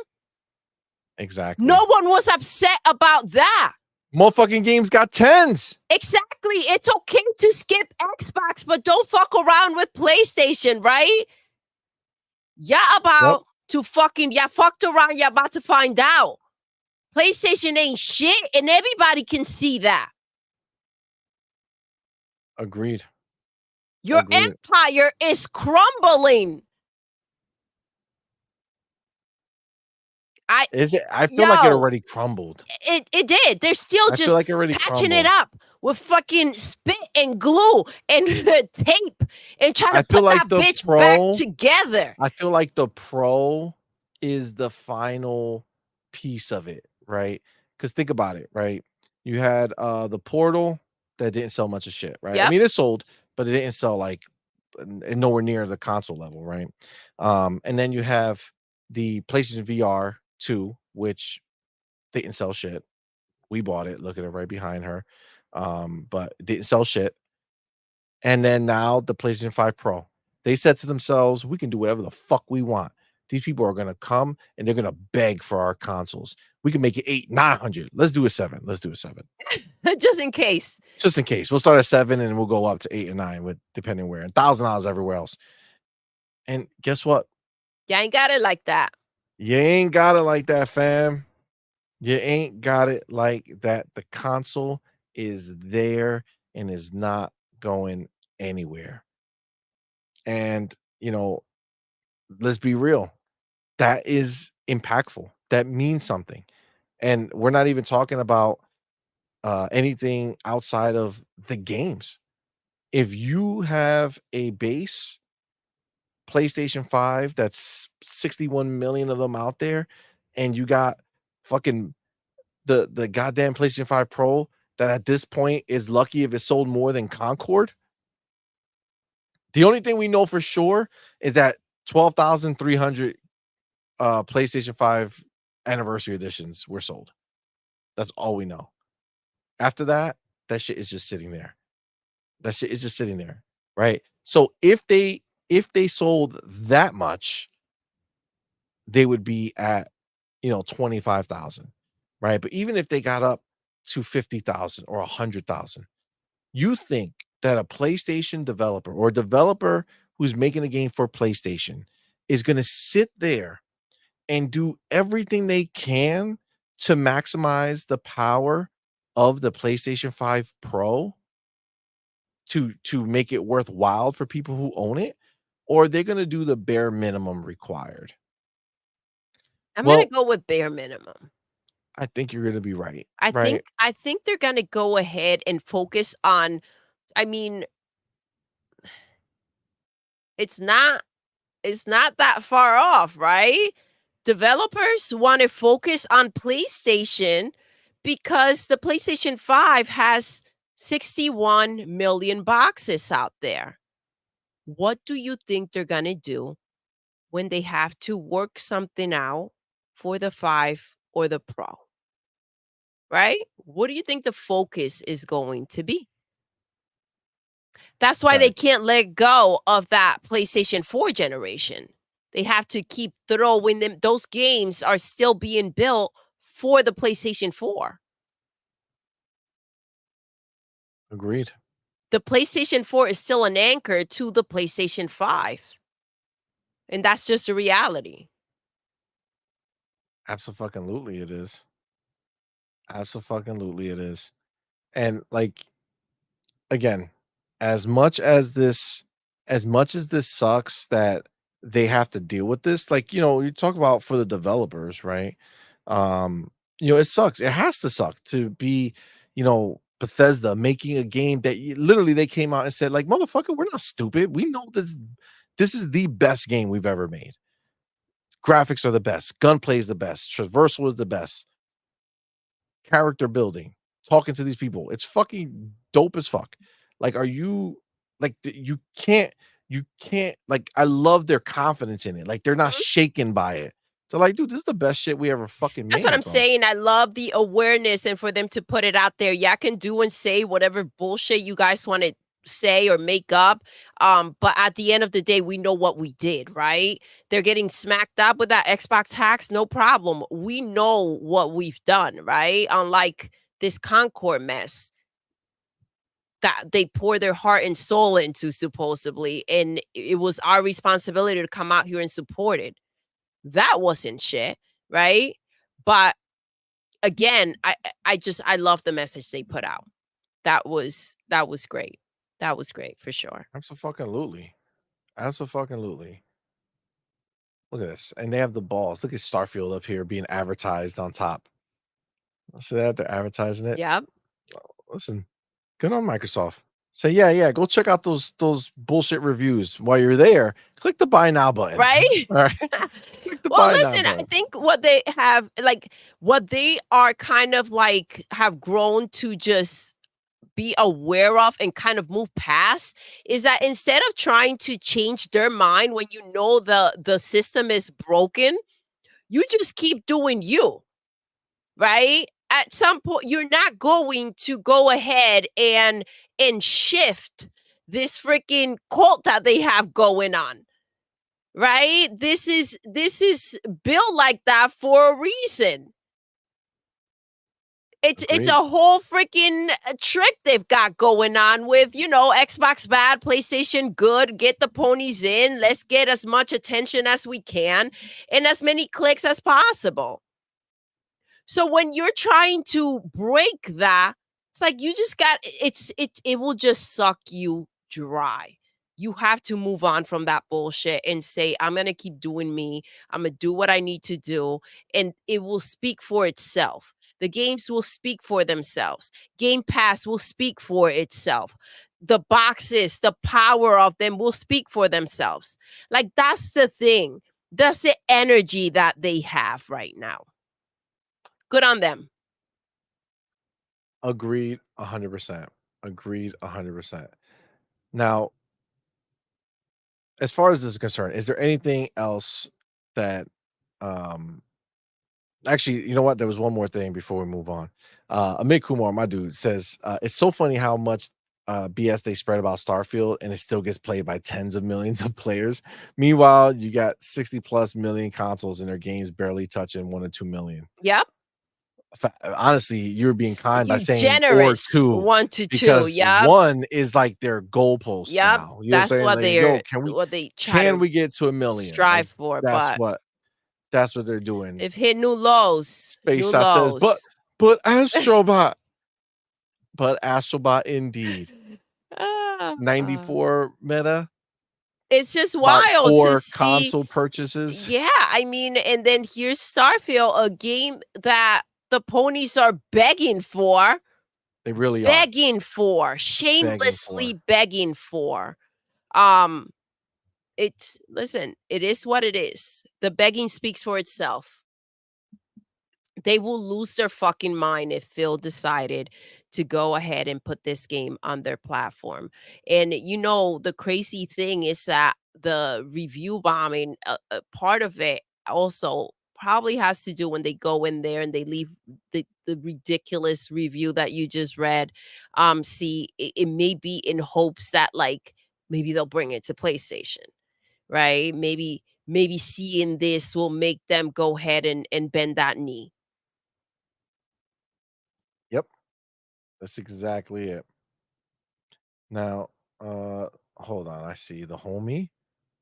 A: Exactly.
B: No one was upset about that.
A: Motherfucking games got 10s.
B: Exactly. It's okay to skip Xbox, but don't fuck around with PlayStation, right?
A: Yep.
B: Yeah, fucked around, you're about to find out. PlayStation ain't shit, and everybody can see that.
A: Agreed.
B: Your
A: Agreed.
B: empire is crumbling. I
A: Is it? I feel like it
B: yo,
A: already crumbled.
B: it did. They're still
A: I feel
B: just
A: like it already
B: patching it
A: crumbled.
B: up with fucking spit and glue and tape and trying
A: I
B: to
A: feel
B: put
A: like
B: that bitch back together.
A: I feel like the Pro is the final piece of it, right? Because think about it, right? You had the Portal that didn't sell much of shit, right? I
B: Yep,
A: mean, it sold, but it didn't sell like nowhere near the console level, right? And then you have the PlayStation VR 2, which didn't sell shit. We bought it. Look at it right behind her. But it didn't sell shit. And then now the PlayStation 5 Pro. They said to themselves, we can do whatever the fuck we want. These people are gonna come and they're gonna beg for our consoles. We can make it 8, 900. Let's do a 7. Let's do a 7.
B: just in case.
A: Just in case. We'll start at 7 and we'll go up to 8 or 9 with depending where. $1,000 everywhere else. And guess what?
B: You ain't got it like that.
A: You ain't got it like that, fam. You ain't got it like that. The console is there and is not going anywhere. And, let's be real, that is impactful. That means something. And we're not even talking about anything outside of the games. If you have a base PlayStation 5 that's 61 million of them out there, and you got fucking the goddamn PlayStation 5 Pro that at this point is lucky if it sold more than Concord. The only thing we know for sure is that 12,300 PlayStation 5 anniversary editions were sold. That's all we know. After that, that shit is just sitting there. That shit is just sitting there, right? So if they sold that much, they would be at 25,000, right? But even if they got up to 50,000 or 100,000, you think that a PlayStation developer or a developer who's making a game for PlayStation is going to sit there and do everything they can to maximize the power of the PlayStation 5 Pro to make it worthwhile for people who own it, or they're going to do the bare minimum required?
B: I'm gonna
A: Well,
B: go with bare minimum.
A: I think you're going to be right,
B: I think
A: right?
B: I think they're gonna go ahead and focus on, I mean, it's not it's not that far off, right? Developers want to focus on PlayStation because the PlayStation 5 has 61 million boxes out there. What do you think they're gonna do when they have to work something out for the 5 or the Pro, right? What do you think the focus is going to be? That's why they
A: Facts.
B: can't let go of that PlayStation 4 generation. They have to keep throwing them, those games are still being built for the PlayStation 4.
A: Agreed.
B: The PlayStation 4 is still an anchor to the PlayStation 5, and that's just a reality.
A: Absolutely, it is. Absolutely, it is. And like again, as much as this, as much as this sucks that they have to deal with this, like you talk about for the developers, right? Um, it sucks. It has to suck to be, Bethesda making a game that literally they came out and said, like, motherfucker, we're not stupid. We know this is the best game we've ever made. Graphics are the best, gunplay is the best, traversal is the best, character building, talking to these people. It's fucking dope as fuck. Like, are you like you can't like I love their confidence in it. Like they're not
B: Mhm.
A: shaken by it. So like, dude, this is the best shit we ever fucking
B: That's what I'm
A: made, bro.
B: saying. I love the awareness and for them to put it out there. Y'all can do and say whatever bullshit you guys want to say or make up. But at the end of the day, we know what we did, right? They're getting smacked up with that Xbox hacks, no problem. We know what we've done, right? Unlike this Concord mess that they pour their heart and soul into supposedly, and it was our responsibility to come out here and support it. That wasn't shit, right? But again, I love the message they put out. That was great. That was great for sure.
A: Absolutely. Absolutely. Look at this. And they have the balls. Look at Starfield up here being advertised on top. See that? They're advertising it.
B: Yep.
A: Listen, good on Microsoft. Say, yeah, yeah, go check out those bullshit reviews. While you're there, click the buy now button.
B: Right?
A: All right. Click the
B: Well,
A: buy now
B: listen, I
A: button.
B: think what they have, like, what they are kind of like have grown to just be aware of and kind of move past is that instead of trying to change their mind when you know the system is broken, you just keep doing you. Right? At some point, you're not going to go ahead and shift this freaking cult that they have going on. Right? This is built like that for a reason. It's
A: Agreed.
B: a whole freaking trick they've got going on with, Xbox bad, PlayStation good, get the ponies in, let's get as much attention as we can and as many clicks as possible. So when you're trying to break that, it's like you just got it will just suck you dry. You have to move on from that bullshit and say, "I'm gonna keep doing me. Imma do what I need to do," and it will speak for itself. The games will speak for themselves. Game Pass will speak for itself. The boxes, the power of them will speak for themselves. Like, that's the thing. That's the energy that they have right now. Good on them.
A: Agreed 100%. Agreed 100%. Now, as far as this is concerned, is there anything else that, um actually, you know what? There was one more thing before we move on. Amit Kumar, my dude, says, "It's so funny how much BS they spread about Starfield, and it still gets played by tens of millions of players. Meanwhile, you got 60 plus million consoles, and their games barely touching 1 or 2 million."
B: Yep.
A: Honestly, you're being kind by
B: You
A: saying or
B: generous.
A: two,
B: 1 to 2.
A: because
B: Yep.
A: one is like their goalpost
B: Yep.
A: now. You know what I'm
B: That's
A: saying?
B: what
A: Like, yo,
B: what they try
A: can
B: to
A: we get to 1 million? Like,
B: strive for,
A: that's
B: but
A: what that's what they're doing.
B: they've hit new lows,
A: Space
B: new
A: Shot says,
B: lows.
A: but Astrobot, but Astrobot indeed.
B: Ah.
A: 94 meta,
B: It's just
A: about
B: wild to
A: 4
B: see.
A: console purchases.
B: Yeah, I mean, and then here's Starfield, a game that the ponies are
A: They really are
B: begging for,
A: begging for.
B: shamelessly begging for. Um, it's listen, it is what it is. The begging speaks for itself. They will lose their fucking mind if Phil decided to go ahead and put this game on their platform. And the crazy thing is that the review bombing, part of it also probably has to do when they go in there and they leave the ridiculous review that you just read. See, it may be in hopes that like maybe they'll bring it to PlayStation, right? Maybe seeing this will make them go ahead and bend that knee.
A: Yep, that's exactly it. Now, uh, hold on, I see the homie.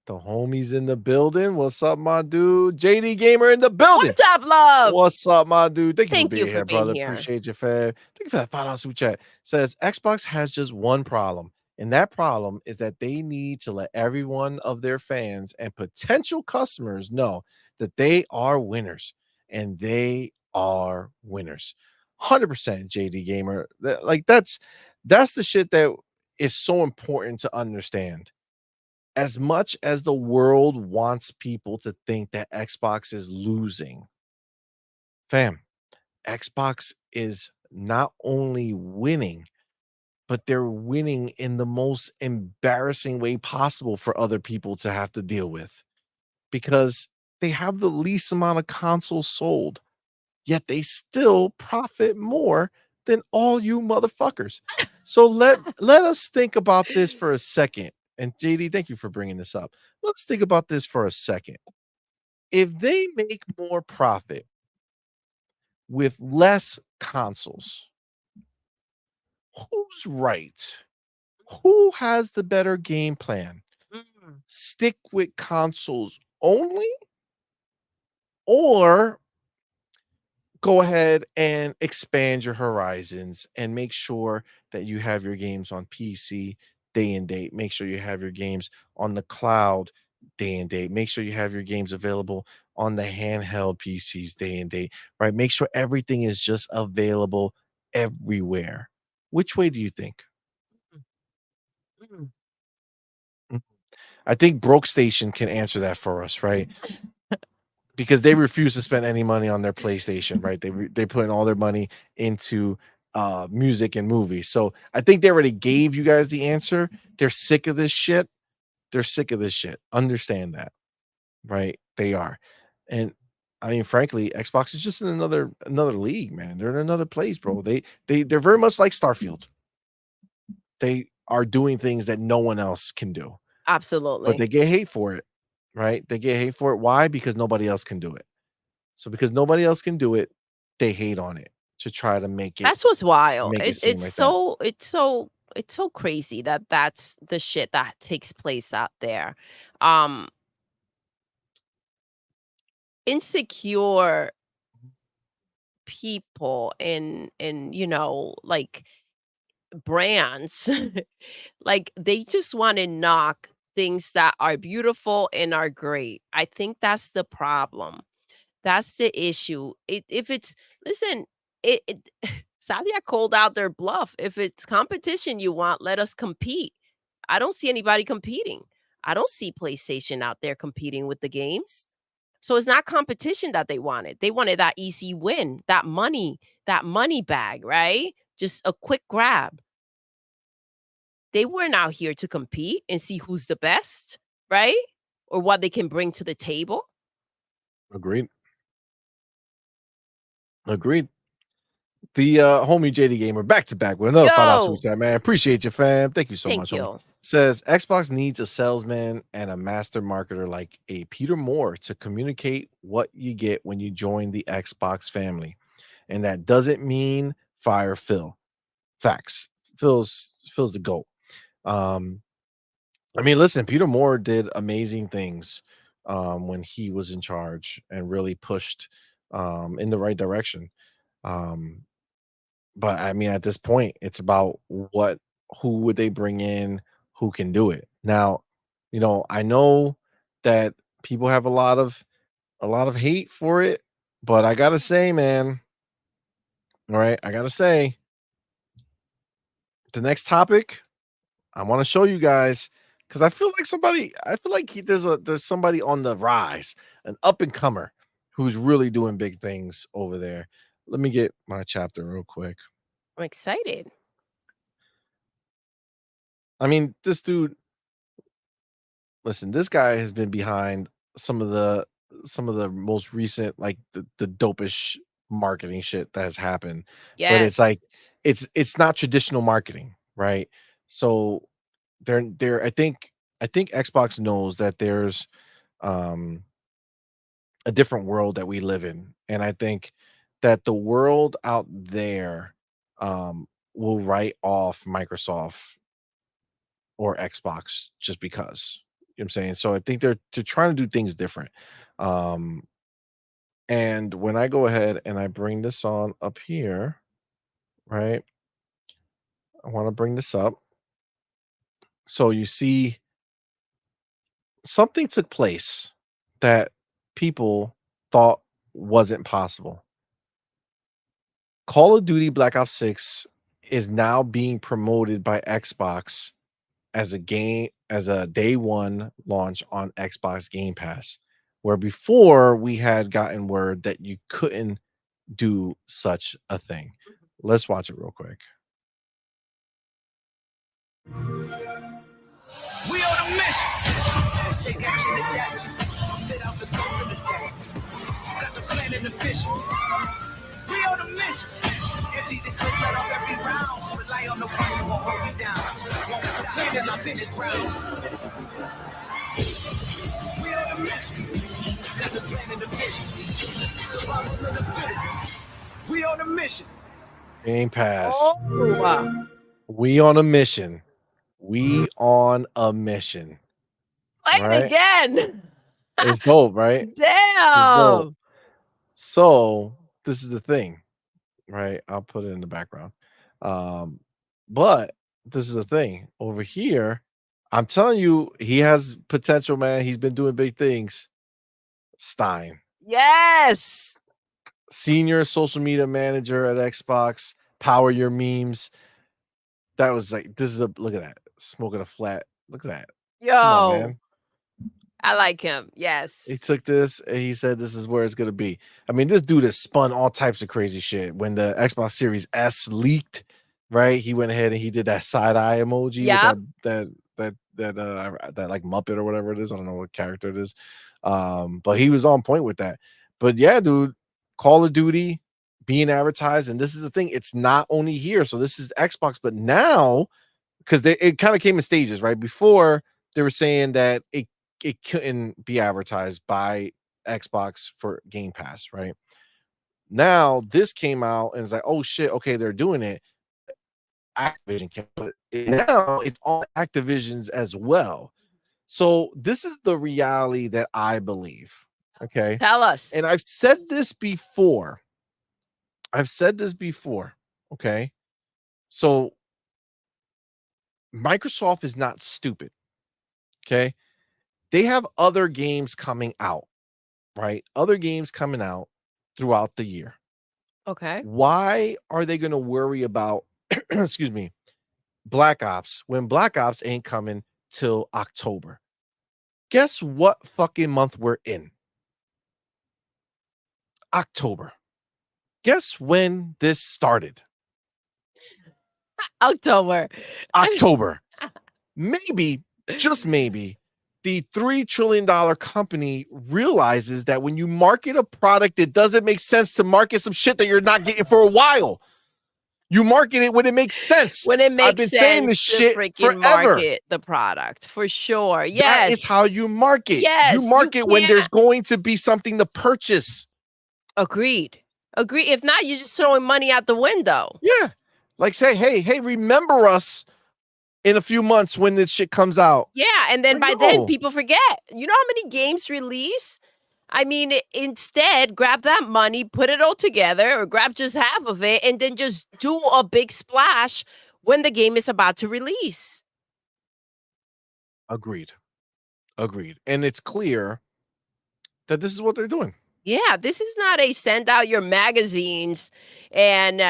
A: The homie's in the building. What's up, my dude? JD Gamer in the building.
B: What's up, love?
A: What's up, my dude? Thank you for
B: Thank you
A: being
B: for
A: here,
B: being
A: brother.
B: here.
A: Appreciate you, fam. Thank you for that $5 super chat. Says Xbox has just one problem, and that problem is that they need to let every one of their fans and potential customers know that they are winners, and they are winners. 100% JD Gamer. That's the shit that is so important to understand. As much as the world wants people to think that Xbox is losing, fam, Xbox is not only winning, but they're winning in the most embarrassing way possible for other people to have to deal with, because they have the least amount of consoles sold, yet they still profit more than all you motherfuckers. So let us think about this for a second. And JD, thank you for bringing this up. Let's think about this for a second. If they make more profit with less consoles, who's right? Who has the better game plan?
B: Mm,
A: Stick with consoles only, or go ahead and expand your horizons and make sure that you have your games on PC day and date. Make sure you have your games on the cloud day and date. Make sure you have your games available on the handheld PCs day and date, right? Make sure everything is just available everywhere. Which way do you think?
B: mm, mm.
A: Mm, I think Broke Station can answer that for us, right? Because they refuse to spend any money on their PlayStation, right? They put all their money into music and movies. So I think they already gave you guys the answer. They're sick of this shit. They're sick of this shit. Understand that, right? They are. And I mean, frankly, Xbox is just in another league, man. They're in another place, bro. They're very much like Starfield. They are doing things that no one else can do, but
B: Absolutely.
A: they get hate for it, right? They get hate for it. Why? Because nobody else can do it. So because nobody else can do it, they hate on it to try to
B: That's what's wild.
A: make it
B: It
A: seem like that.
B: it's so crazy that that's the shit that takes place out there. Um, Insecure people and like brands, like, they just wanna knock things that are beautiful and are great. I think that's the problem. That's the issue. If it's listen, it Sadia called out their bluff. If it's competition you want, let us compete. I don't see anybody competing. I don't see PlayStation out there competing with the games. So it's not competition that they wanted. They wanted that easy win, that money bag, right? Just a quick grab. They weren't out here to compete and see who's the best, right? Or what they can bring to the table.
A: Agreed. Agreed. The homie JD Gamer back to back with another $5 super
B: Yo,
A: chat, man. Appreciate you, fam. Thank you so
B: thank
A: much, homie.
B: you.
A: Says Xbox needs a salesman and a master marketer like a Peter Moore to communicate what you get when you join the Xbox family. And that doesn't mean fire Phil. Facts. Phil's the GOAT. Um, I mean, listen, Peter Moore did amazing things when he was in charge and really pushed in the right direction. Um, but I mean, at this point, it's about who would they bring in, who can do it. Now, I know that people have a lot of hate for it, but I gotta say, man, all right, I gotta say, the next topic I want to show you guys because I feel like there's somebody on the rise, an up and comer who's really doing big things over there. Let me get my chapter real quick.
B: I'm excited.
A: I mean, this dude, listen, this guy has been behind some of the some of the most recent, like the dopest marketing shit that has happened. But it's
B: Yes.
A: like it's not traditional marketing, right? So they're I think Xbox knows that there's um a different world that we live in. And I think that the world out there will write off Microsoft or Xbox just because. You know what I'm saying? So I think they're trying to do things different. Um and when I go ahead and I bring this on up here, right? I want to bring this up. So you see something took place that people thought wasn't possible. Call of Duty Black Ops 6 is now being promoted by Xbox as a day one launch on Xbox Game Pass, where before we had gotten word that you couldn't do such a thing. Let's watch it real quick.
C: We on a mission. Take action today. Set out the goals of the day. Got the plan and the vision. We on a mission. Empty the clip, let off every round. Rely on the ones who will hold me down. Won't stop till I finish ground. We on a mission. Got the plan and the vision. Survival of the fittest. We on a mission.
A: Game Pass.
B: Oh,
A: We on a mission. We on a mission.
B: play it
A: Right?
B: again.
A: It's dope, right? It's dope.
B: Damn.
A: So this is the thing, right? I'll put it in the background. Um, but this is the thing over here. I'm telling you, he has potential, man. He's been doing big things. Stein,
B: Yes.
A: senior social media manager at Xbox, power your memes. That was like, this is a look at that smoking a flat. Look at that. Come on,
B: Yo,
A: man.
B: I like him.
A: He
B: Yes.
A: took this and he said this is where it's gonna be. I mean, this dude has spun all types of crazy shit. When the Xbox Series S leaked, right? He went ahead and he did that side eye emoji with
B: Yep.
A: that like Muppet or whatever it is. I don't know what character it is. But he was on point with that. But yeah, dude, Call of Duty being advertised, and this is the thing, it's not only here. So this is Xbox, but now because it kind of came in stages, right? Before they were saying that it couldn't be advertised by Xbox for Game Pass, right? Now this came out and it's like, oh shit, okay, they're doing it. Activision can, but now it's on Activision's as well. So this is the reality that I believe. Okay.
B: Tell
A: And
B: us.
A: I've said this before. I've said this before. Okay. So Microsoft is not stupid. Okay. They have other games coming out, right? Other games coming out throughout the year.
B: Okay.
A: Why are they going to worry about, excuse me, Black Ops when Black Ops ain't coming till October? Guess what fucking month we're in? October. Guess when this started?
B: October.
A: October. Maybe, just maybe, the $3 trillion company realizes that when you market a product, it doesn't make sense to market some shit that you're not getting for a while. You market it when it makes sense.
B: When it makes
A: I've been saying this
B: sense to
A: shit
B: freaking
A: forever.
B: market the product, for sure.
A: That
B: Yes.
A: is how you market.
B: Yes,
A: You
B: you
A: market when there's
B: can't.
A: going to be something to purchase.
B: Agreed. If not, you're just throwing money out the window.
A: Yeah. Like say, hey, remember us in a few months when this shit comes out.
B: Yeah, and then
A: Like,
B: by then
A: no.
B: people forget. You know how many games release? I mean, instead, grab that money, put it all together, or grab just half of it, and then just do a big splash when the game is about to release.
A: Agreed. And it's clear that this is what they're doing.
B: Yeah, this is not a send out your magazines and,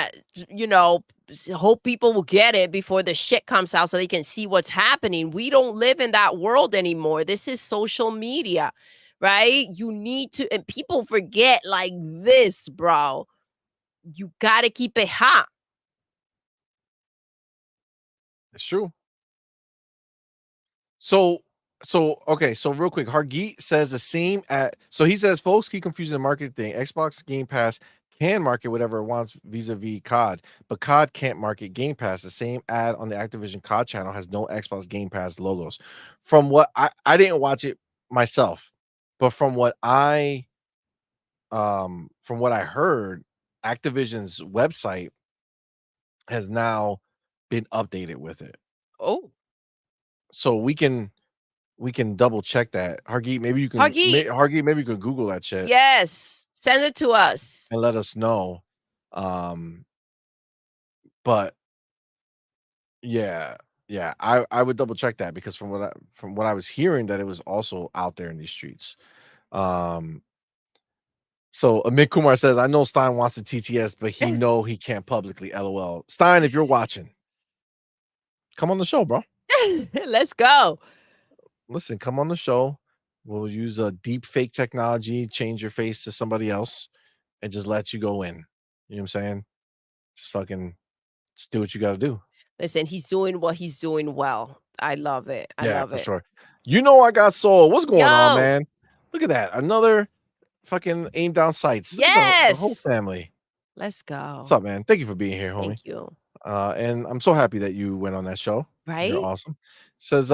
B: hope people will get it before the shit comes out so they can see what's happening. We don't live in that world anymore. This is social media, right? You need to, and people forget like this, bro. You got to keep it hot.
A: It's true. So okay, so real quick, Hargeet says the same so he says folks keep confusing the market thing. Xbox Game Pass can market whatever it wants vis-a-vis COD, but COD can't market Game Pass. The same ad on the Activision COD channel has no Xbox Game Pass logos. From what I didn't watch it myself, but from what I heard, Activision's website has now been updated with it.
B: Oh,
A: So we can double check that. Hargeet, maybe you can
B: Hargeet.
A: maybe you could Google that shit
B: Yes. Send it to us.
A: and let us know. But yeah, I would double check that because from what I was hearing that it was also out there in these streets. So Amit Kumar says, I know Stein wants the TTS, but he can't publicly. LOL. Stein, if you're watching, come on the show, bro.
B: Let's go.
A: Listen, come on the show. We'll use a deep fake technology, change your face to somebody else, and just let you go in. You know what I'm saying? Just do what you got to do.
B: Listen, he's doing what he's doing well. I love it. I love it.
A: Sure. You know I got soul. What's going on,
B: Yo.
A: man? Look at that. Another fucking aim down sights. Look at the whole
B: Yes.
A: family.
B: Let's go.
A: What's up, man? Thank you for being here, homie.
B: Thank you.
A: And I'm so happy that you went on that show.
B: Right?
A: You're awesome. Says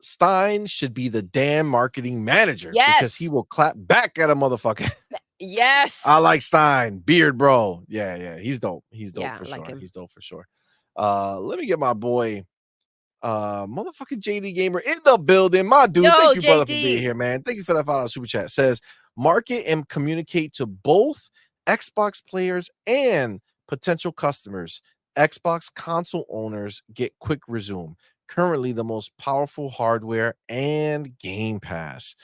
A: Stein should be the damn marketing manager because he
B: Yes.
A: will clap back at a motherfucker.
B: Yes.
A: I like Stein. Beard bro. Yeah. He's dope. He's dope
B: Yeah,
A: for
B: I like
A: sure.
B: him.
A: He's dope for sure. Let me get my boy motherfucking JD Gamer in the building. My dude,
B: Yo,
A: thank you, brother, for
B: JD.
A: being here, man. Thank you for that $5 super chat. Says market and communicate to both Xbox players and potential customers. Xbox console owners get quick resume. Currently the most powerful hardware and Game Pass.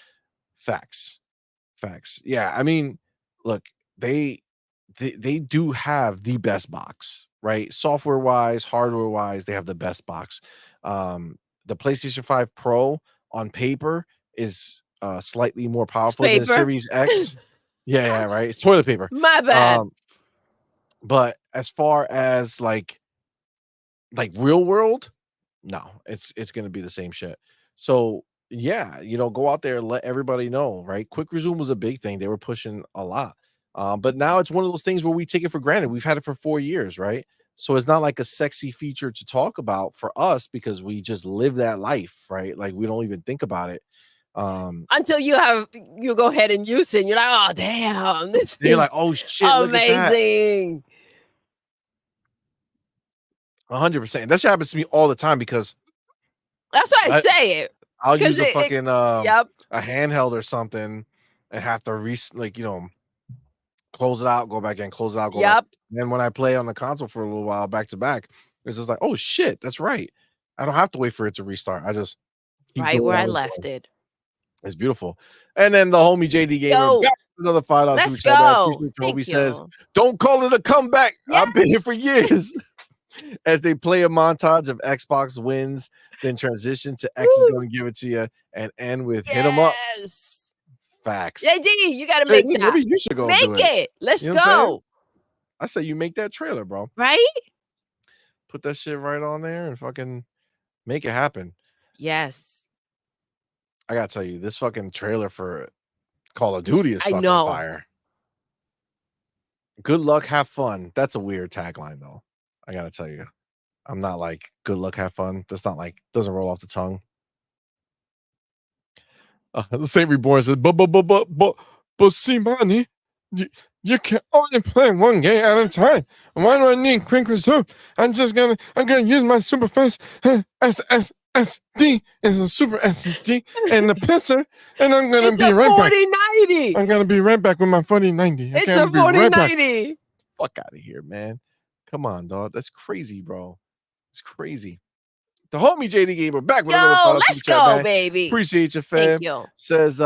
A: Facts. Yeah, I mean, look, they do have the best box, right? Software wise, hardware wise, they have the best box. The PlayStation 5 Pro on paper is slightly more powerful than the
B: paper.
A: Series X. Yeah, right. It's toilet paper.
B: My bad.
A: But as far as like real world, no, it's gonna be the same shit. So yeah, go out there and let everybody know, right? Quick resume was a big thing. They were pushing a lot. But now it's one of those things where we take it for granted. We've had it for 4 years, right? So it's not like a sexy feature to talk about for us because we just live that life, right? Like we don't even think about it.
B: Until you go ahead and use it, and you're like, oh damn, this
A: you're
B: is
A: like, oh shit, look at that.
B: amazing.
A: 100%. That shit happens to me all the time because
B: That's why I say it.
A: I'll
B: 'Cause
A: use a fucking
B: Yep.
A: a handheld or something and have to close it out, go back in, close it out, go back.
B: Yep.
A: Then when I play on the console for a little while back to back, it's just like, oh shit, that's right. I don't have to wait for it to restart. I just keep
B: Right
A: doing
B: where
A: what
B: I
A: was
B: left
A: doing.
B: it.
A: It's beautiful. And then the homie JD Gamer
B: Yo,
A: back with another $5 super
B: let's
A: chat. Man. I
B: go.
A: appreciate you.
B: Thank
A: He says,
B: you.
A: "Don't call it a comeback. I've been here
B: Yes.
A: for years." As they play a montage of Xbox wins, then transition to X is
B: Woo.
A: going to give it to you and end with hit 'em up.
B: Yes.
A: Facts.
B: JD, you got to
A: JD,
B: make that.
A: maybe you should go
B: Make
A: do it.
B: it. Let's
A: You know what I'm saying?
B: go.
A: I say you make that trailer, bro.
B: Right?
A: Put that shit right on there and fucking make it happen.
B: Yes.
A: I gotta tell you, this fucking trailer for Call of Duty is
B: I
A: fucking
B: know.
A: fire. Good luck, have fun. That's a weird tagline, though. I gotta tell you, I'm not like good luck, have fun. That's not like doesn't roll off the tongue. The Saint Reborn says, but CMoney, you can only play one game at a time. Why do I need quick resume? I'm gonna use my super fast SSD is a super SSD and the pisser, and I'm gonna
B: It's
A: be
B: a
A: right back.
B: 4090.
A: I'm gonna be right back with my 4090.
B: It's a 4090.
A: Fuck out of here, man. Come on, dog. That's crazy, bro. It's crazy. The homie JD Gamer back with another
B: Yo,
A: $5
B: let's
A: super chat,
B: go,
A: man.
B: baby.
A: Appreciate you, fam.
B: Thank you.
A: Says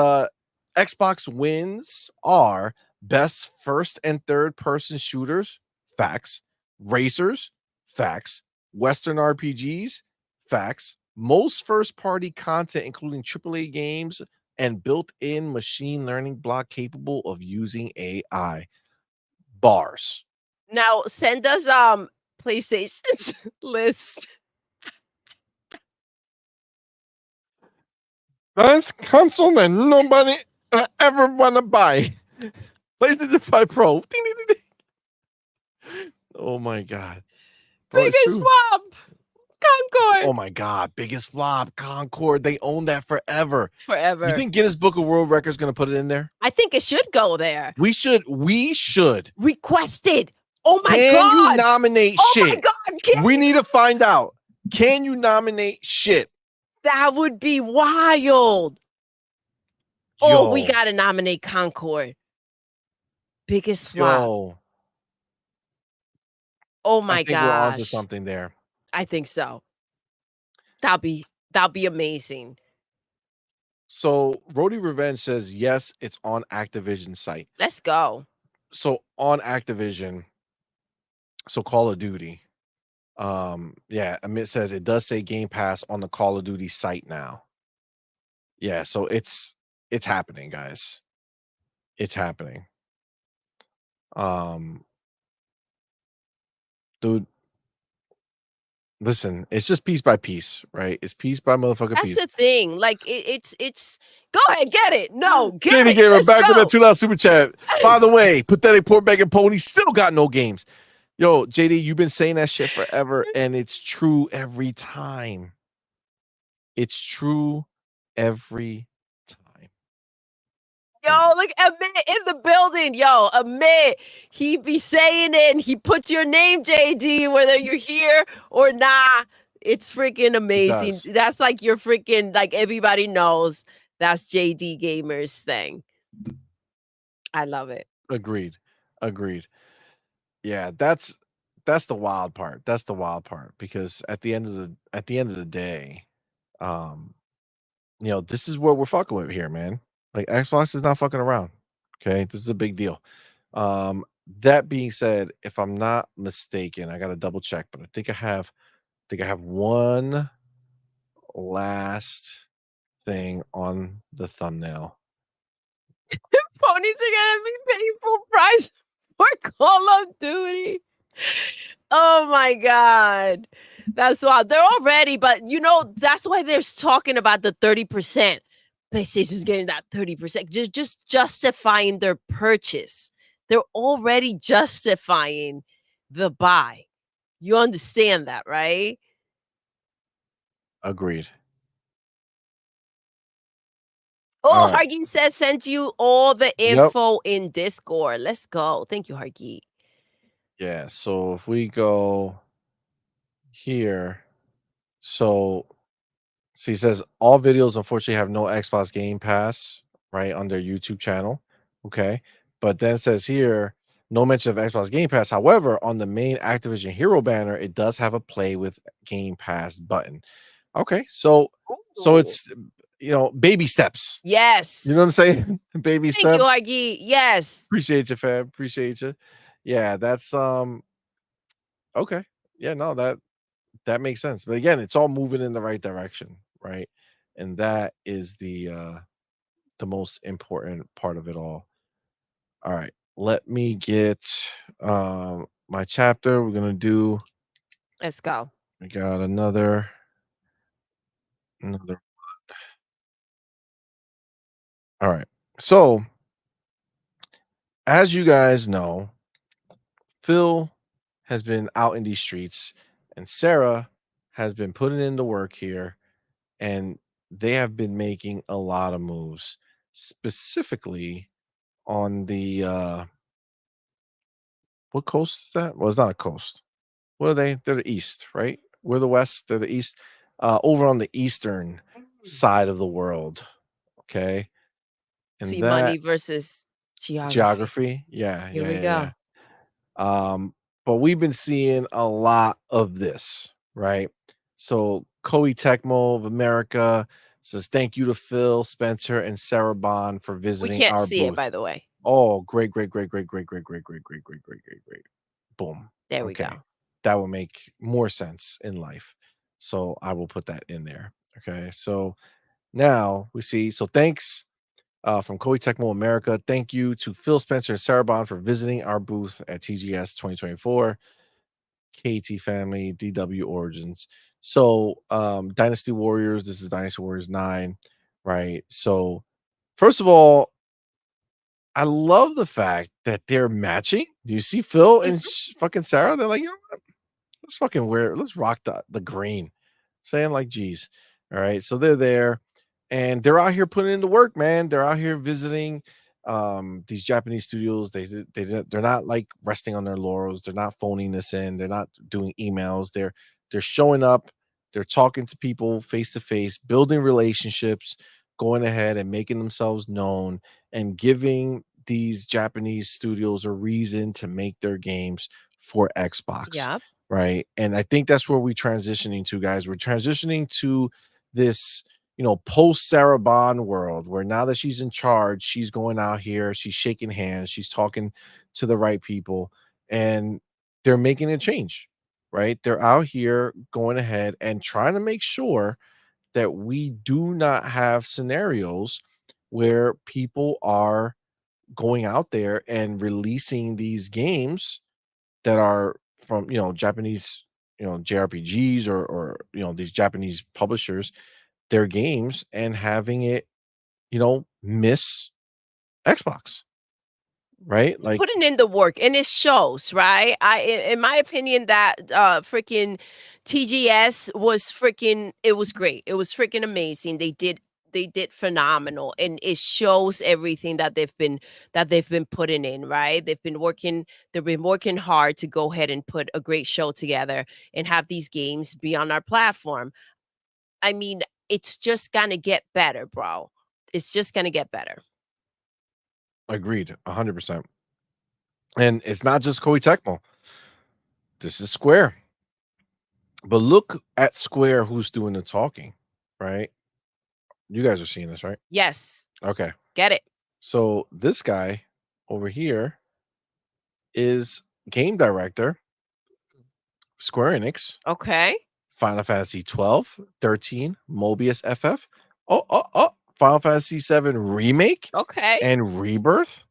A: Xbox wins are best first and third person shooters, facts, racers, facts, Western RPGs, facts, most first party content, including AAA games and built-in machine learning block capable of using AI. Bars.
B: Now send us PlayStation's list.
A: Best console that nobody ever want to buy. PlayStation 5 Pro. Ding, ding, ding, ding. Oh my god. Bro, it's
B: Biggest
A: true.
B: flop. Concord.
A: Oh my god, biggest flop. Concord. They own that forever.
B: Forever.
A: You think Guinness Book of World Records gonna put it in there?
B: I think it should go there.
A: We should.
B: Requested. Oh my
A: Can
B: god.
A: you nominate
B: Oh
A: shit?
B: my god.
A: We need to find out. Can you nominate shit?
B: That would be wild. Oh, we
A: Yo.
B: gotta nominate Concord. Biggest flop.
A: Yo.
B: Oh my
A: I think we're onto
B: gosh.
A: something there.
B: I think so. That'll be amazing.
A: So Rody Revenge says yes, it's on Activision site.
B: Let's go.
A: So on Activision, so Call of Duty. Yeah, Amit says it does say Game Pass on the Call of Duty site now. Yeah, so it's happening, guys. It's happening. Dude, listen, it's just piece by piece, right? It's piece by motherfucking
B: That's
A: piece.
B: the thing. Like it's go ahead, get it. No, get
A: Katie
B: it.
A: Gamer
B: Let's
A: back with
B: go.
A: that $2 super chat. By the way, pathetic poor begging pony still got no games. Yo, JD, you've been saying that shit forever, and it's true every time. It's true every time.
B: Yo, look, Amit in the building. Yo, Amit, he be saying it and he puts your name, JD, whether you're here or not. It's freaking amazing.
A: does.
B: That's like your freaking, like everybody knows that's JD Gamer's thing. I love it.
A: Agreed. Yeah, that's the wild part. That's the wild part because at the end of the day, this is what we're fucking with here, man. Like Xbox is not fucking around. Okay, this is a big deal. That being said, if I'm not mistaken, I gotta double check, but I think I have one last thing on the thumbnail.
B: Ponies are gonna be paying full price for Call of Duty. Oh my god. That's wild. They're all ready, but that's why they're talking about the 30%. PlayStation's getting that 30%. Just justifying their purchase. They're already justifying the buy. You understand that, right?
A: Agreed.
B: Oh,
A: All right.
B: Hargi says send you all the info in Discord. Let's go. Thank you, Hargi.
A: Yeah, so if we go here, so he says all videos unfortunately have no Xbox Game Pass, right, on their YouTube channel. Okay. But then it says here, no mention of Xbox Game Pass. However, on the main Activision Hero banner, it does have a play with Game Pass button. Okay, so
B: Ooh.
A: it's baby steps.
B: Yes.
A: You know what I'm saying? Baby
B: Thank you,
A: steps.
B: Argy. Yes.
A: Appreciate you, fam. Appreciate you. Yeah, that's okay. Yeah, no, that makes sense. But again, it's all moving in the right direction, right? And that is the most important part of it all. All right. Let me get my chapter. We're gonna do
B: Let's go.
A: we got another all right. So as you guys know, Phil has been out in these streets and Sarah has been putting in the work here and they have been making a lot of moves, specifically on the what coast is that? Well, it's not a coast. What are they? They're the east, right? We're the west, they're the east. Over on the eastern side of the world. Okay. And that
B: CMoney versus geography.
A: geography, yeah,
B: Here
A: yeah,
B: we
A: yeah, yeah.
B: go.
A: But we've been seeing a lot of this, right? So Koei Tecmo of America says thank you to Phil, Spencer, and Sarah Bond for
B: We
A: visiting
B: can't
A: our
B: see it, by
A: booth.
B: the way.
A: Oh, great, great, great, great, great, great, great, great, great, great, great, great, great. Boom.
B: There we
A: Okay.
B: go.
A: That will make more sense in life. So I will put that in there. Okay. So now we see. So thanks from Koei Tecmo America. Thank you to Phil Spencer and Sarah Bond for visiting our booth at TGS 2024. KT Family, DW Origins. So Dynasty Warriors, this is Dynasty Warriors 9, right? So first of all, I love the fact that they're matching. Do you see Phil and
B: Mhm.
A: fucking Sarah? They're like, let's fucking wear, let's rock the green. Saying like, geez. All right. So they're there and they're out here putting in the work, man. They're out here visiting these Japanese studios. They're not like resting on their laurels. They're not phoning this in. They're not doing emails. They're showing up, they're talking to people face to face, building relationships, going ahead and making themselves known and giving these Japanese studios a reason to make their games for Xbox,
B: Yep.
A: right? And I think that's where we're transitioning to, guys. We're transitioning to this, post Sarah Bond world where now that she's in charge, she's going out here, she's shaking hands, she's talking to the right people, and they're making a change, right? They're out here going ahead and trying to make sure that we do not have scenarios where people are going out there and releasing these games that are from Japanese JRPGs or these Japanese publishers their games and having it miss Xbox, right?
B: They're
A: Like
B: putting in the work and it shows, right? In my opinion, that freaking TGS was freaking it was great. It was freaking amazing. They did phenomenal and it shows everything that they've been putting in, right? They've been working hard to go ahead and put a great show together and have these games be on our platform. I mean, it's just gonna get better, bro. It's just gonna get better.
A: agreed 100%. And it's not just Koei Tecmo. This is Square. But look at Square who's doing the talking, right? You guys are seeing this, right?
B: Yes.
A: Okay.
B: Get it.
A: So this guy over here is game director, Square Enix,
B: Okay.
A: Final Fantasy 12, 13, Mobius FF. Oh, Final Fantasy 7 remake
B: Okay.
A: and rebirth.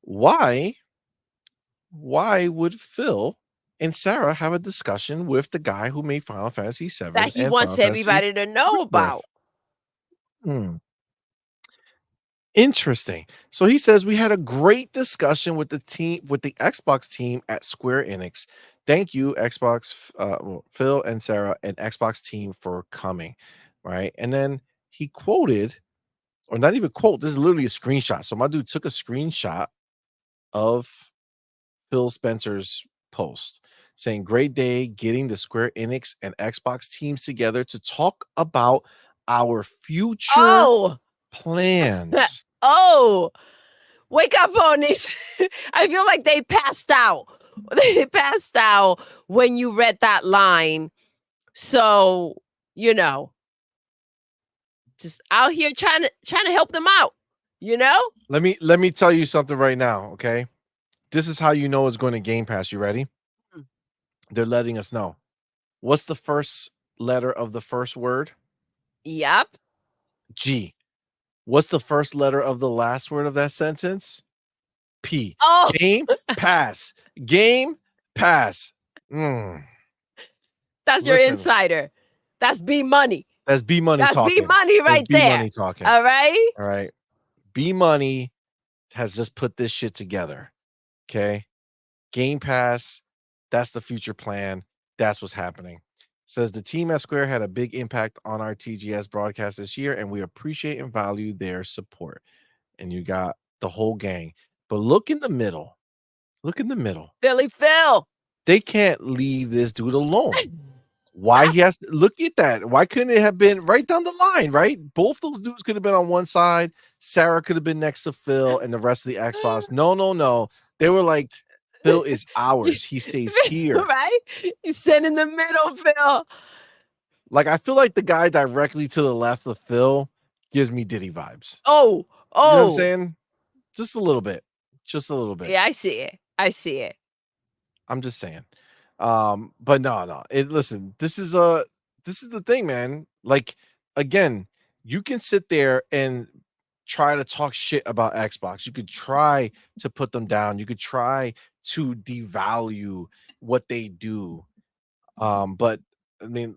A: Why would Phil and Sarah have a discussion with the guy who made Final Fantasy
B: That
A: 7
B: he
A: and Final
B: wants
A: Fantasy
B: everybody to know
A: Rebirth?
B: about.
A: Hmm. Interesting. So he says we had a great discussion with the Xbox team at Square Enix. Thank you, Phil and Sarah and Xbox team for coming. Right. And then he quoted, or not even quote, this is literally a screenshot. So my dude took a screenshot of Phil Spencer's post saying, great day getting the Square Enix and Xbox teams together to talk about our future
B: Oh,
A: plans.
B: oh, wake up, ponies. I feel like they passed out. They passed out when you read that line. So, Just out here trying to help them out, you know?
A: Let me tell you something right now, okay? This is how you know it's going to Game Pass. You ready?
B: Mm.
A: They're letting us know. What's the first letter of the first word?
B: Yep.
A: G. What's the first letter of the last word of that sentence? P.
B: Oh,
A: Game Pass. Game Pass. Mm.
B: that's your
A: Listen,
B: insider. That's B money.
A: that's B Money
B: That's B
A: talking.
B: money
A: That's
B: right
A: B
B: there.
A: Money talking.
B: All right?
A: All right. B Money has just put this shit together. Okay. Game Pass, that's the future plan. That's what's happening. Says the team at Square had a big impact on our TGS broadcast this year, and we appreciate and value their support. And you got the whole gang. But look in the middle. Look in the middle.
B: Philly Phil.
A: They can't leave this dude alone. Why he has to look at that? Why couldn't it have been right down the line, right? Both those dudes could have been on one side. Sarah could have been next to Phil and the rest of the Xbox. No, no, no. They were like, Phil is ours. He stays here.
B: Right? You sit in the middle, Phil.
A: Like, I feel like the guy directly to the left of Phil gives me Diddy vibes.
B: Oh,
A: You know what I'm
B: oh.
A: saying? Just a little bit. Just a little bit.
B: Yeah, I see it. I see it.
A: I'm just saying. But no. Listen, this is the thing, man. Like, again, you can sit there and try to talk shit about Xbox. You could try to put them down. You could try to devalue what they do. But I mean,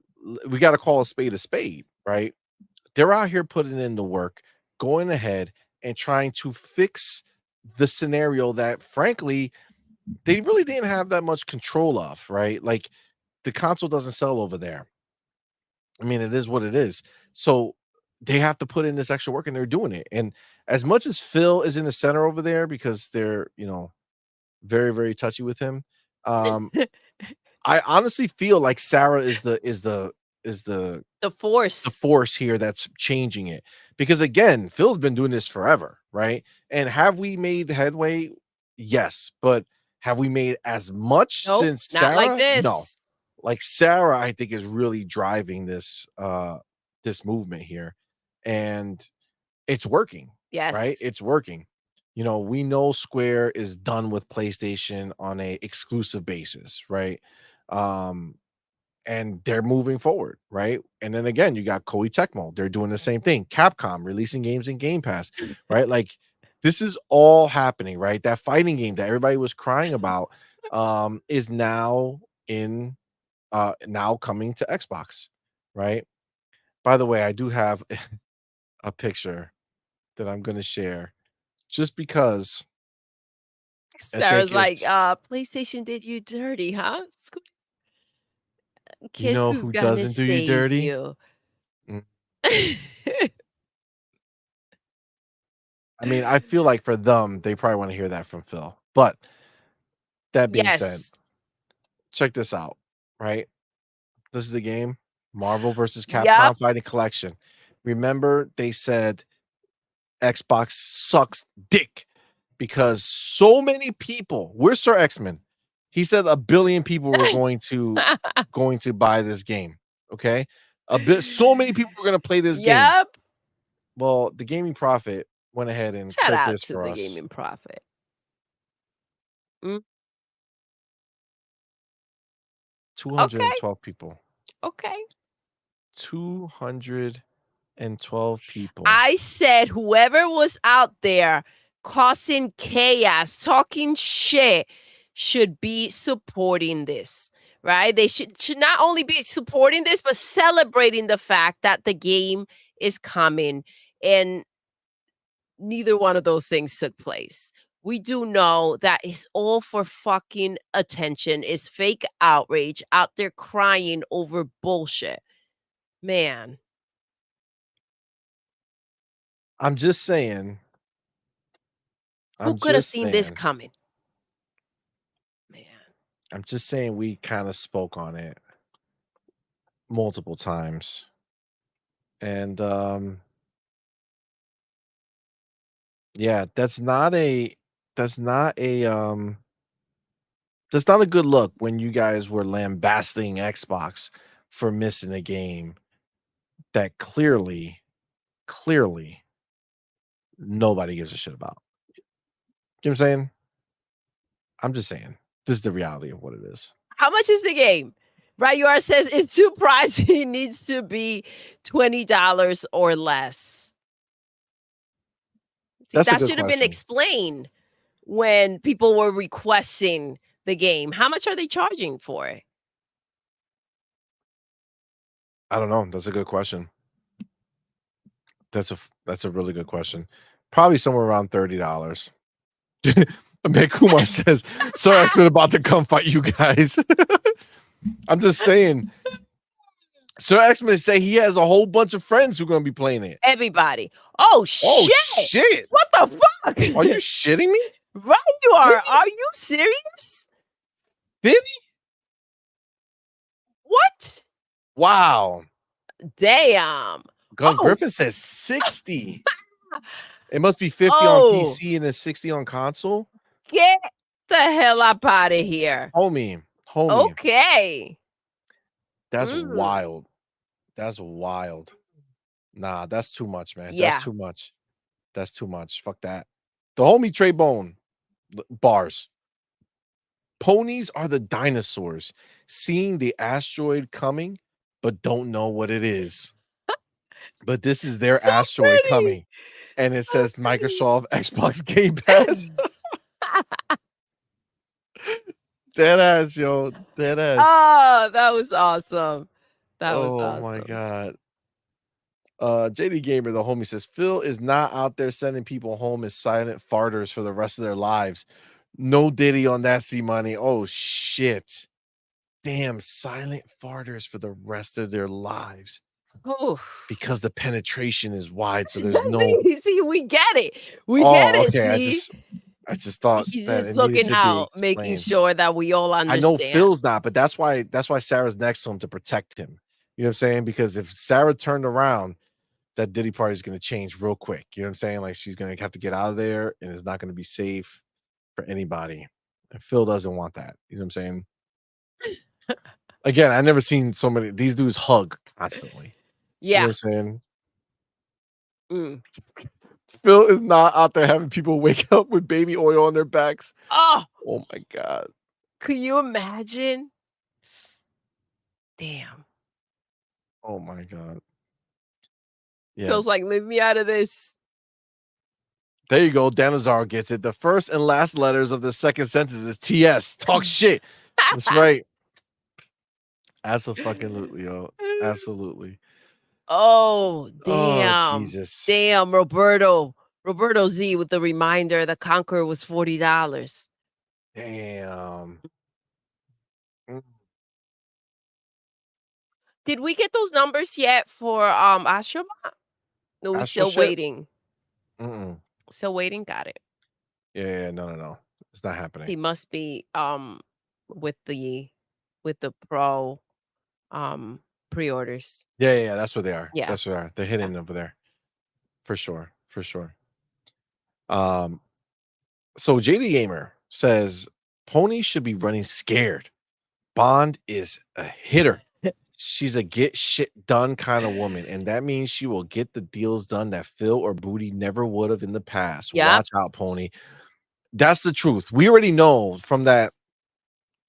A: we got to call a spade, right? They're out here putting in the work, going ahead and trying to fix the scenario that, frankly, they really didn't have that much control of, right? Like, the console doesn't sell over there. I mean, it is what it is. So they have to put in this extra work and they're doing it. And as much as Phil is in the center over there because they're, very, very touchy with him, um, I honestly feel like Sarah is the
B: The force.
A: force here that's changing it. Because again, Phil's been doing this forever, right? And have we made headway? Yes, but have we made as much
B: Nope,
A: since
B: not like
A: Sarah?
B: this.
A: No. Like, Sarah, I think, is really driving this movement here, and it's working, right?
B: Yes.
A: It's working. We know Square is done with PlayStation on a exclusive basis, right? Um, and they're moving forward, right? And then again, you got Koei Tecmo, they're doing the same thing. Capcom releasing games in Game Pass, right? Like, this is all happening, right? That fighting game that everybody was crying about is now coming to Xbox, right? By the way, I do have a picture that I'm going to share just because I
B: Sarah's
A: think
B: like,
A: it's,
B: PlayStation did you dirty, huh?
A: you
B: Guess
A: know
B: who's
A: who
B: gonna
A: doesn't do you
B: save
A: dirty?
B: you?
A: Mm, I mean, I feel like for them, they probably want to hear that from Phil. But that being said,
B: Yes.
A: check this out, right? This is the game, Marvel versus
B: Yep.
A: Capcom Fighting Collection. Remember, they said Xbox sucks dick because so many people. Where's Sir X-Men? He said 1 billion people were going to buy this game. Okay, so many people were going to play this game.
B: Yep.
A: Well, the Gaming Prophet went ahead and
B: Shout
A: clipped
B: out
A: this
B: to
A: for
B: the
A: us.
B: gaming prophet. Mm, okay,
A: 212 people.
B: okay.
A: 212 people.
B: I said whoever was out there causing chaos, talking shit, should be supporting this, right? They should not only be supporting this, but celebrating the fact that the game is coming. And neither one of those things took place. We do know that it's all for fucking attention. It's fake outrage out there crying over bullshit. Man,
A: I'm just saying.
B: who
A: I'm
B: could have
A: just
B: seen this
A: saying.
B: coming? Man.
A: I'm just saying we kind of spoke on it multiple times. And yeah, that's not a good look when you guys were lambasting Xbox for missing a game that clearly clearly nobody gives a shit about. You know what I'm saying? I'm just saying. This is the reality of what it is.
B: How much is the game? Rayuar says it's too pricey. It needs to be $20 or less. See,
A: That's a
B: that
A: good
B: should have been
A: question.
B: explained when people were requesting the game. How much are they charging for it?
A: I don't know. That's a good question. That's a really good question. Probably somewhere around $30. Man, Kumar says, Sir X-Men about to come fight you guys. I'm just saying. Sir X-Men say he has a whole bunch of friends who are going to be playing it.
B: Everybody. Oh,
A: Oh,
B: shit.
A: shit.
B: What the fuck?
A: Are you shitting me?
B: Rayuar, are you serious?
A: 50?
B: What?
A: Wow.
B: Damn.
A: Gun
B: Oh.
A: Griffin says 60. It must be 50 on
B: Oh.
A: PC and then 60 on console.
B: Get the hell up out of here.
A: Homie.
B: Okay.
A: That's wild. That's wild. Nah, that's too much, man.
B: Yeah.
A: That's too much. That's too much. Fuck that. The homie Trey Bone bars. Ponies are the dinosaurs seeing the asteroid coming, but don't know what it is. But this is their
B: So
A: asteroid
B: pretty.
A: coming. And it
B: So
A: says Microsoft Xbox Game Pass. Dead ass, yo. Dead ass.
B: Oh, that was awesome. That was awesome.
A: Oh my god. JD Gamer, the homie, says Phil is not out there sending people home as silent farters for the rest of their lives. No Diddy on that CMoney. Oh shit. Damn, silent farters for the rest of their lives.
B: Oof.
A: Because the penetration is wide, so there's no.
B: See, we get it. We get it.
A: Okay.
B: See?
A: I just thought
B: he's
A: that
B: just
A: it needed
B: looking
A: to be
B: out, making
A: explained.
B: sure that we all understand.
A: I know Phil's not, but that's why Sarah's next to him to protect him. You know what I'm saying? Because if Sarah turned around, that Diddy party is going to change real quick. You know what I'm saying? Like she's going to have to get out of there, and it's not going to be safe for anybody. And Phil doesn't want that. You know what I'm saying? Again, I never seen so many. These dudes hug constantly.
B: Yeah.
A: You know what I'm saying? Phil is not out there having people wake up with baby oil on their backs.
B: Oh
A: my god.
B: Could you imagine? Damn.
A: Oh my god. Yeah.
B: Feels like, leave me out of this.
A: There you go. Danazar gets it. The first and last letters of the second sentence is TS. Talk shit. That's right. Absolutely, yo. Absolutely.
B: Oh, damn.
A: Oh, Jesus.
B: Damn, Roberto Z with the reminder the Conqueror was $40.
A: Damn.
B: Did we get those numbers yet for Astrobot? No, we're still waiting. Still waiting. Got it.
A: Yeah, no. It's not happening.
B: He must be with the pro pre-orders.
A: Yeah, that's where they are.
B: Yeah.
A: That's where they are. They're hidden over there. For sure. So JD Gamer says Pony should be running scared. Bond is a hitter. She's a get shit done kind of woman, and that means she will get the deals done that Phil or Booty never would have in the past.
B: Yep.
A: Watch out, Pony. That's the truth. We already know from that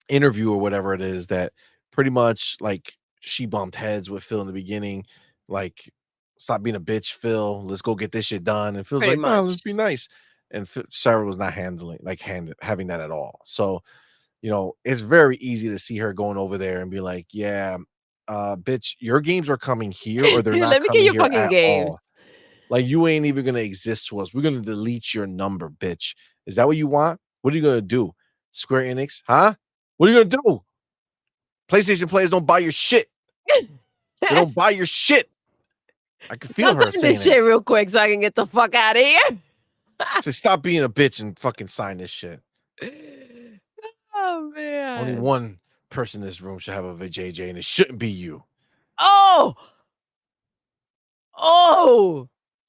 A: interview or whatever it is that pretty much like she bumped heads with Phil in the beginning, like stop being a bitch, Phil. Let's go get this shit done. And Phil's
B: Pretty
A: like, no,
B: much.
A: let's be nice. And Sarah was not having that at all. So, it's very easy to see her going over there and be like, yeah, bitch, your games are coming here or they're not
B: Let me
A: coming
B: get your
A: here
B: fucking
A: at
B: games.
A: all. Like, you ain't even gonna exist to us. We're gonna delete your number, bitch. Is that what you want? What are you gonna do? Square Enix, huh? What are you gonna do? PlayStation players don't buy your shit. They don't buy your shit. I can feel her saying
B: this shit real quick so I can get the fuck out of here.
A: So stop being a bitch and fucking sign this shit.
B: Oh man.
A: Only one person in this room should have a JJ, and it shouldn't be you.
B: Oh.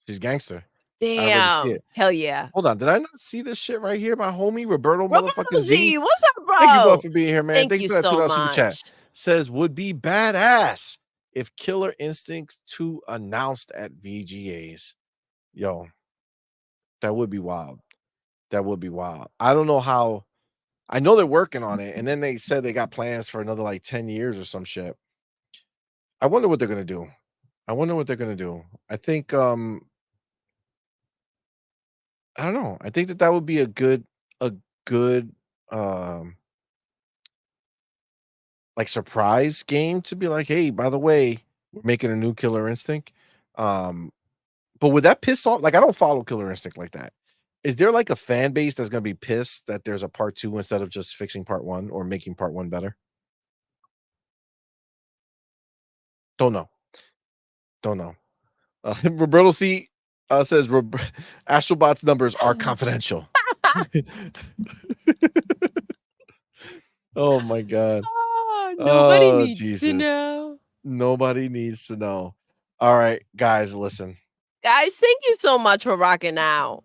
A: She's gangster.
B: Damn.
A: I already see it.
B: Hell yeah.
A: Hold on. Did I not see this shit right here? My homie Roberto motherfucking Z.
B: What's up, bro?
A: Thank you both for being here, man.
B: Thank you
A: for that
B: so
A: $2 super chat.
B: much.
A: Says would be badass if Killer Instinct 2 announced at VGAs. Yo, that would be wild. That would be wild. I don't know how. I know they're working on it, and then they said they got plans for another like 10 years or some shit. I wonder what they're gonna do. I wonder what they're gonna do. I think I don't know. I think that that would be a good um like surprise game to be like, hey, by the way, we're making a new Killer Instinct. Um, but would that piss off? Like, I don't follow Killer Instinct like that. Is there like a fan base that's gonna be pissed that there's a part two instead of just fixing part one or making part one better? Don't know. Don't know. Roberto C says Astrobot's numbers are confidential. Oh my god.
B: Oh, nobody
A: Oh
B: needs to
A: Jesus.
B: know.
A: Nobody needs to know. All right, guys, listen.
B: Guys, thank you so much for rocking out.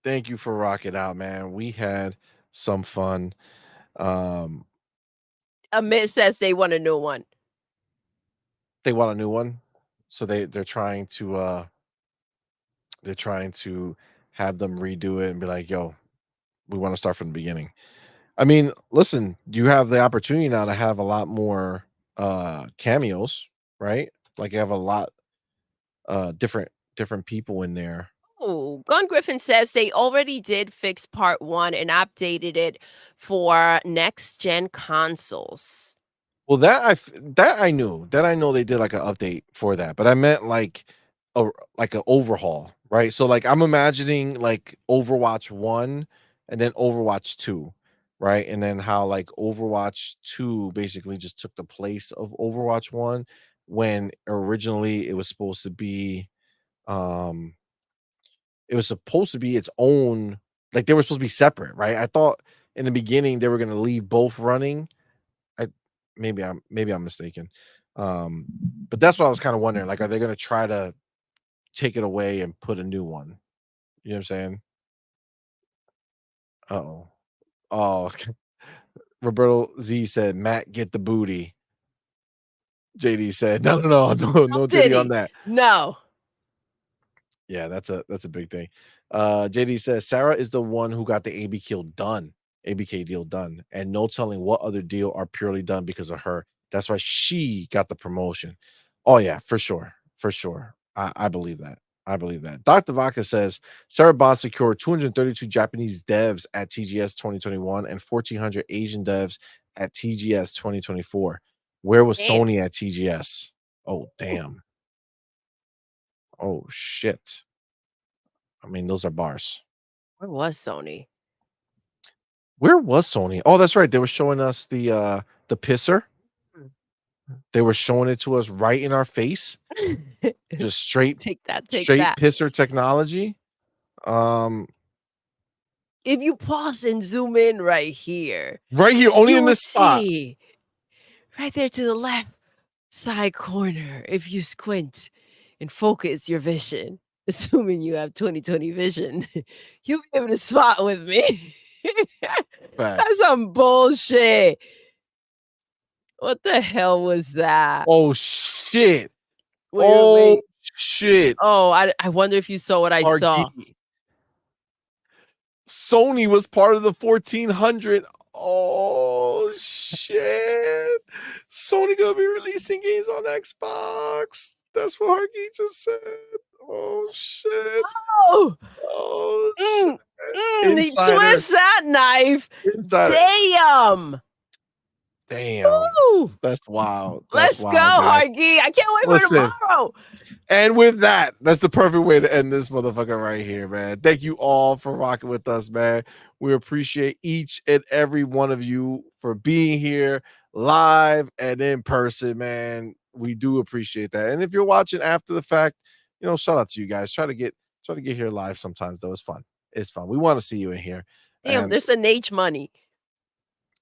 A: Thank you for rocking out, man. We had some fun. Um,
B: Amit says they want a new one.
A: they want a new one, so they're trying to have them redo it and be like, "Yo, we want to start from the beginning." I mean, listen, you have the opportunity now to have a lot more cameos, right? Like you have a lot different people in there.
B: Oh, Gun Griffin says they already did fix part one and updated it for next gen consoles.
A: Well, that I knew. That I know they did like an update for that, but I meant a like an overhaul, right? So like I'm imagining like Overwatch 1 and then Overwatch 2, right? And then how like Overwatch 2 basically just took the place of Overwatch 1 when originally um it was supposed to be its own, like they were supposed to be separate, right? I thought in the beginning they were going to leave both running. I maybe I'm mistaken. Um, but that's what I was kind of wondering. Like, are they gonna try to take it away and put a new one? You know what I'm saying? Uh-oh. Oh, Roberto Z said, Matt, get the booty. JD said, no Diddy on
B: Diddy.
A: that.
B: No.
A: Yeah, that's a big thing. JD says Sarah is the one who got the ABK deal done, and no telling what other deal are purely done because of her. That's why she got the promotion. Oh yeah, for sure, for sure. I believe that. I believe that. Dr. Vaca says Sarah Bond secured 232 Japanese devs at TGS 2021 and 1,400 Asian devs at TGS 2024. Where was
B: Damn.
A: Sony at TGS? Oh damn. Oh shit. I mean, those are bars.
B: Where was Sony?
A: Where was Sony? Oh, that's right. They were showing us the pisser. They were showing it to us right in our face. Just straight
B: Take that.
A: pisser technology.
B: If you pause and zoom in right here,
A: Right here, only
B: you
A: in
B: will
A: this spot.
B: see right there to the left side corner. If you squint and focus your vision, assuming you have 20/20 vision, you'll be able to spot with me. That's
A: Facts.
B: some bullshit. What the hell was that?
A: Oh shit.
B: Wait.
A: Shit.
B: Oh, I wonder if you saw what I saw.
A: Argy. Sony was part of the 1,400. Oh shit. Sony gonna be releasing games on Xbox. That's what Harky just said. Oh shit.
B: Oh,
A: Oh shit.
B: he twists that knife.
A: Insider. Damn.
B: Woo.
A: That's wild.
B: Let's
A: That's
B: go,
A: wild, guys.
B: Hargy. I can't wait for tomorrow.
A: And with that, that's the perfect way to end this motherfucker right here, man. Thank you all for rocking with us, man. We appreciate each and every one of you for being here live and in person, man. We do appreciate that. And if you're watching after the fact, shout out to you guys. Try to get here live sometimes, though. It's fun. It's fun. We want to see you in here.
B: Damn,
A: And
B: there's an H Money.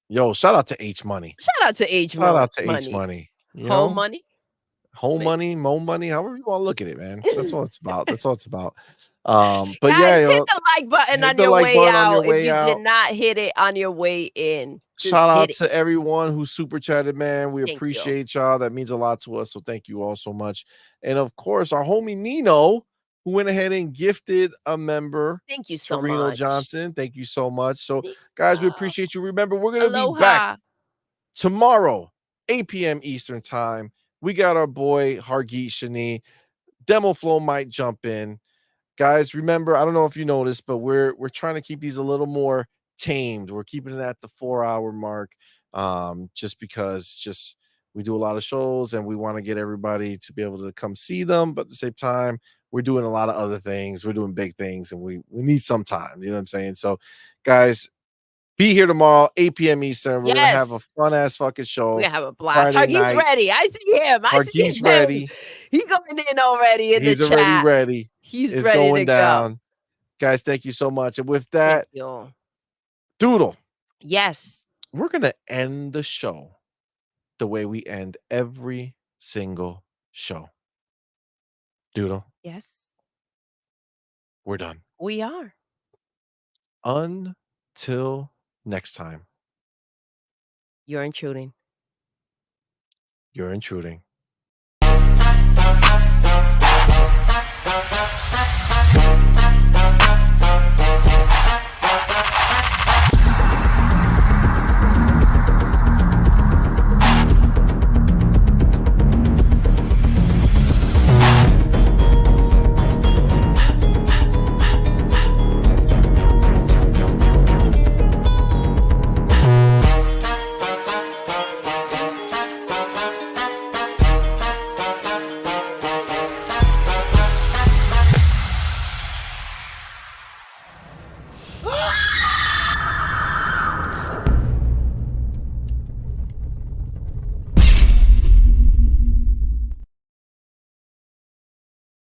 A: yo, shout out to H Money.
B: Shout out to H Money.
A: Shout out to H Money.
B: Home Money.
A: Home money, mo money, however you want to look at it, man. That's what it's about. That's what it's about. But
B: guys,
A: yeah,
B: hit the like button on your way out if you did not hit it on your way in.
A: Shout out
B: hit it.
A: to everyone who super chatted, man. We
B: Thank you.
A: appreciate y'all. That means a lot to us. So thank you all so much. And of course, our homie Nino, who went ahead and gifted a member,
B: Thank you so
A: Torino
B: much.
A: Johnson. Thank you so much. So, guys, we
B: Nino.
A: appreciate you. Remember, we're gonna be back tomorrow, 8 p.m. Eastern time. We got our boy Hargeet Shani. Demo Flow might jump in. Guys, remember, I don't know if you noticed, but we're trying to keep these a little more tamed. We're keeping it at the 4-hour mark, just because we do a lot of shows and we want to get everybody to be able to come see them. But at the same time, we're doing a lot of other things. We're doing big things, and we need some time. You know what I'm saying? So, guys, be here tomorrow, 8 p.m. Eastern. We're gonna have a fun ass fucking show.
B: We're gonna have a blast.
A: Friday
B: Hargeet's
A: night.
B: ready. I see him.
A: Hargeet's ready.
B: He's going in already in the chat.
A: He's already ready.
B: He's
A: it's
B: ready
A: going
B: to
A: down.
B: go.
A: Guys, thank you so much. And with that,
B: Thank you.
A: Doodle.
B: Yes.
A: We're gonna end the show the way we end every single show. Doodle,
B: Yes.
A: we're done.
B: We are.
A: Until next time,
B: You're intruding.
A: you're intruding.